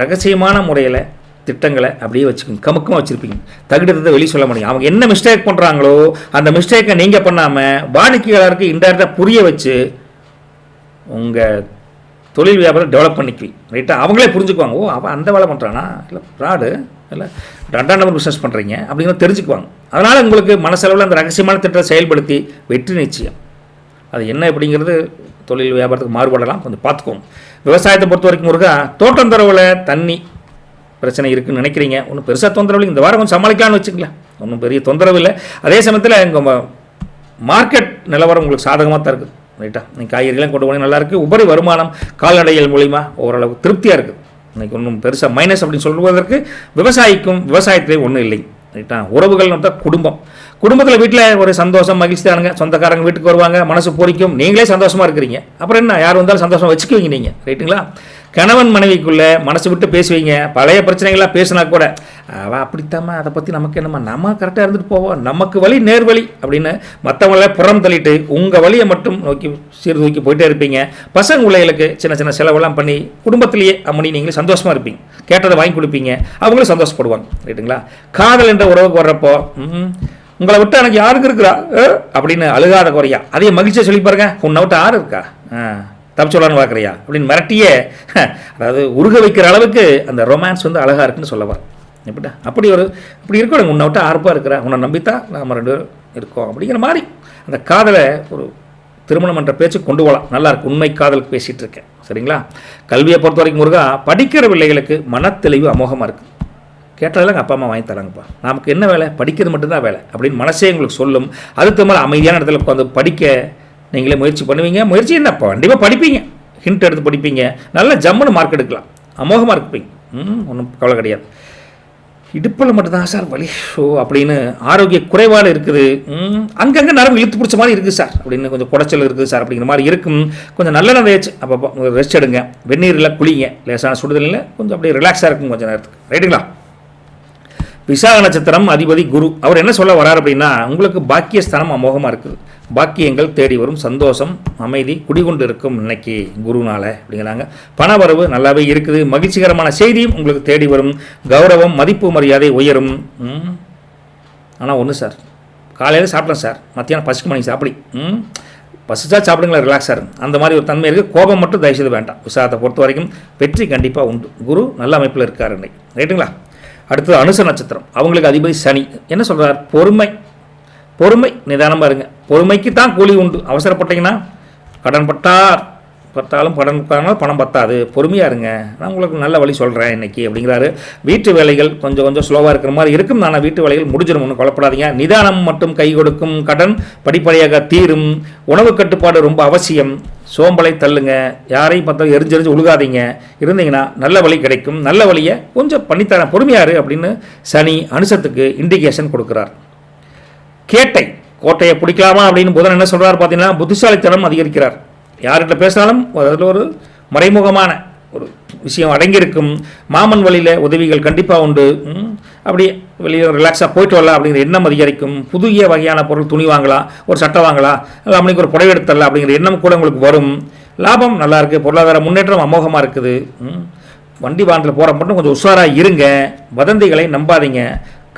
ரகசியமான முறையில் திட்டங்களை அப்படியே வச்சுக்கோங்க, கமுக்கமாக வச்சுருப்பீங்க, தகுதித்தை வெளியே சொல்ல முடியும். அவங்க என்ன மிஸ்டேக் பண்ணுறாங்களோ அந்த மிஸ்டேக்கை நீங்கள் பண்ணாமல் வாடிக்கையாளருக்கு இன்டைரக்டாக புரிய வச்சு உங்கள் தொழில் வியாபாரம் டெவலப் பண்ணிக்குவீங்க. ரைட்டாக அவங்களே புரிஞ்சுக்குவாங்க, ஓ அவன் அந்த வேலை பண்ணுறானா, இல்லை ஃப்ராடு, இல்லை 2ஆம் நம்பர் பிஸ்னஸ் பண்ணுறீங்க அப்படிங்கிறத தெரிஞ்சுக்குவாங்க. அதனால் உங்களுக்கு மனசளவில் அந்த ரகசியமான திட்டத்தை செயல்படுத்தி வெற்றி நிச்சயம். அது என்ன அப்படிங்கிறது தொழில் வியாபாரத்துக்கு மாறுபடலாம், கொஞ்சம் பார்த்துக்கோங்க. விவசாயத்தை பொறுத்த வரைக்கும் முருகா, தோட்டந்தரவில் தண்ணி பிரச்சனை இருக்குதுன்னு நினைக்கிறீங்க, ஒன்றும் பெருசாக தொந்தரவு இல்லை, இந்த வாரம் கொஞ்சம் சமாளிக்கலாம்னு வச்சுங்களேன், ஒன்றும் பெரிய தொந்தரவு இல்லை. அதே சமயத்தில் உங்கள் மார்க்கெட் நிலவரம் உங்களுக்கு சாதகமாக தான் இருக்குது. ரைட்டா, நீங்கள் காய்கறிகளாம் கொண்டு போனீங்க நல்லாயிருக்கு. உபரி வருமானம் கால்நடைகள் மூலிமா ஓரளவுக்கு திருப்தியாக இருக்குது. இன்றைக்கி ஒன்றும் பெருசாக மைனஸ் அப்படின்னு சொல்வதற்கு விவசாயத்திலே ஒன்றும் இல்லை. ரைட்டா, உறவுகள் தான் குடும்பத்தில் வீட்டில் ஒரு சந்தோஷம் மகிழ்ச்சி தானுங்க. சொந்தக்காரங்க வீட்டுக்கு வருவாங்க, மனசு பூரிக்கும், நீங்களே சந்தோஷமாக இருக்கிறீங்க, அப்புறம் என்ன யார் வந்தாலும் சந்தோஷமாக வச்சுக்குவீங்க நீங்கள். ரைட்டுங்களா, கணவன் மனைவிக்குள்ளே மனசு விட்டு பேசுவீங்க. பழைய பிரச்சனைகளாக பேசினா கூட அவள் அப்படித்தாம்மா, அதை பற்றி நமக்கு என்னம்மா, நம்ம கரெக்டாக இருந்துட்டு போவோம், நமக்கு வழி நேர்வழி அப்படின்னு மற்றவங்கள புறம் தள்ளிட்டு உங்கள் வழியை மட்டும் நோக்கி சீர்தூக்கி போயிட்டே இருப்பீங்க. பசங்க பிள்ளைகளுக்கு சின்ன சின்ன செலவெல்லாம் பண்ணி குடும்பத்திலேயே அம்மனி நீங்களே சந்தோஷமாக இருப்பீங்க, கேட்டதை வாங்கி கொடுப்பீங்க, அவங்களும் சந்தோஷப்படுவாங்க. ரைட்டுங்களா, காதல் என்ற உறவுக்கு வர்றப்போ உங்களை விட்டு எனக்கு யாருக்கு இருக்கிறா அப்படின்னு அழுகாத குறையா அதையே மகிழ்ச்சியாக சொல்லி பாருங்க, உன்னை விட்டு யாரு இருக்கா, தப்பு சொல்லலான்னு பார்க்குறியா அப்படின்னு மிரட்டியே, அதாவது உருக வைக்கிற அளவுக்கு அந்த ரொமான்ஸ் வந்து அழகாக இருக்குன்னு சொல்லவார். எப்படின்னா அப்படி இருக்கணும், உன்னை விட்டு ஆர்ப்பாக இருக்கிறா, உன்னை நம்பித்தான் நம்ம 2 பேரும் இருக்கோம் அப்படிங்கிற மாதிரி அந்த காதலை ஒரு திருமணம் என்ற பேச்சு கொண்டு போகலாம். நல்லாயிருக்கு, உண்மை காதலுக்கு பேசிகிட்டு இருக்கேன். சரிங்களா, கல்வியை பொறுத்த வரைக்கும் முருகா, படிக்கிற பிள்ளைகளுக்கு மனத்தெளிவு அமோகமாக இருக்குது. கேட்டாலும் எங்கள் அப்பா அம்மா வாங்கி தராங்கப்பா, நமக்கு என்ன வேலை, படிக்கிறது மட்டும்தான் வேலை அப்படின்னு மனசே உங்களுக்கு சொல்லும். அதுக்கு மாதிரி அமைதியான இடத்துல உட்காந்து படிக்க நீங்களே முயற்சி பண்ணுவீங்க. முயற்சி என்னப்பா, கண்டிப்பாக படிப்பீங்க, ஹிண்ட் எடுத்து படிப்பீங்க, நல்ல ஜம்முன்னு மார்க் எடுக்கலாம், அமோகமாக இருப்பீங்க, ஒன்றும் கவலை கிடையாது. இடுப்பில் மட்டும்தான் சார் வலி அப்படின்னு ஆரோக்கிய குறைபாடு இருக்குது, அங்கங்கே நரம்பு இழுத்து பிடிச்ச மாதிரி இருக்குது சார் அப்படின்னு, கொஞ்சம் குடைச்சல் இருக்குது சார் அப்படிங்கிற மாதிரி இருக்கும். கொஞ்சம் நல்ல தேய்ச்சி அப்போ ரெஸ்ட் எடுங்க, வெந்நீரில் குளிங்க, லேசான சுடுதலில் கொஞ்சம் அப்படியே ரிலாக்ஸாக இருக்கும் கொஞ்சம் நேரத்துக்கு. ரைட்டுங்களா, விசாக நட்சத்திரம் அதிபதி குரு, அவர் என்ன சொல்ல வரார் அப்படின்னா, உங்களுக்கு பாக்கியஸ்தானம் அமோகமாக இருக்குது, பாக்கியங்கள் தேடி வரும், சந்தோஷம் அமைதி குடிகொண்டு இருக்கும் இன்னைக்கு குருனால அப்படிங்கிறாங்க. பணவரவு நல்லாவே இருக்குது, மகிழ்ச்சிகரமான செய்தியும் உங்களுக்கு தேடி வரும், கௌரவம் மதிப்பு மரியாதை உயரும். ஆனால் ஒன்று சார், காலையில் சாப்பிட்றேன் சார், மத்தியானம் பசிக்கு மணி சாப்பிடி, பசிச்சா சாப்பிடுங்களா, ரிலாக்ஸாக இருக்கும், அந்த மாதிரி ஒரு தன்மை இருக்குது. கோபம் மட்டும் தயவுசெய்து வேண்டாம். விசாகத்தை பொறுத்த வரைக்கும் வெற்றி கண்டிப்பாக உண்டு, குரு நல்ல அமைப்பில் இருக்கார் இன்னைக்கு. ரைட்டுங்களா, அடுத்தது அனுச நட்சத்திரம், அவங்களுக்கு அதிபதி சனி. என்ன சொல்கிறார், பொறுமை நிதானமாக இருங்க, பொறுமைக்கு தான் கூலி உண்டு. அவசரப்பட்டீங்கன்னா கடன் பட்டாலும் பணம் பத்தாது, பொறுமையாக இருங்க, நான் உங்களுக்கு நல்ல வழி சொல்கிறேன் இன்றைக்கி அப்படிங்கிறாரு. வீட்டு வேலைகள் கொஞ்சம் ஸ்லோவாக இருக்கிற மாதிரி இருக்கும், ஆனால் வீட்டு வேலைகள் முடிஞ்சிடும், ஒன்றும் கொல்லப்படாதீங்க. நிதானம் மட்டும் கை கொடுக்கும், கடன் படிப்படியாக தீரும், உணவு கட்டுப்பாடு ரொம்ப அவசியம், சோம்பலை தள்ளுங்க, யாரையும் பார்த்தா எரிஞ்செறிஞ்சு உழுகாதீங்க, இருந்தீங்கன்னா நல்ல வழி கிடைக்கும், நல்ல வழியை கொஞ்சம் பண்ணித்தரேன், பொறுமையாரு அப்படின்னு சனி அனுசத்துக்கு இண்டிகேஷன் கொடுக்குறார். கோட்டையை பிடிக்கலாமா அப்படின்னு புதன் என்ன சொல்கிறார் பார்த்தீங்கன்னா, புத்திசாலித்தனம் அதிகரிக்கிறார். யார்கிட்ட பேசினாலும் அதில் ஒரு மறைமுகமான ஒரு விஷயம் அடங்கியிருக்கும். மாமன் வழியில் உதவிகள் கண்டிப்பாக உண்டு, அப்படியே வெளியே ரிலாக்ஸாக போயிட்டு வரலாம் அப்படிங்கிற எண்ணம் அதிகரிக்கும். புதிய வகையான பொருள், துணி வாங்கலாம், ஒரு சட்டை வாங்கலாம், இல்லை அப்படிங்கிற ஒரு புடவை எடுத்துடலாம் அப்படிங்கிற எண்ணம் கூட உங்களுக்கு வரும். லாபம் நல்லா இருக்குது, பொருளாதார முன்னேற்றம் அமோகமாக இருக்குது. வண்டி வாகனத்தில் போகிற மட்டும் கொஞ்சம் உஷாராக இருங்க, வதந்திகளை நம்பாதீங்க.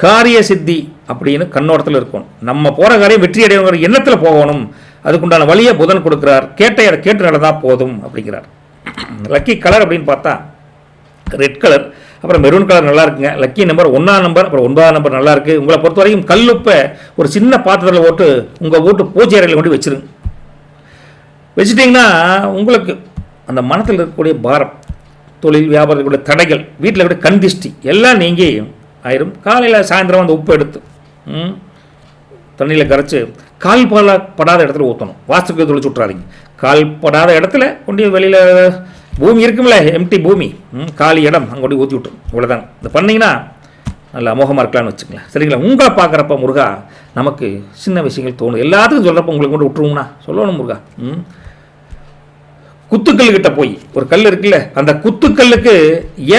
காரிய சித்தி அப்படின்னு கண்ணோட்டத்தில் இருக்கும், நம்ம போகிற காரியம் வெற்றி அடையணுங்கிற எண்ணத்தில் போகணும், அதுக்குண்டான வழியை புதன் கொடுக்குறார். அதை கேட்டு நடந்தால் போதும் அப்படிங்கிறார். லக்கி கலர் அப்படின்னு பார்த்தா ரெட் கலர், அப்புறம் மெரூன் கலர் நல்லா இருக்குங்க. லக்கி நம்பர் 1ஆம் நம்பர், அப்புறம் 9ஆம் நம்பர் நல்லா இருக்குது. உங்களை பொறுத்த வரைக்கும் கல்லுப்பை ஒரு சின்ன பாத்திரத்தில் போட்டு உங்கள் வீட்டு பூஜை அறையில் கொண்டு வச்சுருங்க. வச்சுட்டிங்கன்னா உங்களுக்கு அந்த மனத்தில் இருக்கக்கூடிய பாரம், தொழில் வியாபாரத்துக்குடைய தடைகள், வீட்டில் கூட கண் திஷ்டி எல்லாம் நீங்கி ஆயிரும். காலையில் சாயந்தரம் அந்த உப்பு எடுத்து தண்ணியில் கரைச்சி கால் படாத இடத்துல ஊற்றணும். வாஸ்துக்கு தொழிச்சு விட்றாதீங்க. கால் படாத இடத்துல கொண்டு வெளியில் பூமி இருக்கும்ல, எம்டி பூமி, காலி இடம், அங்கே கொண்டு ஊற்றி விட்டுரும். இவ்வளோதாங்க. இதை பண்ணிங்கன்னா நல்ல அமோகமாக இருக்கலாம்னு வச்சுக்கலாம். சரிங்களா, உங்களை பார்க்குறப்ப முருகா நமக்கு சின்ன விஷயங்கள் தோணும். எல்லாத்துக்கும் சொல்கிறப்ப உங்களுக்கு கொண்டு விட்டுருவோம்னா சொல்லணும் முருகா. குத்துக்கல்கிட்ட போய் ஒரு கல் இருக்குல்ல, அந்த குத்துக்கல்லுக்கு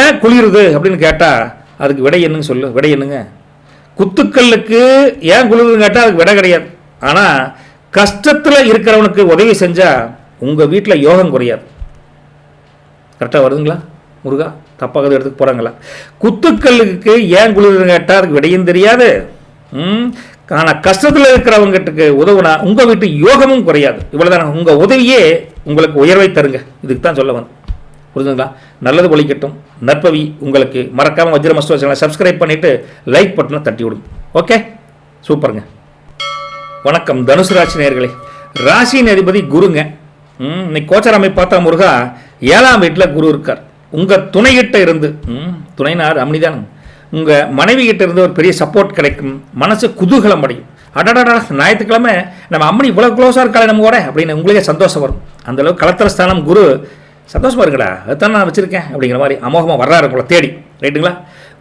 ஏன் குளிருது அப்படின்னு கேட்டால் அதுக்கு விடை என்னங்க சொல்லு, விடை என்னங்க? குத்துக்கல்லுக்கு ஏன் குளிர்னு கேட்டால் அதுக்கு விடை கிடையாது. ஆனால் கஷ்டத்தில் இருக்கிறவனுக்கு உதவி செஞ்சால் உங்கள் வீட்டில் யோகம் குறையாது. கரெக்டாக வருதுங்களா முருகா? தப்பாக எடுத்துக்க போகிறாங்களா? குத்துக்கல்லுக்கு ஏன் குளிர்னு கேட்டால் அதுக்கு விடையும் தெரியாது. ஆனால் கஷ்டத்தில் இருக்கிறவங்கட்டுக்கு உதவுனா உங்கள் வீட்டு யோகமும் குறையாது. இவ்வளோதான். உங்கள் உதவியே உங்களுக்கு உயர்வை தருங்க. இதுக்கு தான் சொல்ல வந்து, புரிஞ்சுங்களா? நல்லது ஒழிக்கட்டும். நற்பவி உங்களுக்கு. மறக்காமல் வஜ்ர மஸ்டோ சேனலை சப்ஸ்கிரைப் பண்ணிவிட்டு லைக் பட்டனை தட்டி விடுங்க. ஓகே, சூப்பருங்க. வணக்கம் தனுசு ராசி நேயர்களே. ராசியின் அதிபதி குருங்க. இன்னைக்கு கோச்சார அமைப்பு பார்த்தா முருகா 7ஆம் வீட்டில் குரு இருக்கார். உங்கள் துணைகிட்ட இருந்து, துணைனார் அம்னிதான், உங்கள் மனைவி கிட்ட இருந்து ஒரு பெரிய சப்போர்ட் கிடைக்கும். மனசு குதூகலம் அடையும். அடடா, ஞாயிற்றுக்கிழமை நம்ம அம்மனி இவ்வளோ க்ளோஸாக இருக்காளே நம்ம கூட அப்படின்னு உங்களுக்கே சந்தோஷம் வரும். அந்தளவுக்கு கலத்தர ஸ்தானம் குரு. சந்தோஷமாக இருக்குடா, அதுதான் நான் வச்சுருக்கேன் அப்படிங்கிற மாதிரி அமோகமாக வர்றாரு உங்களை தேடி. ரைட்டுங்களா?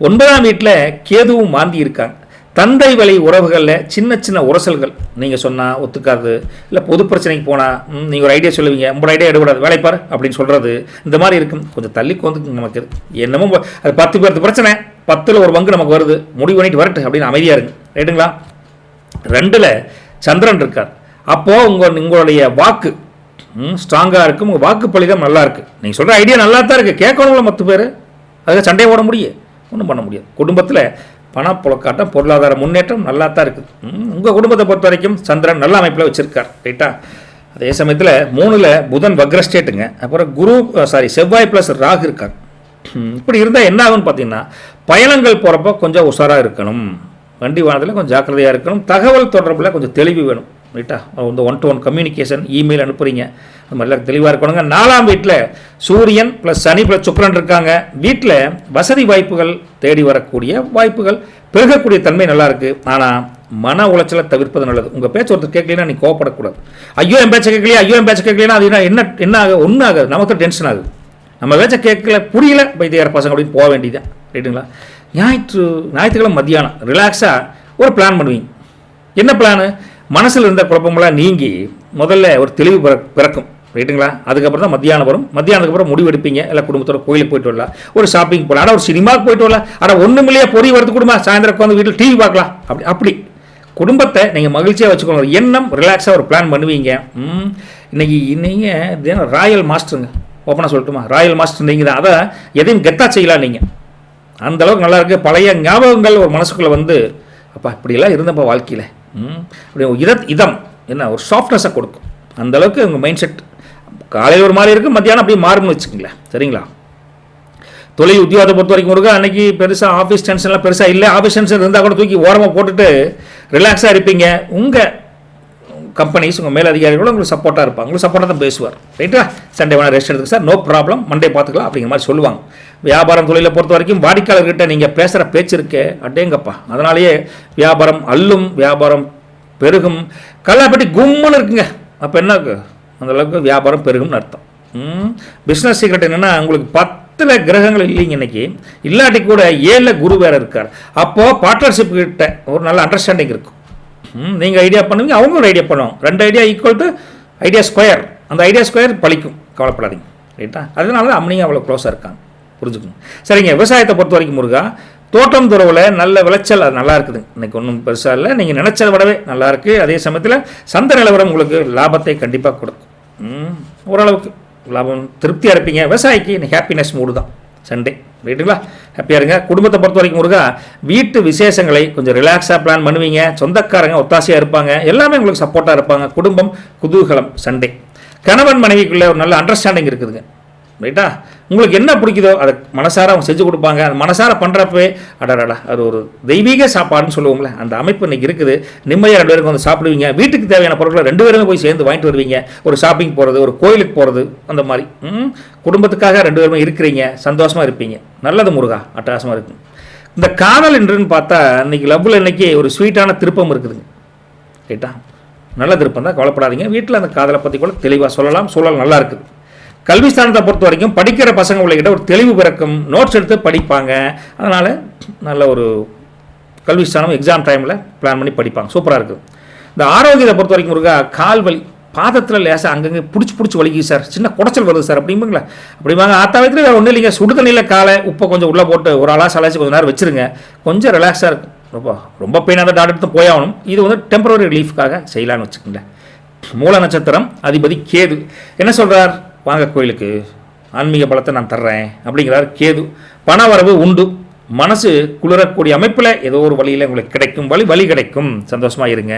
9ஆம் வீட்டில் கேதுவும் மாந்தி இருக்காங்க. தந்தை வழி உறவுகளில் சின்ன சின்ன உரசல்கள். நீங்கள் சொன்னால் ஒத்துக்காது, இல்லை பொது பிரச்சனைக்கு போனால் நீங்கள் ஒரு ஐடியா சொல்லுவீங்க, உங்களோட ஐடியா எடுக்கூடாது, வேலைப்பார் அப்படின்னு சொல்கிறது, இந்த மாதிரி இருக்கும். கொஞ்சம் தள்ளி வந்து நமக்கு என்னமோ அது 10 பேருக்கு பிரச்சனை, 10ல் ஒரு பங்கு நமக்கு வருது, முடிவு பண்ணிட்டு வரட்டு அப்படின்னு அமைதியாக இருக்கு. ரைட்டுங்களா? 2ல் சந்திரன் இருக்கார். அப்போது உங்களுடைய வாக்கு ஸ்ட்ராங்காக இருக்கும். உங்கள் வாக்கு பலிதம் நல்லா இருக்குது. நீங்கள் சொல்கிற ஐடியா நல்லா தான் இருக்குது, கேட்கணும்ல 10 பேர். அதுக்கு சண்டையை ஓட முடியும், ஒன்றும் பண்ண முடியாது. குடும்பத்தில் பணப்புழக்காட்டம், பொருளாதார முன்னேற்றம் நல்லா தான் இருக்குது. உங்கள் குடும்பத்தை பொறுத்த வரைக்கும் சந்திரன் நல்ல அமைப்பில் வச்சுருக்கார். ரைட்டா? அதே சமயத்தில் 3ல் புதன் வக்ரஸ்டேட்டுங்க. அப்புறம் செவ்வாய் ப்ளஸ் ராகு இருக்காங்க. இப்படி இருந்தால் என்ன ஆகுன்னு பார்த்தீங்கன்னா, பயணங்கள் போகிறப்போ கொஞ்சம் உஷாராக இருக்கணும். வண்டி வாகனத்தில் கொஞ்சம் ஜாக்கிரதையாக இருக்கணும். தகவல் தொடர்பில் கொஞ்சம் தெளிவு வேணும். ரைட்டா? வந்து 1-to-1 கம்யூனிகேஷன், இமெயில் அனுப்புகிறீங்க, அது மாதிரிலாம் தெளிவாக இருக்கணுங்க. 4ஆம் வீட்டில் சூரியன் ப்ளஸ் சனி ப்ளஸ் சுக்கிரன் இருக்காங்க. வீட்டில் வசதி வாய்ப்புகள் தேடி வரக்கூடிய வாய்ப்புகள், பெருகக்கூடிய தன்மை நல்லா இருக்குது. ஆனால் மன உளைச்சலை தவிர்ப்பது நல்லது. உங்கள் பேச்சு ஒருத்தர் கேட்கலன்னா நீ கோவப்படக்கூடாது. ஐயோ என் பேச்சை கேட்கலையா, ஐயோ என் பேச்சை கேட்கலையா, அது என்ன ஆகுது? ஒன்றும் ஆகாது. நமக்கு டென்ஷன் ஆகுது. நம்ம பேச்சை கேட்கல, புரியல, பைத்தியார பசங்க அப்படின்னு போக வேண்டியதான். ரைட்டுங்களா? ஞாயிற்றுக்கிழமை மத்தியானம் ரிலாக்ஸாக ஒரு பிளான் பண்ணுவீங்க. என்ன பிளானு? மனசில் இருந்த குழப்பமெல்லாம் நீங்கி முதல்ல ஒரு தெளிவு பிறக்கும். ரைட்டுங்களா? அதுக்கப்புறம் தான் மத்தியானம் வரும். மத்தியானத்துக்கு அப்புறம் முடிவு எடுப்பீங்க. இல்லை குடும்பத்தோட கோயிலுக்கு போயிட்டு வரலாம், ஒரு ஷாப்பிங் போகலாம், ஆனால் ஒரு சினிமாவுக்கு போயிட்டு வரலாம், ஆனால் ஒன்றும் இல்லையா பொறி வரது கொடுமா, சாயந்தரம் உட்காந்து வீட்டில் டிவி பார்க்கலாம். அப்படி குடும்பத்தை நீங்கள் மகிழ்ச்சியாக வச்சுக்கணும். ஒரு எண்ணம், ரிலாக்ஸாக ஒரு பிளான் பண்ணுவீங்க. இன்னைக்கு நீங்கள் ராயல் மாஸ்டருங்க. ஓப்பனாக சொல்லட்டுமா? ராயல் மாஸ்டர் நீங்கள் தான். அதை எதையும் கெத்தாக செய்யலாம். நீங்கள் அந்தளவுக்கு நல்லா இருக்குது. பழைய ஞாபகங்கள் ஒரு மனசுக்குள்ளே வந்து, அப்பா இப்படியெல்லாம் இருந்தப்போ வாழ்க்கையில் அப்படி இதம் என்ன ஒரு சாஃப்ட்னஸை கொடுக்கும். அந்தளவுக்கு உங்கள் மைண்ட் செட் காலையில் ஒரு மாதிரி இருக்குது, மத்தியானம் அப்படியே மாறும்னு வச்சுக்கோங்களேன். சரிங்களா? தொழில் உத்தியோகத்தை பொறுத்த வரைக்கும் கொடுக்க அன்றைக்கி பெருசாக ஆஃபீஸ் டென்ஷன்லாம் பெருசாக இல்லை. ஆஃபீஸ் டென்ஷன் இருந்தால் கூட தூக்கி ஓரமாக போட்டுட்டு ரிலாக்ஸாக இருப்பீங்க. உங்கள் கம்பெனிஸ், உங்கள் மேலதிகாரிகளும் உங்களுக்கு சப்போர்ட்டாக இருப்பாங்க. உங்களுக்கு சப்போர்ட்டாக தான் பேசுவார். ரைட்டா? சண்டே வேணால் ரெஸ்ட் எடுத்துக்க சார், நோ ப்ராப்ளம், மண்டே பார்த்துக்கலாம் அப்படிங்கிற மாதிரி சொல்லுவாங்க. வியாபாரம் தொழிலை பொறுத்த வரைக்கும் வாடிக்கையாளர்கிட்ட நீங்கள் பேசுகிற பேச்சு இருக்கே, அடேங்கப்பா, அதனாலேயே வியாபாரம் அள்ளும், வியாபாரம் பெருகும். கல்லாப்பட்டி கும்முன்னு இருக்குங்க. அப்போ என்ன அந்தளவுக்கு வியாபாரம் பெருகும்னு அர்த்தம். பிஸ்னஸ் சீக்ரெட் என்னென்னா, உங்களுக்கு 10ல் கிரகங்கள் இல்லைங்க இன்றைக்கி. இல்லாட்டி கூட 7ல் குரு வேறு இருக்கார். அப்போது பார்ட்னர்ஷிப் கிட்ட ஒரு நல்ல அண்டர்ஸ்டாண்டிங் இருக்கும். நீங்கள் ஐடியா பண்ணுவீங்க, அவங்க ஒரு ஐடியா பண்ணுவாங்க. 2 idea equal to idea square. அந்த ஐடியா ஸ்கொயர் பழிக்கும், கவலைப்படாதீங்க. ரைட்டா? அதனால தான் அம்னியும் அவ்வளோ க்ளோஸாக இருக்காங்க. புரிஞ்சுக்கணும். சரிங்க. விவசாயத்தை பொறுத்த வரைக்கும் முருகா, தோட்டம் துறவில் நல்ல விளைச்சல் அது நல்லா இருக்குது. இன்றைக்கி ஒன்றும் பெருசாக இல்லை, நீங்கள் நினச்சதை விடவே நல்லா இருக்குது. அதே சமயத்தில் சந்தை நிலவரம் உங்களுக்கு லாபத்தை கண்டிப்பாக கொடுக்கும். ஓரளவுக்கு லாபம், திருப்தியாக இருப்பீங்க. விவசாயிக்கு இன்னைக்கு ஹாப்பினஸ் மூடு தான் சண்டே. ரைட்டுங்களா? ஹாப்பியாக இருங்க. குடும்பத்தை பொறுத்த வரைக்கும் முருகா, வீட்டு விசேஷங்களை கொஞ்சம் ரிலாக்ஸாக பிளான் பண்ணுவீங்க. சொந்தக்காரங்க ஒத்தாசையாக இருப்பாங்க. எல்லாமே உங்களுக்கு சப்போர்ட்டாக இருப்பாங்க. குடும்பம் குதூகலம் சண்டே. கணவன் மனைவிக்குள்ளே ஒரு நல்ல அண்டர்ஸ்டாண்டிங் இருக்குதுங்க. ரைட்டா? உங்களுக்கு என்ன பிடிக்குதோ அதை மனசார அவங்க செஞ்சு கொடுப்பாங்க. அந்த மனசார பண்ணுறப்பவே அடடா, அது ஒரு தெய்வீக சாப்பாடுன்னு சொல்லுவோம்ல, அந்த அமைப்பு இன்றைக்கி இருக்குது. நிம்மதியாக 2 பேருக்கு வந்து சாப்பிடுவீங்க. வீட்டுக்கு தேவையான பொருட்களை 2 பேருமே போய் சேர்ந்து வாங்கிட்டு வருவீங்க. ஒரு ஷாப்பிங் போகிறது, ஒரு கோயிலுக்கு போகிறது, அந்த மாதிரி குடும்பத்துக்காக 2 பேருமே இருக்கிறீங்க. சந்தோஷமாக இருப்பீங்க. நல்லது முருகா, அட்டகாசமாக இருக்குங்க. இந்த காதல் என்றுன்னு பார்த்தா இன்றைக்கி லவ்வில் இன்றைக்கி ஒரு ஸ்வீட்டான திருப்பம் இருக்குதுங்க. ரைட்டா? நல்ல திருப்பம் தான், கவலைப்படாதீங்க. வீட்டில் அந்த காதலை பற்றி கூட தெளிவாக சொல்லலாம். சூழல் நல்லா இருக்குது. கல்வி ஸ்தானத்தை பொறுத்த வரைக்கும் படிக்கிற பசங்க உங்கள்கிட்ட ஒரு தெளிவு பிறக்கும். நோட்ஸ் எடுத்து படிப்பாங்க. அதனால் நல்ல ஒரு கல்வி ஸ்தானம் எக்ஸாம் டைமில் பிளான் பண்ணி படிப்பாங்க. சூப்பராக இருக்குது. இந்த ஆரோக்கியத்தை பொறுத்த வரைக்கும் முருகா, கால் வலி, பாதத்தில் லேசாக அங்கங்கே பிடிச்சி வலிக்குது சார், சின்ன குடைச்சல் வருது சார் அப்படிம்பாங்களா. அப்படிம்பாங்க. ஆத்தாவத்தில் வேறு ஒன்றும் இல்லைங்க, சுடு தண்ணியில் காலை உப்பை கொஞ்சம் உள்ளே போட்டு ஒரு அலா சலாச்சு கொஞ்சம் நேரம் வச்சுருங்க, கொஞ்சம் ரிலாக்ஸாக இருக்கும். ரொம்ப பெயினாக டாக்டர் எடுத்து போயாகணும். இது வந்து டெம்பரரி ரிலீஃப்காக செய்யலான்னு வச்சுக்கோங்களேன். மூல நட்சத்திரம் அதிபதி கேது. என்ன சொல்கிறார்? வாங்க கோயிலுக்கு, ஆன்மீக பலத்தை நான் தர்றேன் அப்படிங்கிறார் கேது. பண வரவு உண்டு, மனசு குளிரக்கூடிய அமைப்பில் ஏதோ ஒரு வழியில் உங்களுக்கு கிடைக்கும், வழி கிடைக்கும், சந்தோஷமாக இருங்க.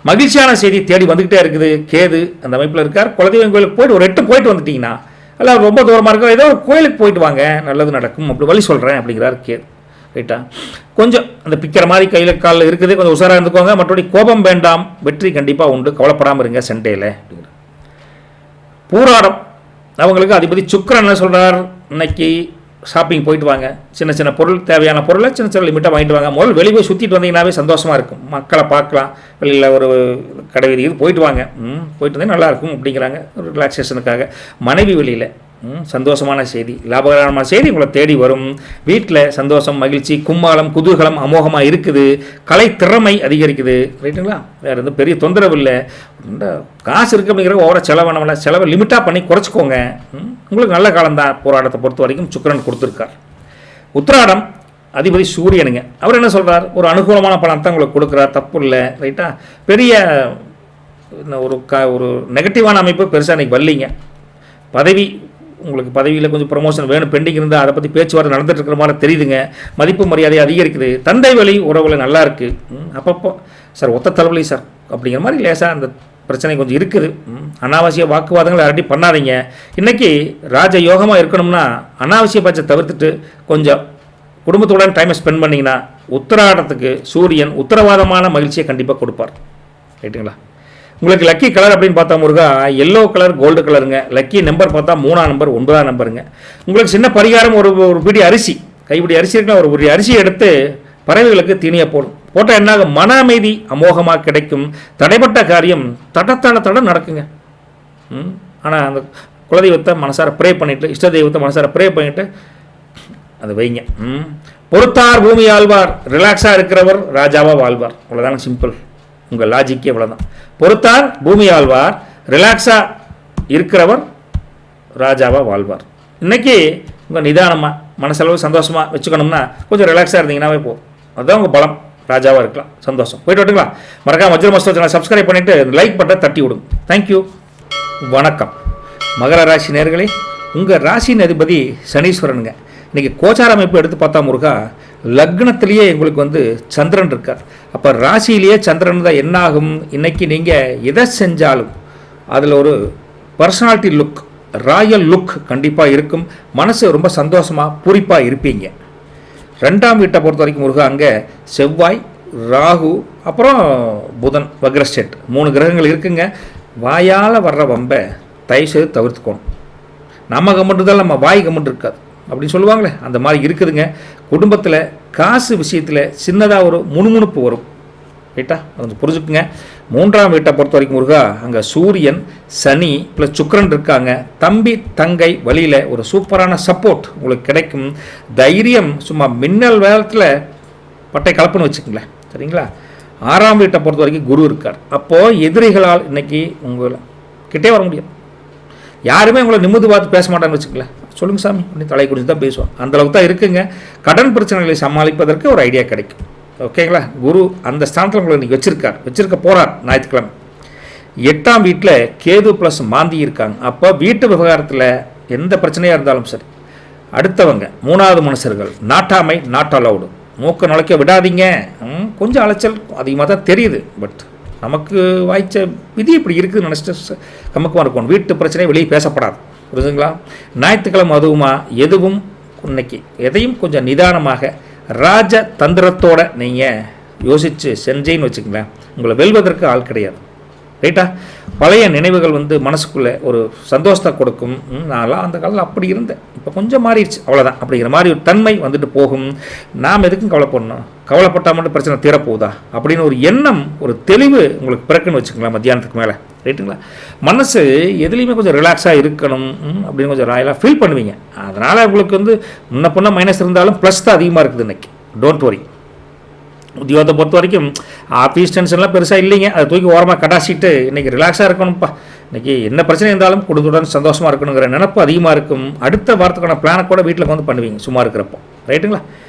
மகிழ்ச்சியான செய்தி தேடி வந்துக்கிட்டே இருக்குது. கேது அந்த அமைப்பில் இருக்கார். குலதெய்வம் கோயிலுக்கு போயிட்டு ஒரு 8 போயிட்டு வந்துட்டிங்கன்னா, இல்லை ரொம்ப தூரமாக இருக்க ஏதோ ஒரு கோயிலுக்கு போயிட்டு வாங்க, நல்லது நடக்கும், அப்படி வழி சொல்கிறேன் அப்படிங்கிறார் கேது. ரைட்டா? கொஞ்சம் அந்த பிக்கிற மாதிரி கையில் காலில் இருக்குது, கொஞ்சம் உஷாராக இருந்துக்கோங்க. மற்றபடி கோபம் வேண்டாம், வெற்றி கண்டிப்பாக உண்டு, கவலைப்படாமல் இருங்க சண்டேயில் அப்படிங்கிற. பூராடம் அவங்களுக்கு அதிபதி சுக்கிரன் என்ன சொல்கிறார்? இன்னைக்கு ஷாப்பிங் போயிட்டு வாங்க, சின்ன பொருள், தேவையான பொருளை சின்ன லிமிட்டாக வாங்கிட்டு வாங்க. முதல்ல வெளியே போய் சுற்றிட்டு வந்தீங்கன்னாவே சந்தோஷமாக இருக்கும், மக்களை பார்க்கலாம், வெளியில் ஒரு கடை வீதிக்கு போயிட்டு வாங்க, போயிட்டு வந்தே நல்லாயிருக்கும் அப்படிங்கிறாங்க ஒரு ரிலாக்ஸேஷனுக்காக. மனைவி வெளியில் சந்தோஷமான செய்தி, லாபகரமான செய்தி உங்களை தேடி வரும். வீட்டில் சந்தோஷம், மகிழ்ச்சி, கும்மாளம், குதூகலம் அமோகமாக இருக்குது. கலை திறமை அதிகரிக்குது. ரைட்டுங்களா? வேறு எதுவும் பெரிய தொந்தரவு இல்லை. காசு இருக்குது அப்படிங்கிற ஓவர செலவானவங்கள செலவை லிமிட்டாக பண்ணி குறைச்சிக்கோங்க. உங்களுக்கு நல்ல காலம்தான். போராட்டத்தை பொறுத்த வரைக்கும் சுக்கிரன் கொடுத்துருக்கார். உத்திராடம் அதிபதி சூரியனுங்க. அவர் என்ன சொல்கிறார்? ஒரு அனுகூலமான பலன் தான் உங்களுக்கு கொடுக்குறார், தப்பு இல்லை. ரைட்டா? பெரிய ஒரு நெகட்டிவான அமைப்பு பெருசாக இன்றைக்கி வரலிங்க. உங்களுக்கு பதவியில் கொஞ்சம் ப்ரமோஷன் வேணும், பெண்டிங் இருந்தால் அதை பற்றி பேச்சுவார்த்தை நடந்துட்டு இருக்கிற மாதிரி தெரியுதுங்க. மதிப்பு மரியாதை அதிகரிக்குது. தந்தை வழி உறவுல நல்லா இருக்குது. அப்பப்போ சார் ஒத்த தலைவலி சார் அப்படிங்கிற மாதிரி லேசாக அந்த பிரச்சனை கொஞ்சம் இருக்குது. அனாவசிய வாக்குவாதங்களை அரட்டி பண்ணாதீங்க. இன்றைக்கி ராஜ யோகமாக இருக்கணும்னா அனாவசிய பட்சத்தை தவிர்த்துட்டு கொஞ்சம் குடும்பத்துடன் டைமை ஸ்பெண்ட் பண்ணிங்கன்னா உத்திராடத்துக்கு சூரியன் உத்தரவாதமான மகிழ்ச்சியை கண்டிப்பாக கொடுப்பார். ரைட்டுங்களா? உங்களுக்கு லக்கி கலர் அப்படின்னு பார்த்தா முருகா எல்லோ கலர், கோல்டு கலருங்க. லக்கி நம்பர் பார்த்தா 3ஆம் நம்பர், 9ஆம் நம்பருங்க. உங்களுக்கு சின்ன பரிகாரம், ஒரு பிடி அரிசி, கைப்பிடி அரிசி இருக்குன்னா ஒரு பிடி அரிசி எடுத்து பறவைகளுக்கு தீனியை போட்டால் என்னாக மன அமைதி அமோகமாக கிடைக்கும். தடைப்பட்ட காரியம் தட நடக்குங்க. ஆனால் அந்த குலதெய்வத்தை மனசார ப்ரே பண்ணிவிட்டு, இஷ்ட தெய்வத்தை மனசார ப்ரே பண்ணிவிட்டு அதை வைங்க. பொறுத்தார் பூமி ஆழ்வார், ரிலாக்ஸாக இருக்கிறவர் ராஜாவாக வாழ்வார். அவ்வளோதான சிம்பிள். உங்கள் லாஜிக்கே இவ்வளோதான். பொறுத்தார் பூமி ஆழ்வார், ரிலாக்ஸாக இருக்கிறவர் ராஜாவாக வாழ்வார். இன்றைக்கி உங்கள் நிதானமாக மனசளவு சந்தோஷமாக வச்சுக்கணும்னா கொஞ்சம் ரிலாக்ஸாக இருந்தீங்கன்னாவே போதும். அதுதான் உங்கள் பலம். ராஜாவாக இருக்கலாம். சந்தோஷம். போய்ட்டு விட்டுங்களா? மறக்காம வஜ்ர மஸ்தோ சேனல் சப்ஸ்கிரைப் பண்ணிவிட்டு லைக் பட்டை தட்டி விடுங்க. தேங்க்யூ. வணக்கம். மகர ராசி நேயர்களே, உங்கள் ராசியின் அதிபதி சனீஸ்வரனுங்க. இன்றைக்கி கோச்சார அமைப்பு எடுத்து பார்த்தா முருகா லக்னத்திலேயே உங்களுக்கு சந்திரன் இருக்கார். அப்போ ராசியிலேயே சந்திரன் தான் என்ன ஆகும்? இன்றைக்கி நீங்கள் எதை செஞ்சாலும் அதில் ஒரு பர்சனாலிட்டி லுக், ராயல் லுக் கண்டிப்பாக இருக்கும். மனசு ரொம்ப சந்தோஷமாக பூரிப்பாக இருப்பீங்க. 2ஆம் வீட்டை பொறுத்த வரைக்கும் முருகா அங்கே செவ்வாய், ராகு, அப்புறம் புதன், வக்ரஸ்டேட் 3 கிரகங்கள் இருக்குங்க. வாயால் வர்ற வம்பை தயவுசெய்து தவிர்த்துக்கணும். நம்ம கமெண்ட் தான், நம்ம வாய் கமெண்ட் இருக்காது அப்படின்னு சொல்லுவாங்களே, அந்த மாதிரி இருக்குதுங்க. குடும்பத்தில் காசு விஷயத்தில் சின்னதாக ஒரு முணுமுணுப்பு வரும். ரைட்டா? அது புரிஞ்சுக்குங்க. 3ஆம் வீட்டை பொறுத்த வரைக்கும் முருகா அங்கே சூரியன், சனி ப்ளஸ் சுக்கிரன் இருக்காங்க. தம்பி தங்கை வழியில் ஒரு சூப்பரான சப்போர்ட் உங்களுக்கு கிடைக்கும். தைரியம் சும்மா மின்னல் வேகத்தில் பட்டை கலப்புன்னு வச்சுக்கங்களேன். சரிங்களா? 6ஆம் வீட்டை பொறுத்த வரைக்கும் குரு இருக்கார். அப்போது எதிரிகளால் இன்றைக்கி உங்களை கிட்டே வர முடியும். யாருமே உங்களை நிமிர்ந்து பார்த்து பேச மாட்டான்னு வச்சுக்கல. சொல்லுங்கள் சாமி அப்படின்னு தலை குடிச்சு தான் பேசுவோம். அந்தளவுக்கு தான் இருக்குங்க. கடன் பிரச்சனைகளை சமாளிப்பதற்கு ஒரு ஐடியா கிடைக்கும். ஓகேங்களா? குரு அந்த ஸ்தானத்தில் உங்களை இன்றைக்கி வச்சிருக்க போகிறார். ஞாயிற்றுக்கிழமை 8ஆம் வீட்டில் கேது ப்ளஸ் மாந்தி இருக்காங்க. அப்போ வீட்டு விவகாரத்தில் எந்த பிரச்சனையாக இருந்தாலும் சரி, அடுத்தவங்க 3வது மனுஷர்கள் நாட்டாமை, நாட் அலவுடு, மூக்க நுழைக்க விடாதீங்க. கொஞ்சம் அலைச்சல் அதிகமாக தான் தெரியுது. பட் நமக்கு வாய்ச்ச விதி இப்படி இருக்குதுன்னு நினச்சிட்டு கமக்கமாக இருக்கணும். வீட்டு பிரச்சனை வெளியே பேசப்படாது. புரிஞ்சுங்களா? ஞாயிற்றுக்கிழமை அதுவுமா எதுவும் இன்னைக்கு எதையும் கொஞ்சம் நிதானமாக ராஜ தந்திரத்தோடு நீங்கள் யோசித்து செஞ்சேன்னு வச்சுக்கங்களேன், உங்களை வெல்வதற்கு ஆள் கிடையாது. ரைட்டா? பழைய நினைவுகள் மனசுக்குள்ளே ஒரு சந்தோஷத்தை கொடுக்கும். நான்லாம் அந்த காலத்தில் அப்படி இருந்தேன், இப்போ கொஞ்சம் மாறிடுச்சு, அவ்வளோதான் அப்படிங்கிற மாதிரி ஒரு தன்மை போகும். நாம் எதுக்கும் கவலைப்படணும்? கவலைப்பட்டால் மட்டும் பிரச்சனை தீரப்போகுதா அப்படின்னு ஒரு எண்ணம், ஒரு தெளிவு உங்களுக்கு பிறக்குன்னு வச்சுக்கலாம் மத்தியானத்துக்கு மேலே. ரைட்டுங்களா? மனசு எதுலேயுமே கொஞ்சம் ரிலாக்ஸாக இருக்கணும் அப்படின்னு கொஞ்சம் ராயலாக ஃபீல் பண்ணுவீங்க. அதனால் உங்களுக்கு முன்ன பொண்ண மைனஸ் இருந்தாலும் ப்ளஸ் தான் அதிகமாக இருக்குது இன்றைக்கி. Don't worry. உத்தியோகத்தை பொறுத்த வரைக்கும் ஆஃபீஸ் டென்ஷன்லாம் பெருசாக இல்லைங்க. அதை தூக்கி ஓரமாக கடாசிட்டு இன்றைக்கி ரிலாக்ஸாக இருக்கணும்ப்பா. இன்றைக்கி என்ன பிரச்சனை இருந்தாலும் குடும்பத்துடன் சந்தோஷமாக இருக்கணுங்கிற நினப்பு அதிகமாக இருக்கும். அடுத்த வாரத்துக்கான பிளானை கூட வீட்டில் வந்து பண்ணுவீங்க சும்மா இருக்கிறப்போ. ரைட்டுங்களா?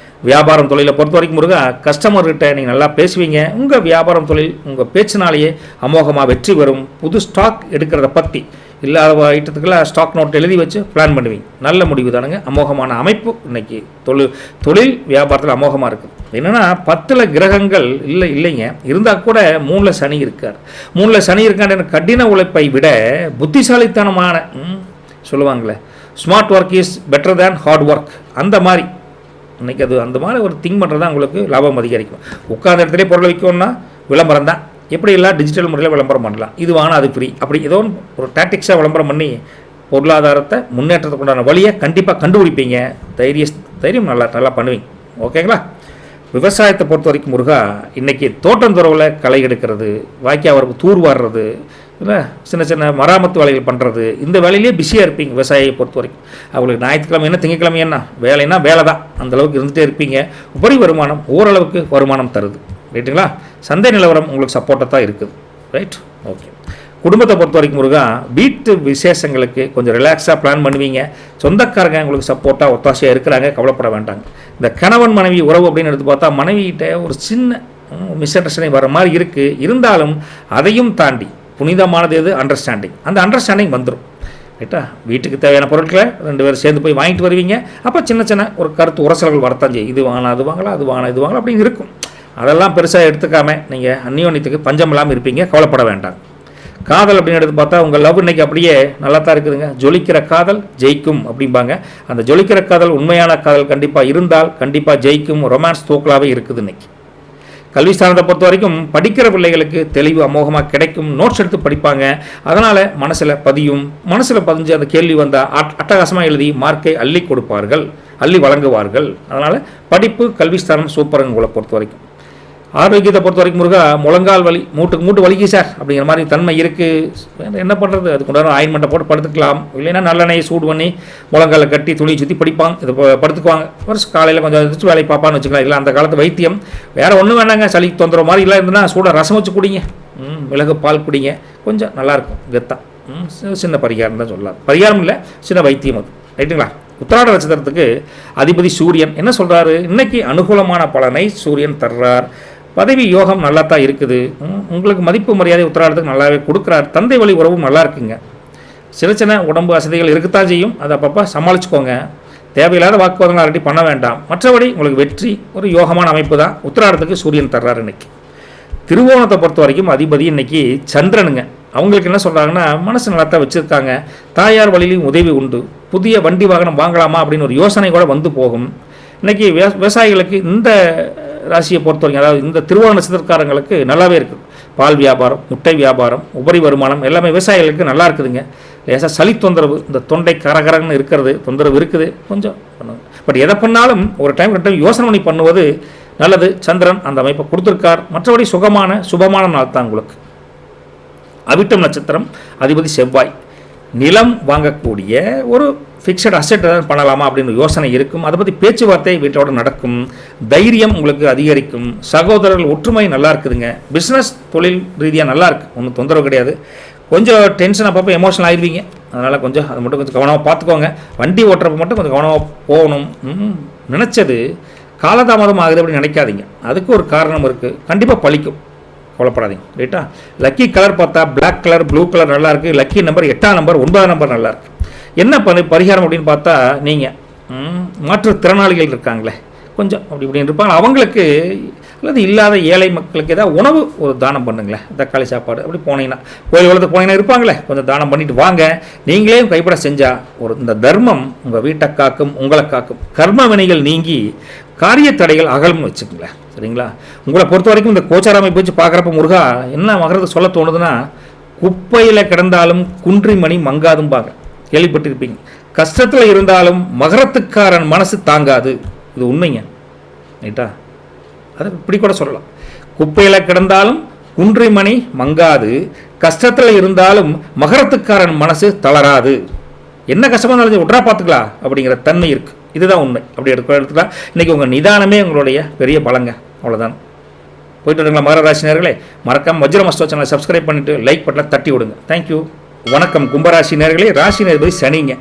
வியாபாரம் தொழிலை பொறுத்த வரைக்கும் முருகா, கஸ்டமர்கிட்ட நீங்கள் நல்லா பேசுவீங்க. உங்கள் வியாபாரம் தொழில் உங்கள் பேச்சினாலேயே அமோகமாக வெற்றி வரும். புது ஸ்டாக் எடுக்கிறத பற்றி இல்லாத ஐட்டத்துக்கெல்லாம் ஸ்டாக் நோட் எழுதி வச்சு பிளான் பண்ணுவீங்க. நல்ல முடிவு தானுங்க. அமோகமான அமைப்பு இன்றைக்கி தொழில் வியாபாரத்தில் அமோகமாக இருக்குது. என்னென்னா 10 கிரகங்கள் இல்லைங்க, இருந்தால் கூட 3 சனி இருக்கார். 3 சனி இருக்கான்ற கடின உழைப்பை விட புத்திசாலித்தனமான சொல்லுவாங்களே, smart work is better than hard work, அந்த மாதிரி இன்றைக்கி அது அந்த மாதிரி ஒரு திங்க் பண்ணுறது தான் உங்களுக்கு லாபம் அதிகரிக்கும். உட்கார்ந்த இடத்துலேயே பொருளை விற்கணும்னா விளம்பரம் தான். எப்படி எல்லாம் டிஜிட்டல் முறையில் விளம்பரம் பண்ணலாம், இது வாங்கினா அது ஃப்ரீ, அப்படி ஏதோ ஒரு டாக்டிக்ஸாக விளம்பரம் பண்ணி பொருளாதாரத்தை முன்னேற்றத்துக்கு உண்டான வழியை கண்டிப்பாக கண்டுபிடிப்பீங்க. தைரியம் நல்லா பண்ணுவீங்க. ஓகேங்களா? விவசாயத்தை பொறுத்த வரைக்கும் முருகா, இன்றைக்கி தோட்டந்துறவில் களை எடுக்கிறது, வாய்க்கால் தூர் வாடுறது, இல்லை சின்ன சின்ன மராமத்து வேலைகள் பண்ணுறது, இந்த வேலையிலே பிஸியாக இருப்பீங்க. விவசாயியை பொறுத்த வரைக்கும் அவங்களுக்கு ஞாயிற்றுக்கிழமை என்ன திங்கக்கிழமை என்ன வேலைன்னா வேலை தான், அந்தளவுக்கு இருந்துகிட்டே இருப்பீங்க. உபரி வருமானம் ஓரளவுக்கு வருமானம் தருது. ரைட்டுங்களா? சந்தை நிலவரம் உங்களுக்கு சப்போர்ட்டாக தான் இருக்குது. ரைட்? ஓகே. குடும்பத்தை பொறுத்த வரைக்கும் முருகா, வீட்டு விசேஷங்களுக்கு கொஞ்சம் ரிலாக்ஸாக பிளான் பண்ணுவீங்க. சொந்தக்காரங்க உங்களுக்கு சப்போர்ட்டாக ஒத்தாசையாக இருக்கிறாங்க, கவலைப்பட வேண்டாங்க. இந்த கணவன் மனைவி உறவு அப்படின்னு எடுத்து பார்த்தா மனைவிகிட்ட ஒரு சின்ன மிஸ் அண்டர்ஸ்டாண்டிங் வர மாதிரி இருக்குது. இருந்தாலும் அதையும் தாண்டி புனிதமானது எது? அண்டர்ஸ்டாண்டிங். அந்த அண்டர்ஸ்டாண்டிங் வந்துடும். ரைட்டா? வீட்டுக்கு தேவையான பொருட்களை 2 பேரும் சேர்ந்து போய் வாங்கிட்டு வருவீங்க. அப்போ சின்ன ஒரு கருத்து உரசல்கள் வரத்தான் செய்யும். இது வாங்கினா அது வாங்கலாம், அது வாங்கினா இது வாங்கலாம் அப்படின்னு இருக்கும். அதெல்லாம் பெருசாக எடுத்துக்காமல் நீங்கள் அந்நியோன்யத்துக்கு பஞ்சம் இல்லாமல் இருப்பீங்க, கவலைப்பட வேண்டாம். காதல் அப்படின்னு எடுத்து பார்த்தா உங்கள் லவ் இன்றைக்கி அப்படியே நல்லா தான் இருக்குதுங்க. ஜொலிக்கிற காதல் ஜெயிக்கும் அப்படிம்பாங்க. அந்த ஜொலிக்கிற காதல் உண்மையான காதல் கண்டிப்பாக இருந்தால் கண்டிப்பாக ஜெயிக்கும். ரொமான்ஸ் தூக்கலாகவே இருக்குது இன்றைக்கி. கல்வி ஸ்தானத்தை பொறுத்த வரைக்கும் படிக்கிற பிள்ளைகளுக்கு தெளிவு அமோகமாக கிடைக்கும். நோட்ஸ் எடுத்து படிப்பாங்க. அதனால் மனசில் பதிஞ்சு அந்த கேள்வி வந்தால் அட்டகாசமாக எழுதி மார்க்கை அள்ளி கொடுப்பார்கள், அள்ளி வழங்குவார்கள். அதனால் படிப்பு கல்வி ஸ்தானம் சூப்பருங்க. உங்களை பொறுத்த வரைக்கும் ஆரோக்கியத்தை பொறுத்த வரைக்கும் முருகா, முழங்கால் வலி, மூட்டு வலிக்கு சார் அப்படிங்கிற மாதிரி தன்மை இருக்குது. என்ன பண்ணுறது? அதுக்கு உண்டான ஆயின்மெண்ட்டை போட்டு படுத்துக்கலாம். இல்லைன்னா நல்லெண்ணெயை சூடு பண்ணி முழங்காலை கட்டி துணியை சுற்றி படிப்பாங்க, இது படுத்துக்குவாங்க. வருஷம் காலையில் கொஞ்சம் எதிர்த்து வேலையை பார்ப்பான்னு வச்சுக்கலாம். இல்லை அந்த காலத்து வைத்தியம் வேறு ஒன்றும் வேணாங்க. சளி தொந்தரவு மாதிரி இல்லை இருந்ததுன்னா சூடாக ரசம் வச்சு குடிங்க, மிளகு பால் குடிங்க, கொஞ்சம் நல்லாயிருக்கும். கெத்தா சின்ன பரிகாரம் தான் சொல்லலாம். பரிகாரம் இல்லை, சின்ன வைத்தியம் அது. ரைட்டுங்களா? உத்திராட நட்சத்திரத்துக்கு அதிபதி சூரியன் என்ன சொல்கிறாரு? இன்னைக்கு அனுகூலமான பலனை சூரியன் தர்றார். பதவி யோகம் நல்லா தான் இருக்குது. உங்களுக்கு மதிப்பு மரியாதை உத்திராடத்துக்கு நல்லாவே கொடுக்குறார். தந்தை வழி உறவும் நல்லா இருக்குங்க. சின்ன உடம்பு வசதிகள் இருக்குத்தான் செய்யும், அதை அப்பப்போ சமாளிச்சுக்கோங்க. தேவையில்லாத வாக்குவாதங்கள் அரட்டி பண்ண வேண்டாம். மற்றபடி உங்களுக்கு வெற்றி ஒரு யோகமான அமைப்பு தான் உத்திராடத்துக்கு சூரியன் தர்றார். இன்னைக்கு திருவோணத்தை பொறுத்த வரைக்கும் அதிபதி இன்னைக்கு சந்திரனுங்க. அவங்களுக்கு என்ன சொல்கிறாங்கன்னா, மனசு நல்லா தான் வச்சுருக்காங்க. தாயார் வழியிலையும் உதவி உண்டு. புதிய வண்டி வாகனம் வாங்கலாமா அப்படின்னு ஒரு யோசனை கூட வந்து போகும். இன்றைக்கி விவசாயிகளுக்கு இந்த ராசியை பொறுத்த வரைக்கும், அதாவது இந்த திருவோண நட்சத்திரக்காரங்களுக்கு நல்லாவே இருக்குது. பால் வியாபாரம், முட்டை வியாபாரம், உபரி வருமானம் எல்லாமே விவசாயிகளுக்கு நல்லா இருக்குதுங்க. லேசாக சளி தொந்தரவு, இந்த தொண்டை கரகரன்னு இருக்கிறது தொந்தரவு இருக்குது, கொஞ்சம் பண்ணுங்க. பட் எதை பண்ணாலும் ஒரு டைம் 2 டைம் யோசனை பண்ணி பண்ணுவது நல்லது. சந்திரன் அந்த அமைப்பை கொடுத்துருக்கார். மற்றபடி சுபமான நாள் தான் உங்களுக்கு. அவிட்டம் நட்சத்திரம் அதிபதி செவ்வாய். நிலம் வாங்கக்கூடிய ஒரு ஃபிக்ஸட் அசெட் பண்ணலாமா அப்படின்னு யோசனை இருக்கும். அதை பற்றி பேச்சுவார்த்தை வீட்டோட நடக்கும். தைரியம் உங்களுக்கு அதிகரிக்கும். சகோதரர்கள் ஒற்றுமை நல்லா இருக்குதுங்க. பிஸ்னஸ் தொழில் ரீதியாக நல்லா இருக்குது, ஒன்றும் தொந்தரவு கிடையாது. கொஞ்சம் டென்ஷன் அப்பப்போ எமோஷனல் ஆயிடுவீங்க. அதனால் கொஞ்சம் அதை மட்டும் கொஞ்சம் கவனமாக பார்த்துக்கோங்க. வண்டி ஓட்டுறப்ப மட்டும் கொஞ்சம் கவனமாக போகணும். நினச்சது காலதாமதம் ஆகுது அப்படின்னு நினைக்காதீங்க. அதுக்கு ஒரு காரணம் இருக்குது, கண்டிப்பாக பழிக்கும், கவலைப்படாதீங்க. ரைட்டா? லக்கி கலர் பார்த்தா பிளாக் கலர், ப்ளூ கலர் நல்லாயிருக்கு. லக்கி நம்பர் 8ஆம் நம்பர், 9ஆம் நம்பர் நல்லாயிருக்கு. என்ன பரிகாரம் அப்படின்னு பார்த்தா, நீங்கள் மாற்றுத்திறனாளிகள் இருக்காங்களே கொஞ்சம் அப்படி இப்படின்னு இருப்பாங்க, அவங்களுக்கு அல்லது இல்லாத ஏழை மக்களுக்கு ஏதாவது உணவு ஒரு தானம் பண்ணுங்களேன். தக்காளி சாப்பாடு அப்படி போனீங்கன்னா, கோயில் வளர்த்து போனீங்கன்னா இருப்பாங்களே, கொஞ்சம் தானம் பண்ணிட்டு வாங்க. நீங்களே கைப்பட செஞ்சால் ஒரு இந்த தர்மம் உங்கள் வீட்டை காக்கும், உங்களை காக்கும். கர்ம வினைகள் நீங்கி காரிய தடைகள் அகலும்னு வச்சுக்கோங்களேன். சரிங்களா? உங்களை பொறுத்த வரைக்கும் இந்த கோச்சாராமை போச்சு பார்க்குறப்ப முருகா என்ன மகரது சொல்ல தோணுதுன்னா, குப்பையில் கிடந்தாலும் குன்றி மணி மங்காதும்பாங்க, கேள்விப்பட்டிருப்பீங்க. கஷ்டத்தில் இருந்தாலும் மகரத்துக்காரன் மனசு தாங்காது, இது உண்மைங்க. ரைட்டா? அதை இப்படி கூட சொல்லலாம். குப்பையில் கிடந்தாலும் குன்றி மணி மங்காது, கஷ்டத்தில் இருந்தாலும் மகரத்துக்காரன் மனசு தளராது. என்ன கஷ்டமாக இருந்தாலும் விட்றா பார்த்துக்கலாம் அப்படிங்கிற தன்மை இருக்குது. இதுதான் உண்மை. அப்படி எடுத்துக்கலாம். இன்றைக்கி உங்கள் நிதானமே உங்களுடைய பெரிய பலங்க. அவ்வளோதான். போயிட்டு வருங்களா மகர ராசினியர்களே? மறக்காமல் வஜ்ரம் அஸ்ட்ரோ சேனலை சப்ஸ்கிரைப் பண்ணிவிட்டு லைக் பட்டனை தட்டி விடுங்க. தேங்க்யூ. வணக்கம் கும்பராசி நேர்களே. ராசி நேர்பதி சனிங்க.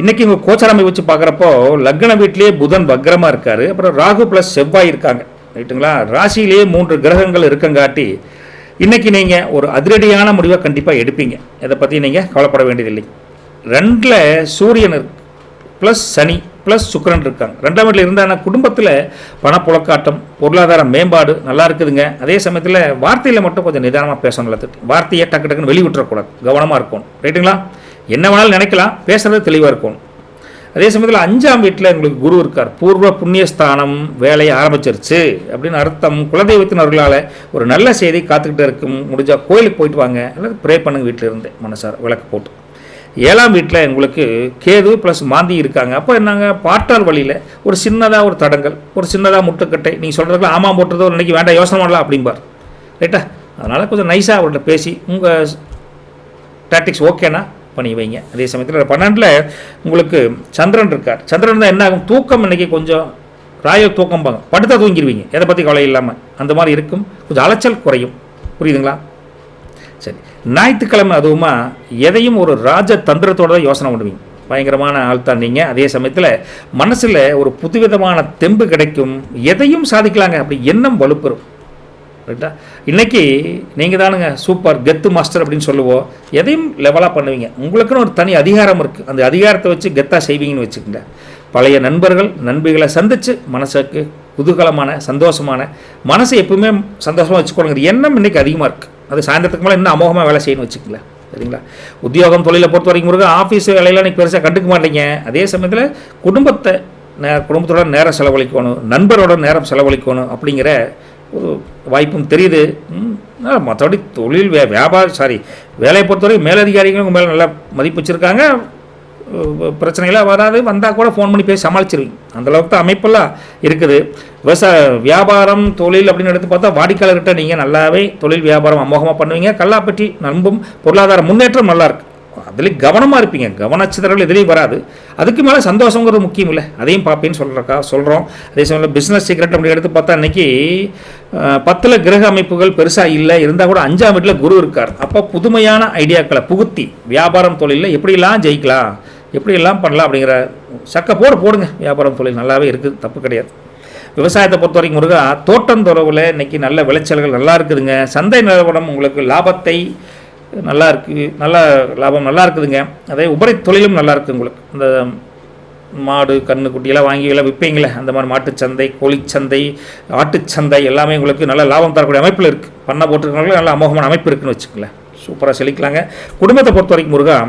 இன்றைக்கி உங்கள் கோச்சாரமை வச்சு பார்க்குறப்போ லக்ன வீட்டிலேயே புதன் வக்ரமாக இருக்கார். அப்புறம் ராகு ப்ளஸ் செவ்வாய் இருக்காங்க. ரைட்டுங்களா? ராசியிலேயே 3 கிரகங்கள் இருக்கங்காட்டி இன்றைக்கி நீங்கள் ஒரு அதிரடியான முடிவை கண்டிப்பாக எடுப்பீங்க. இதை பற்றி நீங்கள் கவலைப்பட வேண்டியதில்லை. 2ல் சூரியன் ப்ளஸ் சனி ப்ளஸ் சுக்கிரன் இருக்காங்க. 2ஆம் வீட்டில் இருந்தால் குடும்பத்தில் பணப்புழக்காட்டம், பொருளாதார மேம்பாடு நல்லா இருக்குதுங்க. அதே சமயத்தில் வார்த்தையில் மட்டும் கொஞ்சம் நிதானமாக பேசணும். நல்லது, வார்த்தையை டக்கு டக்குன்னு வெளிவிட்டுறக்கூடாது, கவனமாக இருக்கணும். ரைட்டுங்களா? என்ன வேணாலும் நினைக்கலாம், பேசுகிறது தெளிவாக இருக்கணும். அதே சமயத்தில் 5ஆம் வீட்டில் உங்களுக்கு குரு இருக்கார். பூர்வ புண்ணியஸ்தானம் வேலையை ஆரம்பிச்சிருச்சு அப்படின்னு அர்த்தம். குலதெய்வத்தின் அவர்களால் ஒரு நல்ல செய்தி காத்துக்கிட்டு இருக்கும். முடிஞ்சால் கோயிலுக்கு போயிட்டு வாங்க, அல்லது ப்ரே பண்ணுங்க வீட்டில் இருந்து மனசார விளக்கு போட்டு. 7ஆம் வீட்டில் உங்களுக்கு கேது ப்ளஸ் மாந்தி இருக்காங்க. அப்போ என்னங்க, பார்ட்டார் வழியில் ஒரு சின்னதாக ஒரு தடங்கள், ஒரு சின்னதாக முட்டுக்கட்டை. நீங்கள் சொல்கிறதுக்கு ஆமாம் போட்டுறதோ இன்றைக்கி வேண்டாம் யோசனை பண்ணலாம் அப்படிம்பார். ரைட்டா? அதனால் கொஞ்சம் நைஸாக அவர்கிட்ட பேசி உங்கள் டாக்டிக்ஸ் ஓகேனா பண்ணி வைங்க. அதே சமயத்தில் 12ல் உங்களுக்கு சந்திரன் இருக்கார். சந்திரன் தான் என்ன ஆகும், தூக்கம் இன்றைக்கி கொஞ்சம் ராயல் தூக்கம் பாங்க, படுத்தா தூங்கிடுவீங்க, எதை பற்றி கவலை இல்லாமல். அந்த மாதிரி இருக்கும். கொஞ்சம் அலைச்சல் குறையும். புரியுதுங்களா? சரி, ஞாயிற்றுக்கிழமை அதுவுமா எதையும் ஒரு ராஜ தந்திரத்தோடு தான் யோசனை பண்ணுவீங்க. பயங்கரமான ஆள் தான் நீங்கள். அதே சமயத்தில் மனசில் ஒரு புதுவிதமான தெம்பு கிடைக்கும். எதையும் சாதிக்கலாங்க, அப்படி எண்ணம் வலுப்பெறும். ரைட்டா? இன்றைக்கி நீங்கள் தானுங்க சூப்பர் கெத்து மாஸ்டர் அப்படின்னு சொல்லுவோம். எதையும் லெவலாக பண்ணுவீங்க. உங்களுக்குன்னு ஒரு தனி அதிகாரம் இருக்குது. அந்த அதிகாரத்தை வச்சு கெத்தாக செய்வீங்கன்னு வச்சுக்கோங்க. பழைய நண்பர்கள் நண்பிகளை சந்தித்து மனசுக்கு குதூகலமான சந்தோஷமான மனசை எப்பவுமே சந்தோஷமாக வச்சுக்கணுங்கிற எண்ணம் இன்றைக்கி அதிகமாக இருக்குது. அது சாயந்தரத்துக்கு மேலே இன்னும் அமோகமாக வேலை செய்யணும் வச்சுக்கல. சரிங்களா? உத்தியோகம் தொழிலை பொறுத்த வரைக்கும் முருக ஆஃபீஸ் வேலையெல்லாம் இன்றைக்கி பெருசாக கண்டுக்க மாட்டீங்க. அதே சமயத்தில் குடும்பத்தோட நேரம் செலவழிக்கணும், நண்பரோட நேரம் செலவழிக்கணும் அப்படிங்கிற ஒரு வாய்ப்பும் தெரியுது. மற்றபடி தொழில் வேலையை பொறுத்தவரைக்கும் மேலதிகாரிகளும் உங்கள் மேலே நல்லா மதிப்பு வச்சுருக்காங்க. பிரச்சனைகளாக வராது. வந்தால் கூட ஃபோன் பண்ணி பேசி சமாளிச்சிருவீங்க. அந்தளவுக்கு தான் அமைப்பெல்லாம் இருக்குது. வியாபாரம் தொழில் அப்படின்னு எடுத்து பார்த்தா வாடிக்கையாளர்கிட்ட நீங்கள் நல்லாவே தொழில் வியாபாரம் அமோகமாக பண்ணுவீங்க. கல்லாப்பட்டி நம்பும் பொருளாதார முன்னேற்றம் நல்லாயிருக்கு. அதுலேயும் கவனமாக இருப்பீங்க. கவனச்சிதறல் எதுலேயும் வராது. அதுக்கு மேலே சந்தோஷங்கிறது முக்கியம் இல்லை, அதையும் பார்ப்பேன்னு சொல்கிறோம். அதே சமயம் பிஸ்னஸ் சீக்ரெட் அப்படி எடுத்து பார்த்தா இன்றைக்கி 10ல் கிரக அமைப்புகள் பெருசாக இல்லை. இருந்தால் கூட 5ஆம் வீட்டில் குரு இருக்கார். அப்போ புதுமையான ஐடியாக்களை புகுத்தி வியாபாரம் தொழிலில் எப்படிலாம் ஜெயிக்கலாம், எப்படியெல்லாம் பண்ணலாம் அப்படிங்கிற சக்க போடுங்க. வியாபாரம் தொழில் நல்லாவே இருக்குது, தப்பு கிடையாது. விவசாயத்தை பொறுத்த வரைக்கும் முருகா தோட்டந்தொரவில் இன்றைக்கி நல்ல விளைச்சல்கள் நல்லா இருக்குதுங்க. சந்தை நிலவரம் உங்களுக்கு லாபத்தை நல்லா இருக்குது, நல்ல லாபம் நல்லா இருக்குதுங்க. அதே உபரி தொழிலும் நல்லா இருக்குது. உங்களுக்கு இந்த மாடு கன்று குட்டியெல்லாம் வாங்கி எல்லாம் விற்பீங்களே, அந்த மாதிரி மாட்டுச்சந்தை, கோழிச்சந்தை, ஆட்டுச்சந்தை எல்லாமே உங்களுக்கு நல்ல லாபம் தரக்கூடிய அமைப்பில் இருக்குது. பண்ண போட்டுருக்கவங்களுக்கு நல்ல அமோகமான அமைப்பு இருக்குதுன்னு வச்சுக்கங்களேன். சூப்பராக செழிக்கலாங்க. குடும்பத்தை பொறுத்த வரைக்கும் முருகா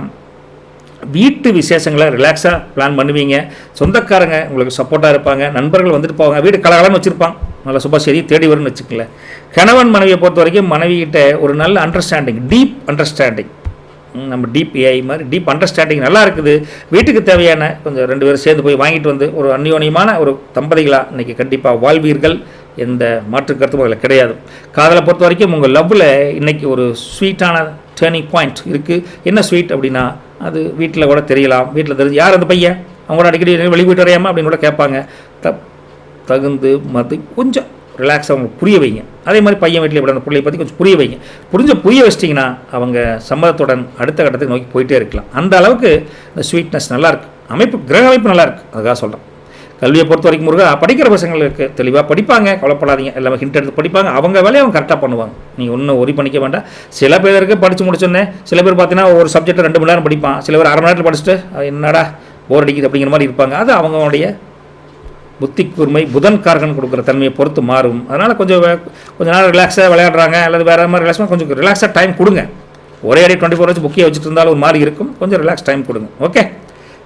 வீட்டு விசேஷங்களை ரிலாக்ஸாக பிளான் பண்ணுவீங்க. சொந்தக்காரங்க உங்களுக்கு சப்போர்ட்டாக இருப்பாங்க. நண்பர்கள் வந்துட்டு போவாங்க. வீடு கலகலன்னு வச்சுருப்பாங்க. நல்ல சுப செய்தி தேடி வரும்னு வச்சுக்கங்களேன். கணவன் மனைவியை பொறுத்த வரைக்கும் மனைவிகிட்ட ஒரு நல்ல அண்டர்ஸ்டாண்டிங், டீப் அண்டர்ஸ்டாண்டிங், நம்ம டீப் ஏஐ மாதிரி டீப் அண்டர்ஸ்டாண்டிங் நல்லா இருக்குது. வீட்டுக்கு தேவையான கொஞ்சம் 2 பேரும் சேர்ந்து போய் வாங்கிட்டு வந்து ஒரு அந்யோன்யமான ஒரு தம்பதிகளாக இன்றைக்கி கண்டிப்பாக வாழ்வீர்கள். எந்த மாற்று கருத்தும் அதில் கிடையாது. காதலை பொறுத்த வரைக்கும் உங்கள் லவ்வில் இன்றைக்கி ஒரு ஸ்வீட்டான டேர்னிங் பாயிண்ட் இருக்குது. என்ன ஸ்வீட் அப்படின்னா அது வீட்டில் கூட தெரியலாம். வீட்டில் தெரிஞ்சு யார் அந்த பையன், அவங்களோட அடிக்கடி வெளியே போயிட்டு வரையாமல் அப்படின்னு கூட கேட்பாங்க. தகுந்து கொஞ்சம் ரிலாக்ஸாக அவங்களுக்கு புரிய வைங்க. அதே மாதிரி பையன் வீட்டில் இப்படி அந்த பிள்ளையை பற்றி கொஞ்சம் புரிய வைங்க. புரிய வச்சிட்டிங்கன்னா அவங்க சம்மதத்துடன் அடுத்த கட்டத்துக்கு நோக்கி போயிட்டே இருக்கலாம். அந்த அளவுக்கு இந்த ஸ்வீட்னஸ் நல்லாயிருக்கு. கிரக அமைப்பு நல்லாயிருக்கு. அதுக்காக சொல்கிறேன். கல்வியை பொறுத்த வரைக்கும் முருகா படிக்கிற பசங்களுக்கு தெளிவாக படிப்பாங்க, கவலைப்படாதீங்க. எல்லாமே ஹிண்ட் எடுத்து படிப்பாங்க. அவங்க வேலையை அவங்க கரெக்டாக பண்ணுவாங்க. நீங்கள் ஒன்றும் ஒரி பண்ணிக்க வேண்டாம். சில பேருக்கு படித்து முடிச்சோன்னே சில பேர் பார்த்தீங்கன்னா ஒரு சப்ஜெக்ட் 2 மணி நேரம் படிப்பான். சில பேர் 1/2 மணி நேரத்தில் படிச்சுட்டு என்னடா போர் அடிக்குது அப்படிங்கிற மாதிரி இருப்பாங்க. அது அவங்களுடைய புத்தி கூர்மை புதன் காரகன் கொடுக்குற தன்மையை பொறுத்து மாறும். அதனால் கொஞ்சம் நேரம் ரிலாக்ஸாக விளையாடுறாங்க அல்லது வேறு மாதிரி ரிலாக்ஸாக கொஞ்சம் ரிலாக்ஸாக டைம் கொடுங்க. ஒரே அடி 24 ஹவர்ஸ் புக்கியை வச்சுட்டு இருந்தாலும் ஒரு மாதிரி இருக்கும். கொஞ்சம் ரிலாக்ஸ் டைம் கொடுங்க. ஓகே,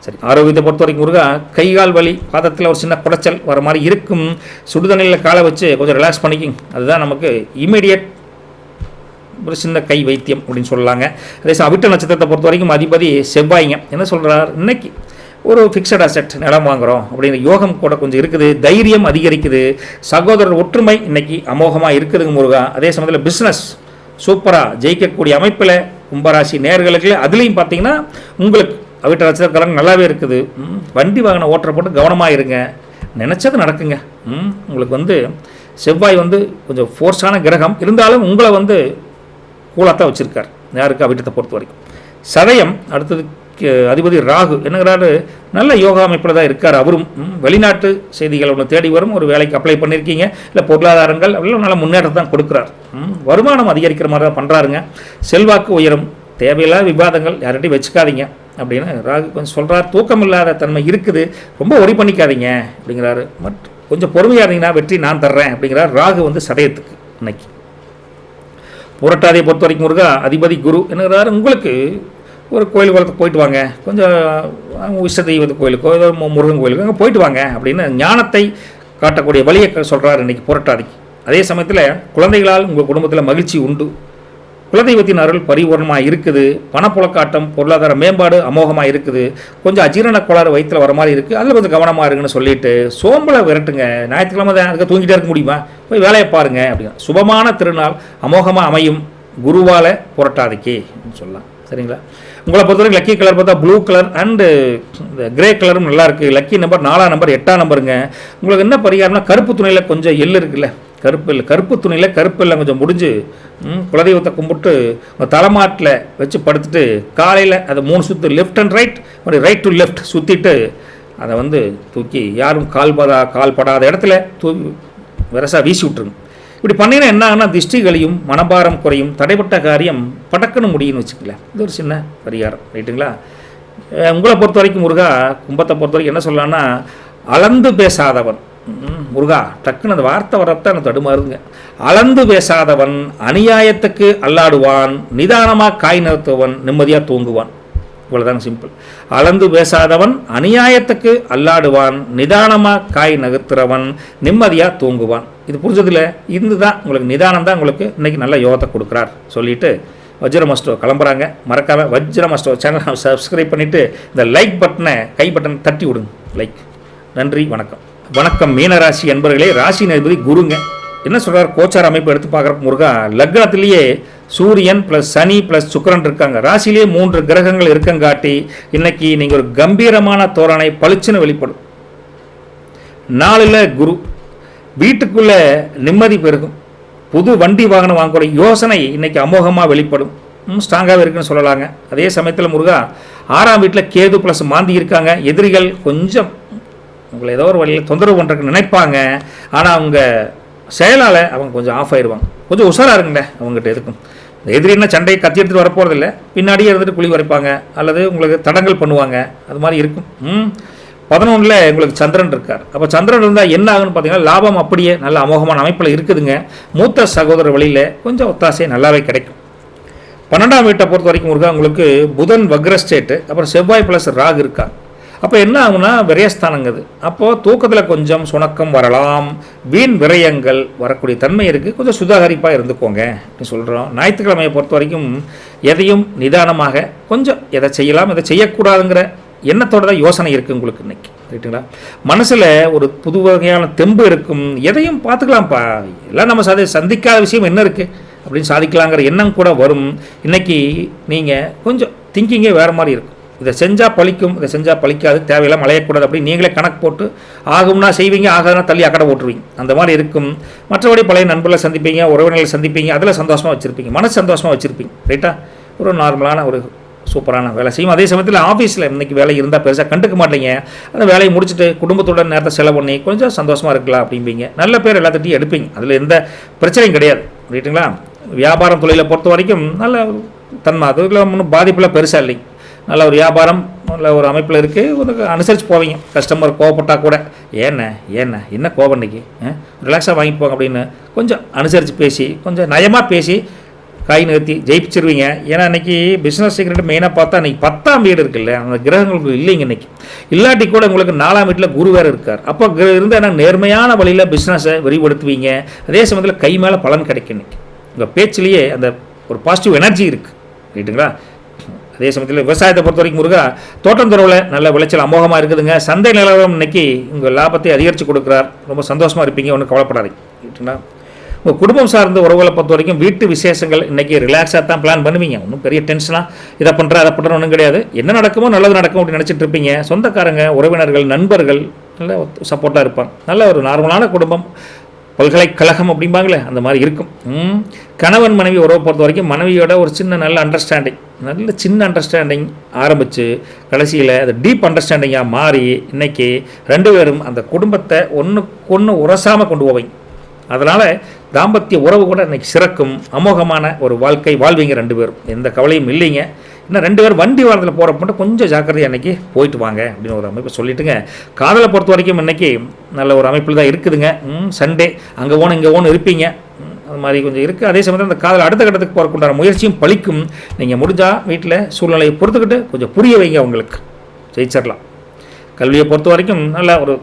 சரி. ஆரோக்கியத்தை பொறுத்த வரைக்கும் முருகா கைகால் வலி, பாதத்தில் ஒரு சின்ன குடைச்சல் வர மாதிரி இருக்கும். சுடுதண்ணியில் காலை வச்சு கொஞ்சம் ரிலாக்ஸ் பண்ணிக்கிங்க. அதுதான் நமக்கு இமீடியட் ஒரு சின்ன கை வைத்தியம் அப்படின்னு சொல்லலாங்க. அதே அவிட்ட நட்சத்திரத்தை பொறுத்த வரைக்கும் அதிபதி செவ்வாய்ங்க. என்ன சொல்கிறார், இன்னைக்கு ஒரு ஃபிக்ஸட் அசெட் நிலம் வாங்குகிறோம் அப்படிங்கிற யோகம் கூட கொஞ்சம் இருக்குது. தைரியம் அதிகரிக்குது. சகோதரர் ஒற்றுமை இன்னைக்கு அமோகமாக இருக்குதுங்க முருகா. அதே சமயத்தில் பிஸ்னஸ் சூப்பராக ஜெயிக்கக்கூடிய அமைப்பில் கும்பராசி நேர்களுக்கு அதுலேயும் பார்த்தீங்கன்னா உங்களுக்கு அவிட்ட நட்சத்திரக்காரங்க நல்லாவே இருக்குது. வண்டி வாகனம் ஓட்டுற போட்டு கவனமாக இருங்க. நினச்சது நடக்குங்க. உங்களுக்கு செவ்வாய் கொஞ்சம் ஃபோர்ஸான கிரகம் இருந்தாலும் உங்களை கூலாத்தான் வச்சுருக்கார். யாருக்கு அவிட்டத்தை பொறுத்த வரைக்கும் சதயம் அடுத்தது அதிபதி ராகு என்னங்கிறாரு, நல்ல யோகா அமைப்பில் தான் இருக்கார் அவரும். வெளிநாட்டு செய்திகள் ஒன்று தேடி வரும், ஒரு வேலைக்கு அப்ளை பண்ணியிருக்கீங்க, இல்லை பொருளாதாரங்கள் அப்படிலாம் நல்ல முன்னேற்றத்தை தான் கொடுக்குறார். வருமானம் அதிகரிக்கிற மாதிரி தான் பண்ணுறாருங்க. செல்வாக்கு உயரும், தேவையில்லாத விவாதங்கள் யார்கிட்டையும் வச்சுக்காதீங்க அப்படின்னு ராகு கொஞ்சம் சொல்கிறார். தூக்கம் இல்லாத தன்மை இருக்குது, ரொம்ப ஒரி பண்ணிக்காதீங்க அப்படிங்கிறாரு. கொஞ்சம் பொறுமையாக இருந்தீங்கன்னா வெற்றி நான் தர்றேன் அப்படிங்கிறார் ராகு வந்து சதயத்துக்கு. இன்னைக்கு புரட்டாதியை பொறுத்த வரைக்கும் முருகா அதிபதி குரு என்னங்கிறாரு, உங்களுக்கு ஒரு கோயில் குளத்துக்கு போயிட்டு வாங்க, கொஞ்சம் இஷ்ட தெய்வத்து கோயிலுக்கோ ஏதோ முருகன் கோயிலுக்கோ அங்கே போயிட்டு வாங்க அப்படின்னு ஞானத்தை காட்டக்கூடிய வழியை சொல்கிறார் இன்றைக்கி புரட்டாதிக்கு. அதே சமயத்தில் குழந்தைகளால் உங்கள் குடும்பத்தில் மகிழ்ச்சி உண்டு, குலதெய்வத்தின் அருள் பரிபூர்ணமாக இருக்குது, பணப்புழக்காட்டம் பொருளாதார மேம்பாடு அமோகமாக இருக்குது, கொஞ்சம் அஜீரண கோளாறு வயிற்றில் வர மாதிரி இருக்குது, அதில் கொஞ்சம் கவனமாக இருக்குன்னு சொல்லிட்டு சோம்பலை விரட்டுங்க. ஞாயிற்றுக்கிழமை தான் அதுக்கு தூங்கிட்டே இருக்க முடியுமா, போய் வேலையை பாருங்கள் அப்படின்னா சுபமான திருநாள் அமோகமாக அமையும் குருவால புரட்டாதிக்கு சொல்லலாம். சரிங்களா? உங்களை பொறுத்தவரைக்கும் லக்கி கலர் பார்த்தா ப்ளூ கலர் அண்டு இந்த கிரே கலரும் நல்லாயிருக்கு. லக்கி நம்பர் 4ஆம் நம்பர் 8ஆம் நம்பருங்க. உங்களுக்கு என்ன பரிகாரம்னா, கருப்பு துணியில் கொஞ்சம் எள் இருக்குல்ல, கருப்பு துணியில் கருப்பு எல்லாம் கொஞ்சம் முடிஞ்சு குலதெய்வத்தை கும்பிட்டு தலைமாட்டில் வச்சு படுத்துட்டு காலையில் அதை 3 சுற்று left and right to left சுற்றிட்டு அதை வந்து தூக்கி யாரும் கால் படாத இடத்துல வெரசாக வீசி விட்டுருங்க. இப்படி பண்ணினா என்ன ஆகுனா, திஷ்டிகளையும் மனபாரம் குறையும், தடைப்பட்ட காரியம் படக்குன்னு முடியும்னு வச்சுக்கல. இது ஒரு சின்ன பரிகாரம். ரைட்டுங்களா? உங்களை பொறுத்த வரைக்கும் முருகா, கும்பத்தை பொறுத்த வரைக்கும் என்ன சொல்லலாம்னா, அளந்து பேசாதவன் முருகா, டக்குன்னு அந்த வார்த்தை வரத்தான் எனக்கு தடுமாறுங்க. அளந்து பேசாதவன் அநியாயத்துக்கு அல்லாடுவான், நிதானமாக காய் நிறுத்துவன் நிம்மதியாக தூங்குவான். இவ்வளோதாங்க, சிம்பிள். அளந்து பேசாதவன் அநியாயத்துக்கு அல்லாடுவான், நிதானமாக காய் நகர்த்துறவன் நிம்மதியாக தூங்குவான். இது புரிஞ்சதில்ல? இது தான் உங்களுக்கு நிதானம் தான் உங்களுக்கு இன்றைக்கி நல்ல யோகத்தை கொடுக்குறார் சொல்லிவிட்டு வஜ்ரமஸ்டோ கிளம்புறாங்க. மறக்காமல் வஜ்ரமஸ்டோ சேனலை சப்ஸ்கிரைப் பண்ணிவிட்டு இந்த லைக் பட்டனை கை பட்டன் தட்டி விடுங்க. லைக். நன்றி, வணக்கம். வணக்கம் மீனராசி என்பர்களே. ராசி அதிபதி குருங்க. என்ன சொல்கிறார், கோச்சார அமைப்பு எடுத்து பார்க்குறப்ப முருகா, லக்னத்திலேயே சூரியன் ப்ளஸ் சனி ப்ளஸ் சுக்கிரன் இருக்காங்க. ராசிலேயே 3 கிரகங்கள் இருக்கங்காட்டி இன்னைக்கு நீங்கள் ஒரு கம்பீரமான தோரணை பளிச்சுன்னு வெளிப்படும். 4ல் குரு, வீட்டுக்குள்ளே நிம்மதி பெருகும், புது வண்டி வாகனம் வாங்கக்கூடிய யோசனை இன்னைக்கு அமோகமாக வெளிப்படும், ஸ்ட்ராங்காகவே இருக்குன்னு சொல்லலாங்க. அதே சமயத்தில் முருகா 6ஆம் வீட்டில் கேது ப்ளஸ் மாந்தி இருக்காங்க. எதிரிகள் கொஞ்சம் உங்களை ஏதோ ஒரு வழியில் தொந்தரவு பண்ணுறதுக்கு நினைப்பாங்க, ஆனால் அவங்க செயலால் அவங்க கொஞ்சம் ஆஃப் ஆயிடுவாங்க. கொஞ்சம் உஷாராக இருக்குங்க அவங்ககிட்ட. எதுக்கும் இந்த எதிரின்னா சண்டையை கத்தி எடுத்துகிட்டு வரப்போகிறதில்ல, பின்னாடியே இருந்துட்டு குழி வரைப்பாங்க அல்லது உங்களுக்கு தடங்கள் பண்ணுவாங்க, அது மாதிரி இருக்கும். 11ல் உங்களுக்கு சந்திரன் இருக்கார். அப்போ சந்திரன் இருந்தால் என்ன ஆகுன்னு பார்த்தீங்கன்னா, லாபம் அப்படியே நல்ல அமோகமான அமைப்பில் இருக்குதுங்க. மூத்த சகோதர வழியில் கொஞ்சம் ஒத்தாசை நல்லாவே கிடைக்கும். 12ஆம் வீட்டை பொறுத்த வரைக்கும் முருகா, உங்களுக்கு புதன் வக்ரஸ்டேட்டு, அப்புறம் செவ்வாய் ப்ளஸ் ராகு இருக்கா. அப்போ என்ன ஆகுனா, விரயஸ்தானங்குது. அப்போது தூக்கத்தில் கொஞ்சம் சுணக்கம் வரலாம், வீண் விரயங்கள் வரக்கூடிய தன்மை இருக்குது. கொஞ்சம் சுதாகரிப்பாக இருந்துக்கோங்க அப்படின்னு சொல்கிறோம். ஞாயிற்றுக்கிழமையை பொறுத்த வரைக்கும் எதையும் நிதானமாக கொஞ்சம் எதை செய்யலாம் எதை செய்யக்கூடாதுங்கிற எண்ணத்தோட தான் யோசனை இருக்குது உங்களுக்கு இன்றைக்கி. ரைட்டுங்களா? மனசில் ஒரு புது வகையான தெம்பு இருக்கும். எதையும் பார்த்துக்கலாம்ப்பா, எல்லாம் நம்ம சந்திக்காத விஷயம் என்ன இருக்குது அப்படின்னு சாதிக்கலாங்கிற எண்ணம் கூட வரும். இன்றைக்கி நீங்கள் கொஞ்சம் திங்கிங்கே வேறு மாதிரி இருக்கும். இதை செஞ்சால் பழிக்கும், இதை செஞ்சால் பழிக்காது, தேவையெல்லாம் அலையக்கூடாது அப்படின்னு நீங்களே கணக்கு போட்டு ஆகும்னா செய்வீங்க, ஆகாதுன்னா தள்ளி அக்கடை போட்டுருவீங்க. அந்த மாதிரி இருக்கும். மற்றபடி பழைய நண்பர்களை சந்திப்பீங்க, உறவினர்களை சந்திப்பீங்க, அதில் சந்தோஷமாக வச்சுருப்பீங்க, மனசு சந்தோஷமாக வச்சுருப்பீங்க. ரைட்டா? ஒரு நார்மலான ஒரு சூப்பரான வேலை செய்யும். அதே சமயத்தில் ஆஃபீஸில் இன்றைக்கி வேலை இருந்தால் பெருசாக கண்டுக்க மாட்டீங்க. அந்த வேலையை முடிச்சுட்டு குடும்பத்தோட நேரத்தை செலவு பண்ணி கொஞ்சம் சந்தோஷமாக இருக்கலாம் அப்படிம்பீங்க. நல்ல பேர் எல்லாத்திட்டையும் எடுப்பீங்க, அதில் எந்த பிரச்சனையும் கிடையாது. ரைட்டுங்களா? வியாபாரம் தொழிலை பொறுத்த வரைக்கும் நல்ல தன்மை, அதுக்குள்ள ஒன்றும் பாதிப்புலாம் பெருசாக இல்லைங்க. நல்ல ஒரு வியாபாரம் நல்ல ஒரு அமைப்பில் இருக்குது. கொஞ்சம் அனுசரித்து போவீங்க. கஸ்டமர் கோவப்பட்டால் கூட என்ன கோபம் இன்றைக்கி, ரிலாக்ஸாக வாங்கிட்டு போங்க அப்படின்னு கொஞ்சம் அனுசரித்து பேசி கொஞ்சம் நயமாக பேசி காய் நிறுத்தி ஜெயிச்சிருவீங்க. ஏன்னா இன்றைக்கி பிஸ்னஸ் சீக்ரெட் மெயினாக பார்த்தா இன்றைக்கி 10ஆம் வீடு இருக்குல்ல, அந்த கிரகங்களுக்கு இல்லைங்க இன்றைக்கி. இல்லாட்டி கூட உங்களுக்கு 4ஆம் வீட்டில் குரு வேறு இருக்கார். அப்போ இருந்தால் என்ன நேர்மையான வழியில் பிஸ்னஸை விரிவுபடுத்துவீங்க. அதே சமயத்தில் கை மேலே பலன் கிடைக்கும். இன்றைக்கி உங்கள் பேச்சிலேயே அந்த ஒரு பாசிட்டிவ் எனர்ஜி இருக்குது. ரைட்டுங்களா? அதே சமயத்தில் விவசாயத்தை பொறுத்த வரைக்கும் முருகா, தோட்டந்துறவில் நல்ல விளைச்சல் அமோகமாக இருக்குதுங்க. சந்தை நிலவரம் இன்னைக்கு உங்கள் லாபத்தை அதிகரித்து கொடுக்குறார். ரொம்ப சந்தோஷமாக இருப்பீங்க, ஒன்றும் கவலைப்படாதீங்க. ரைட்டுங்களா? உங்கள் குடும்பம் சார்ந்த உறவுகளை பொறுத்த வரைக்கும் வீட்டு விசேஷங்கள் இன்றைக்கி ரிலாக்ஸாக தான் பிளான் பண்ணுவீங்க. ஒன்றும் பெரிய டென்ஷனாக இதை பண்ணுற அதை பண்ணுற ஒன்றும் கிடையாது. என்ன நடக்குமோ நல்லது நடக்கும் அப்படின்னு நினச்சிட்டு இருப்பீங்க. சொந்தக்காரங்க, உறவினர்கள், நண்பர்கள் நல்ல சப்போர்ட்டாக இருப்பாங்க. நல்ல ஒரு நார்மலான குடும்பம், பல்கலைக்கழகம் அப்படிம்பாங்களே அந்த மாதிரி இருக்கும். கணவன் மனைவி உறவை பொறுத்த வரைக்கும் மனைவியோட ஒரு சின்ன நல்ல அண்டர்ஸ்டாண்டிங், நல்ல சின்ன அண்டர்ஸ்டாண்டிங் ஆரம்பித்து கடைசியில் அது டீப் அண்டர்ஸ்டாண்டிங்காக மாறி இன்றைக்கி 2 பேரும் அந்த குடும்பத்தை ஒன்றுக்கு உரசாமல் கொண்டு போவீங்க. அதனால் தாம்பத்திய உறவு கூட இன்றைக்கி சிறக்கும். அமோகமான ஒரு வாழ்க்கை வாழ்வீங்க 2 பேரும், எந்த கவலையும் இல்லைங்க. இன்னும் 2 பேர் வண்டி வாரத்தில் போகிறப்ப மட்டும் கொஞ்சம் ஜாக்கிரதையாக அன்றைக்கி போயிட்டு வாங்க அப்படின்னு ஒரு அமைப்பு சொல்லிட்டுங்க. காதலை பொறுத்த வரைக்கும் இன்றைக்கி நல்ல ஒரு அமைப்பில் தான் இருக்குதுங்க. சண்டே அங்கே ஓணும் இங்கே ஓணும் இருப்பீங்க, அது மாதிரி கொஞ்சம் இருக்குது. அதே சமயத்தில் அந்த காதல் அடுத்த கட்டத்துக்கு போகிறக்குண்டான முயற்சியும் பலிக்கும். நீங்கள் முடிஞ்சால் வீட்டில் சூழ்நிலையை பொறுத்துக்கிட்டு கொஞ்சம் புரிய வைங்க, அவங்களுக்கு ஜெயிச்சிடலாம். கல்வியை பொறுத்த வரைக்கும் நல்ல ஒரு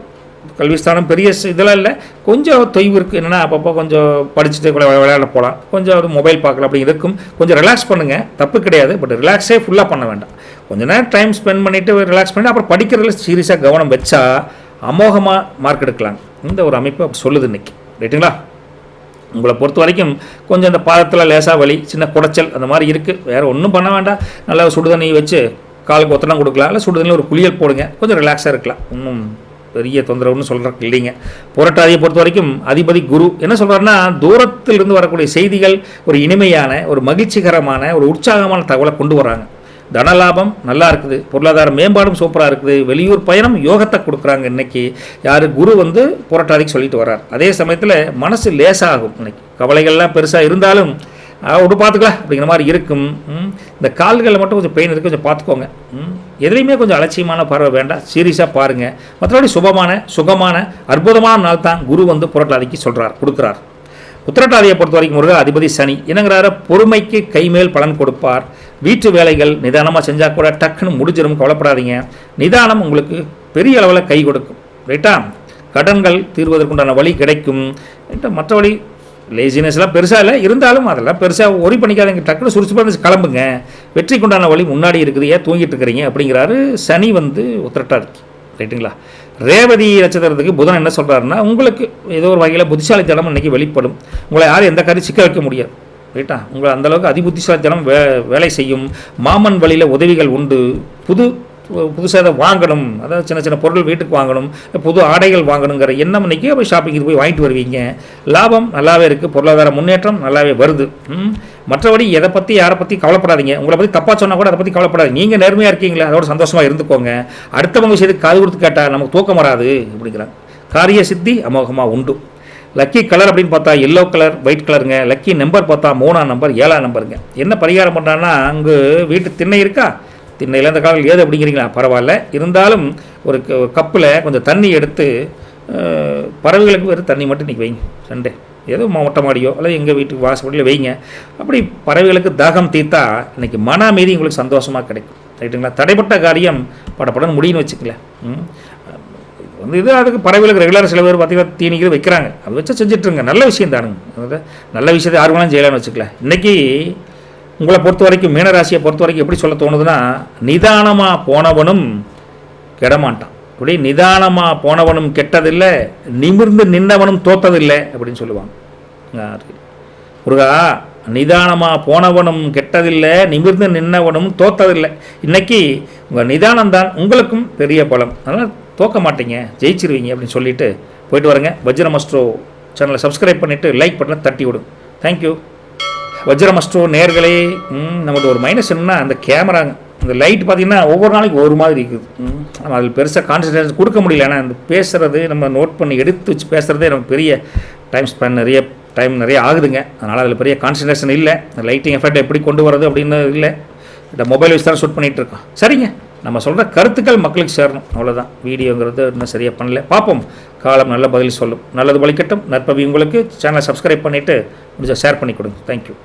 கல்விஸ்தானம் பெரிய இதெல்லாம் இல்லை, கொஞ்சம் தொய்வு இருக்குது. என்னென்னா அப்பப்போ கொஞ்சம் படிச்சுட்டு விளையாட போகலாம், கொஞ்சம் ஒரு மொபைல் பார்க்கலாம் அப்படி இருக்கும். கொஞ்சம் ரிலாக்ஸ் பண்ணுங்கள், தப்பு கிடையாது. பட் ரிலாக்ஸே ஃபுல்லாக பண்ண வேண்டாம். கொஞ்சம் நேரம் டைம் ஸ்பெண்ட் பண்ணிவிட்டு ரிலாக்ஸ் பண்ணிட்டு அப்புறம் படிக்கிறதுல சீரியஸாக கவனம் வச்சா அமோகமாக மார்க் எடுக்கலாம். இந்த ஒரு அமைப்பு சொல்லுது இன்றைக்கி. ரைட்டுங்களா? உங்களை பொறுத்த வரைக்கும் கொஞ்சம் அந்த பாதத்தில் லேசாக வலி, சின்ன குடைச்சல் அந்த மாதிரி இருக்குது. வேறு ஒன்றும் பண்ண வேண்டாம். நல்லா சுடுதண்ணி வச்சு காலுக்கு ஒத்தனம் கொடுக்கலாம், இல்லை சுடுதண்ணியில் ஒரு குளியல் போடுங்க, கொஞ்சம் ரிலாக்ஸாக இருக்கலாம். ஒன்றும் பெரிய தொந்தரவுன்னு சொல்கிறக்கு இல்லைங்க. புரட்டாதியை பொறுத்த வரைக்கும் அதிபதி குரு என்ன சொல்கிறாருன்னா, தூரத்திலிருந்து வரக்கூடிய செய்திகள் ஒரு இனிமையான, ஒரு மகிழ்ச்சிகரமான, ஒரு உற்சாகமான தகவலை கொண்டு வராங்க. தனலாபம் நல்லா இருக்குது, பொருளாதார மேம்பாடும் சூப்பராக இருக்குது. வெளியூர் பயணம் யோகத்தை கொடுக்குறாங்க இன்றைக்கி. யார் குரு புரட்டாதிக்கு சொல்லிட்டு வர்றார். அதே சமயத்தில் மனசு லேசாகும். இன்னைக்கு கவலைகள்லாம் பெருசாக இருந்தாலும் விட்டு பார்த்துக்கலாம் அப்படிங்கிற மாதிரி இருக்கும். இந்த கால்களில் மட்டும் கொஞ்சம் பெயின் இருக்குது, கொஞ்சம் பார்த்துக்கோங்க. எதுலேயுமே கொஞ்சம் அலட்சியமான பார்வை வேண்டாம், சீரியஸாக பாருங்கள். மற்றபடி சுகமான அற்புதமான நாள் தான் குரு புரட்டாதிக்கு கொடுக்குறார். உத்திரட்டாதியை பொறுத்த வரைக்கும் முருக அதிபதி சனி என்னங்கிறார, பொறுமைக்கு கைமேல் பலன் கொடுப்பார். வீட்டு வேலைகள் நிதானமாக செஞ்சால் கூட டக்குன்னு முடிஞ்சிடும், கவலைப்படாதீங்க. நிதானம் உங்களுக்கு பெரிய அளவில் கை கொடுக்கும். ரைட்டா? கடன்கள் தீர்வதற்குண்டான வழி கிடைக்கும். மற்ற வழி லேசினஸ்லாம் பெருசாக இல்லை, இருந்தாலும் அதெல்லாம் பெருசாக ஒரி பண்ணிக்காதீங்க. டக்குன்னு சுறுசுறுப்பாக இருந்துச்சு, கிளம்புங்க. வெற்றிக்குண்டான வழி முன்னாடி இருக்குது, ஏன் தூங்கிட்டு இருக்கிறீங்க அப்படிங்கிறாரு சனி உத்திரட்டாதிக்கு. ரைட்டுங்களா? ரேவதி நட்சத்திரத்துக்கு புதன் என்ன சொல்கிறாருன்னா, உங்களுக்கு ஏதோ ஒரு வகையில் புத்திசாலித்தனம் இன்றைக்கி வெளிப்படும். உங்களை யாரும் எந்த காரியம் சிக்க வைக்க முடியாது. ரைட்டா? உங்களை அந்தளவுக்கு அதிபுத்திசாலித்தனம் வேலை செய்யும். மாமன் வழியில் உதவிகள் உண்டு. புதுசாக அதை வாங்கணும், அதாவது சின்ன சின்ன பொருள் வீட்டுக்கு வாங்கணும், புது ஆடைகள் வாங்கணுங்கிற எண்ணம் இன்றைக்கி போய் ஷாப்பிங்கு போய் வாங்கிட்டு வருவீங்க. லாபம் நல்லாவே இருக்குது, பொருளாதார முன்னேற்றம் நல்லாவே வருது. மற்றபடி எதை பற்றி யாரை பற்றி கவலைப்படாதீங்க. உங்களை பற்றி தப்பாக சொன்னால் கூட அதை பற்றி கவலைப்படாதீங்க. நீங்கள் நேர்மையாக இருக்கீங்களே, அதோட சந்தோஷமாக இருந்துக்கோங்க. அடுத்தவங்க விஷயத்துக்கு காது கொடுத்து கேட்டால் நமக்கு தூக்கம் வராது அப்படிங்கிறாங்க. காரிய சித்தி அமோகமாக உண்டு. லக்கி கலர் அப்படின்னு பார்த்தா எல்லோ கலர், ஒயிட் கலருங்க. லக்கி நம்பர் பார்த்தா 3ஆம் நம்பர், 7ஆம் நம்பருங்க. என்ன பரிகாரம் பண்ணுறான்னா, அங்கே வீட்டு திண்ணை இருக்கா, திண்ணையில் அந்த காலத்தில் ஏது அப்படிங்கிறீங்களா, பரவாயில்ல. இருந்தாலும் ஒரு கப்பில் கொஞ்சம் தண்ணி எடுத்து பறவைகளுக்கு வெறும் தண்ணி மட்டும் இன்றைக்கி வைங்க. சண்டே ஏதோ மொட்டை மாடியோ அல்லது எங்கள் வீட்டுக்கு வாசப்படியில் வைங்க. அப்படி பறவைகளுக்கு தாகம் தீர்த்தா இன்றைக்கி மன அமைதி உங்களுக்கு சந்தோஷமாக கிடைக்கும். ரைட்டுங்களா? தடைப்பட்ட காரியம் படப்படன்னு முடியும்னு வச்சுக்கல. அதுக்கு பறவைகளுக்கு ரெகுலராக சில பேர் பார்த்திங்கன்னா தீனிகள் வைக்கிறாங்க, அதை வச்சு செஞ்சிட்ருங்க. நல்ல விஷயம் தானுங்க, நல்ல விஷயத்தை யார் வேணாலும் செய்யலாம்னு வச்சுக்கல. இன்றைக்கி உங்களை பொறுத்த வரைக்கும் மீனராசியை பொறுத்த வரைக்கும் எப்படி சொல்ல தோணுதுன்னா, நிதானமாக போனவனும் கெடமாட்டான். அப்படி நிதானமாக போனவனும் கெட்டதில்லை, நிமிர்ந்து நின்னவனும் தோத்ததில்லை அப்படின்னு சொல்லுவாங்க. முருகா, நிதானமாக போனவனும் கெட்டதில்லை, நிமிர்ந்து நின்னவனும் தோத்ததில்லை. இன்றைக்கி உங்கள் நிதானம்தான் உங்களுக்கும் பெரிய பலம். அதனால் தோக்க மாட்டீங்க, ஜெயிச்சிருவீங்க அப்படின்னு சொல்லிட்டு போயிட்டு வரேங்க. வஜ்ரம் அஸ்ட்ரோ சேனலை சப்ஸ்கிரைப் பண்ணிவிட்டு லைக் பட்டனை தட்டி விடுங்க. தேங்க்யூ. வஜ்ரம் அஸ்ட்ரோ நேர்களே, நமக்கு ஒரு மைனஸ் என்னன்னா, அந்த கேமராங்க, அந்த லைட் பார்த்திங்கன்னா ஒவ்வொரு நாளைக்கு ஒரு மாதிரி இருக்குது. நம்ம அதில் பெருசாக கான்சன்ட்ரேஷன் கொடுக்க முடியல. ஏன்னா அந்த பேசுகிறது நம்ம நோட் பண்ணி எடுத்து வச்சு பேசுகிறதே நமக்கு பெரிய டைம் நிறைய ஆகுதுங்க. அதனால் அதில் பெரிய கான்சன்ட்ரேஷன் இல்லை. லைட்டிங் எஃபெக்ட் எப்படி கொண்டு வரது அப்படின்னு இல்லை. இந்த மொபைல் வச்சு தான் ஷூட் பண்ணிகிட்டு இருக்கோம். சரிங்க, நம்ம சொல்கிற கருத்துக்கள் மக்களுக்கு சேரணும், அவ்வளோதான். வீடியோங்கிறது இன்னும் சரியாக பண்ணல, பார்ப்போம். காலம் நல்ல பதில் சொல்லும். நல்லது வலிக்கட்டும். நற்பவி உங்களுக்கு. சேனலை சப்ஸ்கிரைப் பண்ணிவிட்டு முடிஞ்சால் ஷேர் பண்ணி கொடுங்க. தேங்க்யூ.